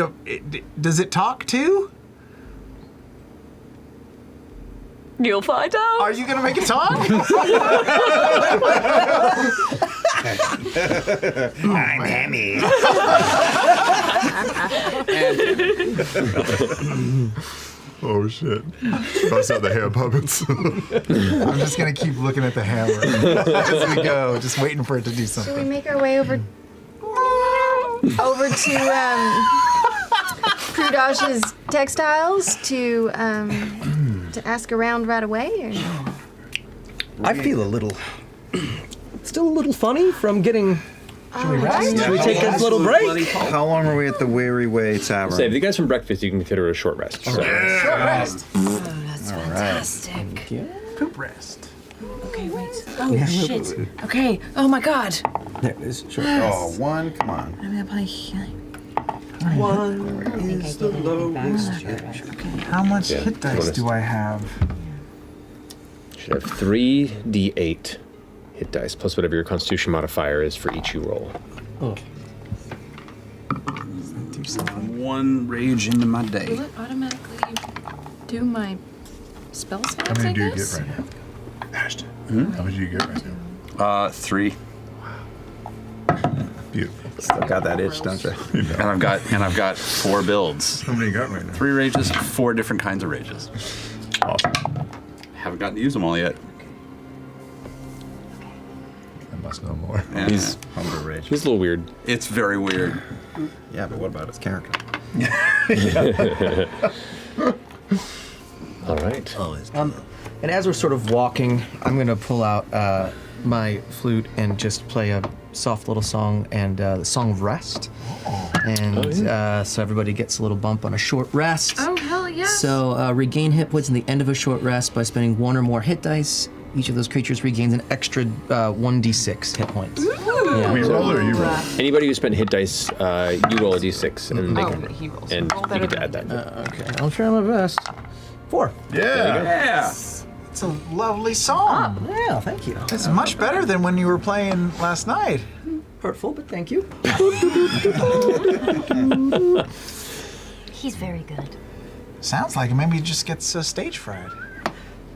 S6: does it talk too?
S9: You'll find out.
S6: Are you gonna make it talk?
S15: I'm Hammy.
S2: Oh, shit. Bust out the hair puppets.
S6: I'm just gonna keep looking at the hammer as we go, just waiting for it to do
S7: Should we
S6: something.
S7: make our way over to Prudash's textiles to ask around right away? Or?
S4: I feel still a little funny from getting... Should we rest? Should we take a little break?
S15: How long are we at the Weary Way Tavern?
S1: So if you guys from breakfast, you can consider it a short rest. So.
S6: Short rest.
S9: Oh, that's fantastic.
S6: Poop rest.
S9: Okay, wait. Oh, shit. Okay. Oh, my God.
S4: There it is. Sure.
S15: Oh, one, come on.
S9: I'm going to play healing.
S4: One is the lowest.
S6: How much hit dice do I have?
S1: You should have 3d8 hit dice, plus whatever your constitution modifier is for each you roll.
S4: Oh.
S8: One rage into my day.
S9: Will it automatically do my spell slots,
S2: How many
S9: I
S2: do you
S9: guess?
S2: get right now? Ashton. How many do you get right now?
S8: 3.
S2: Beautiful.
S15: Still got that itch, don't you?
S8: And I've got 4 builds.
S2: How many you got right now?
S8: 3 rages, 4 different kinds of rages.
S2: Awesome.
S8: Haven't gotten to use them all yet.
S2: I must know more.
S8: Yeah.
S1: He's
S15: Hunger rage.
S1: a little weird.
S8: It's very weird.
S15: Yeah, but what about its character?
S1: All right.
S4: And as we're sort of walking, I'm going to pull out my flute and just play a soft little song and the Song of Rest. And so everybody gets a little bump on a short rest.
S9: Oh, hell yeah.
S4: So regain hit points in the end of a short rest by spending 1 or more hit dice. Each of those creatures regains an extra 1d6 hit points.
S1: Yeah.
S10: We roll or you roll?
S1: Anybody who spent hit dice, you roll a d6 and they can,
S9: he rolls.
S1: and
S9: Roll
S1: you
S9: better
S1: get to
S9: than
S1: add that.
S4: Okay, I'll try my best. 4.
S10: Yeah.
S6: It's a lovely song.
S4: Yeah, thank you.
S6: It's much better than when you were playing last night.
S4: Hurtful, but thank you.
S3: He's very good.
S6: Sounds like maybe he just gets stage fright.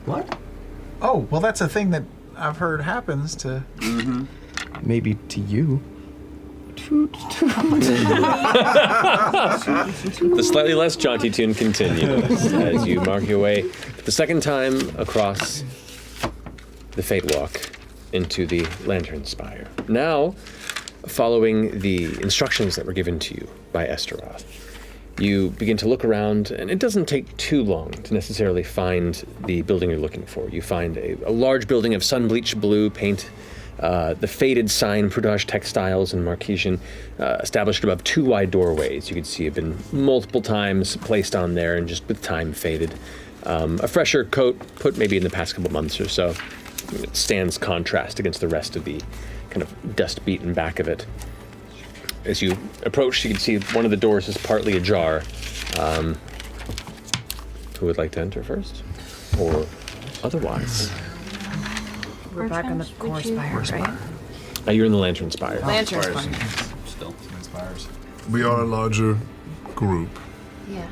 S4: What?
S6: Oh, well, that's a thing that I've heard happens to.
S4: Maybe to you.
S1: The slightly less jaunty tune continues as you mark your way for the second time across the Fate Walk into the Lantern Spire. Now, following the instructions that were given to you by Esteroth, you begin to look around, and it doesn't take too long to necessarily find the building you're looking for. You find a large building of sun-bleached blue paint, the faded sign, Prudage Textiles and Marquesian, established above 2 wide doorways. You can see have been multiple times placed on there and just with time faded. A fresher coat put maybe in the past couple months or so. It stands contrast against the rest of the kind of dust-beaten back of it. As you approach, you can see one of the doors is partly ajar. Who would like to enter first? Or otherwise?
S3: We're back on the core spire, right?
S1: You're in the Lantern Spire.
S9: Lantern Spire.
S8: Still.
S2: Inspires. We are a larger group,
S16: Yeah.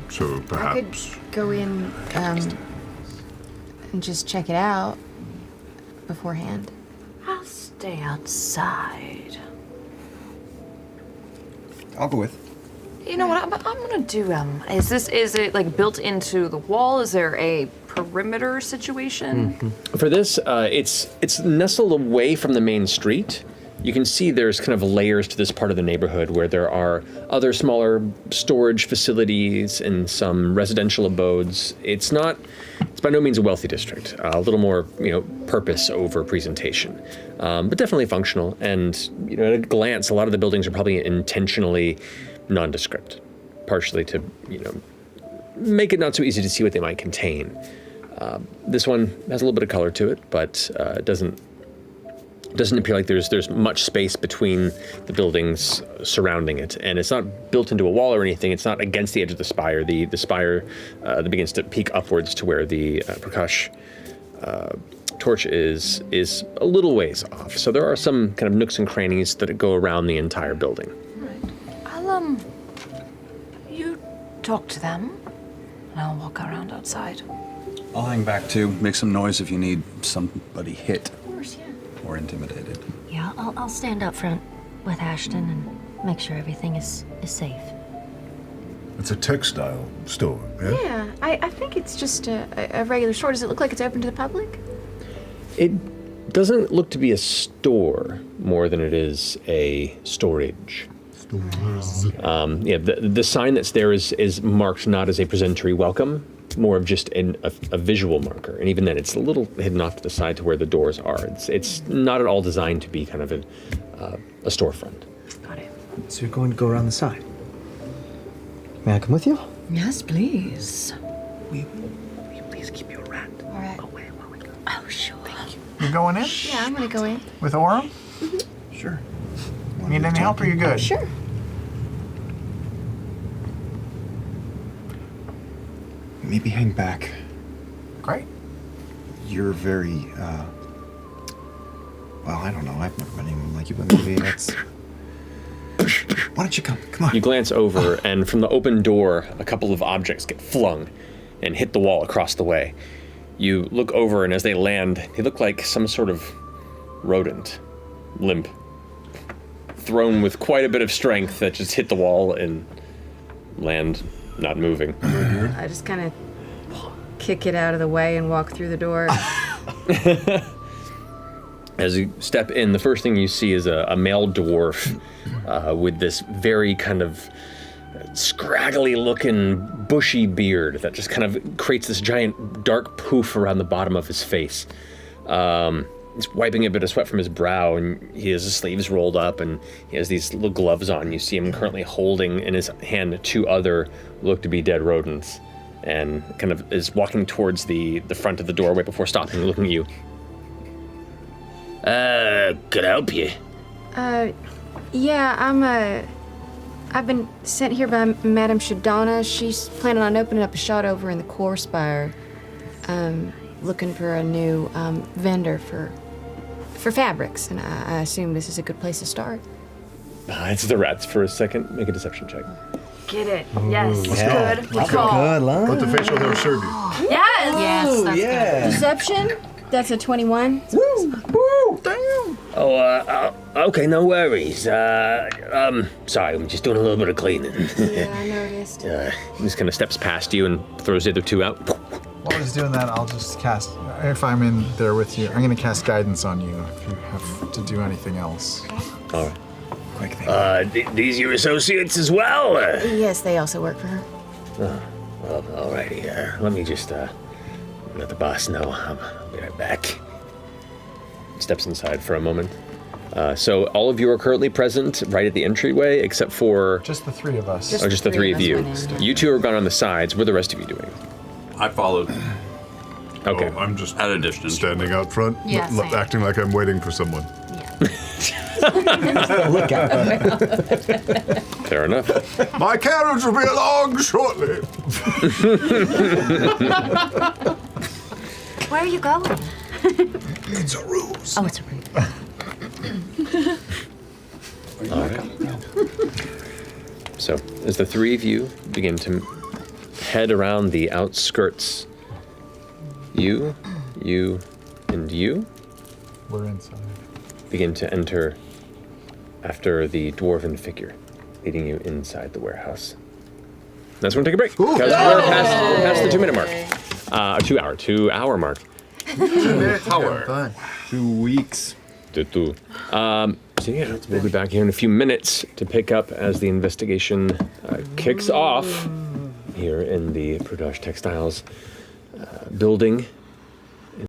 S2: so
S16: I could
S2: perhaps.
S16: go in and just check it out beforehand.
S14: I'll stay outside.
S15: I'll go with.
S9: You know what? I'm gonna do. Is it like built into the wall? Is there a perimeter situation?
S1: For this, it's nestled away from the main street. You can see there's kind of layers to this part of the neighborhood where there are other smaller storage facilities and some residential abodes. It's by no means a wealthy district. A little more, purpose over presentation, but definitely functional. And at a glance, a lot of the buildings are probably intentionally nondescript, partially to make it not so easy to see what they might contain. This one has a little bit of color to it, but it doesn't appear like there's much space between the buildings surrounding it, and it's not built into a wall or anything. It's not against the edge of the spire. The spire that begins to peak upwards to where the Prakash torch is a little ways off. So there are some kind of nooks and crannies that go around the entire building.
S9: You talk to them, and I'll walk around outside.
S8: I'll hang back too. Make some noise if you need somebody hit
S3: Of course, yeah.
S8: or intimidated.
S3: Yeah, I'll stand up front with Ashton and make sure everything is safe.
S10: It's a textile store, yeah?
S16: Yeah, I think it's just a regular store. Does it look like it's open to the public?
S1: It doesn't look to be a store more than it is a storage. The sign that's there is marked not as a presentory welcome, more of just a visual marker, and even then it's a little hidden off to the side to where the doors are. It's not at all designed to be kind of a storefront.
S16: Got it.
S4: So you're going to go around the side. May I come with you?
S14: Yes, please.
S4: Will you please keep your rat
S16: right.
S4: away while we go?
S14: Oh, sure. Thank you.
S6: You're going in?
S16: Yeah, I'm gonna go in.
S6: With Orem?
S4: Sure.
S6: Need any help or you good?
S16: Sure.
S15: Maybe hang back.
S6: Great.
S15: You're very, well, I don't know. I've never met anyone like you, but maybe that's... Why don't you come? Come on.
S1: You glance over, and from the open door, a couple of objects get flung and hit the wall across the way. You look over, and as they land, they look like some sort of rodent, limp, thrown with quite a bit of strength that just hit the wall and land not moving.
S16: I just kind of kick it out of the way and walk through the door.
S1: As you step in, the first thing you see is a male dwarf with this very kind of scraggly-looking, bushy beard that just kind of creates this giant dark poof around the bottom of his face. He's wiping a bit of sweat from his brow, and he has his sleeves rolled up, and he has these little gloves on. You see him currently holding in his hand 2 other look-to-be dead rodents, and kind of is walking towards the front of the doorway before stopping and looking at you. Could I help you?
S16: Yeah, I've been sent here by Madame Shadana. She's planning on opening up a shop over in the Core Spire. Looking for a new vendor for fabrics, and I assume this is a good place to start.
S1: It's the rats for a second. Make a deception check.
S9: Get it. Yes.
S4: Yeah.
S9: Good.
S4: That's a good line.
S2: Let the facial hair serve you.
S9: Yes.
S16: Yes, that's
S4: yeah.
S16: good. Deception? That's a 21.
S4: Woo!
S6: Damn.
S1: Okay, no worries. Sorry, I'm just doing a little bit of cleaning.
S16: Yeah, I noticed.
S1: He just kind of steps past you and throws the other 2 out.
S6: While he's doing that, I'll just cast, if I'm in there with you, I'm going to cast guidance on you if you have to do anything else.
S1: All right.
S15: Quick thing.
S1: These your associates as well?
S16: Yes, they also work for her.
S1: Well, alrighty. Let me just let the boss know. I'll be right back. Steps inside for a moment. So all of you are currently present right at the entryway, except for...
S6: Just the 3 of us.
S1: Just the 3 of you. You 2 are gone on the sides. What are the rest of you doing?
S8: I followed.
S1: Okay.
S2: Oh, I'm just
S8: at a distance,
S2: standing out front,
S16: Yeah, same.
S2: acting like I'm waiting for someone.
S4: Look at
S1: Fair enough.
S2: My carriage will be along shortly.
S7: Where are you going?
S2: It's a ruse.
S7: Oh, it's a ruse.
S1: All right. So, as the 3 of you begin to head around the outskirts, you, and you
S6: We're inside.
S1: begin to enter after the dwarven figure, leading you inside the warehouse. That's when we take a break, because we're past the 2-minute mark. 2-hour mark.
S2: 2 hour.
S5: 2 weeks.
S1: So yeah, we'll be back here in a few minutes to pick up as the investigation kicks off here in the Prudage Textiles building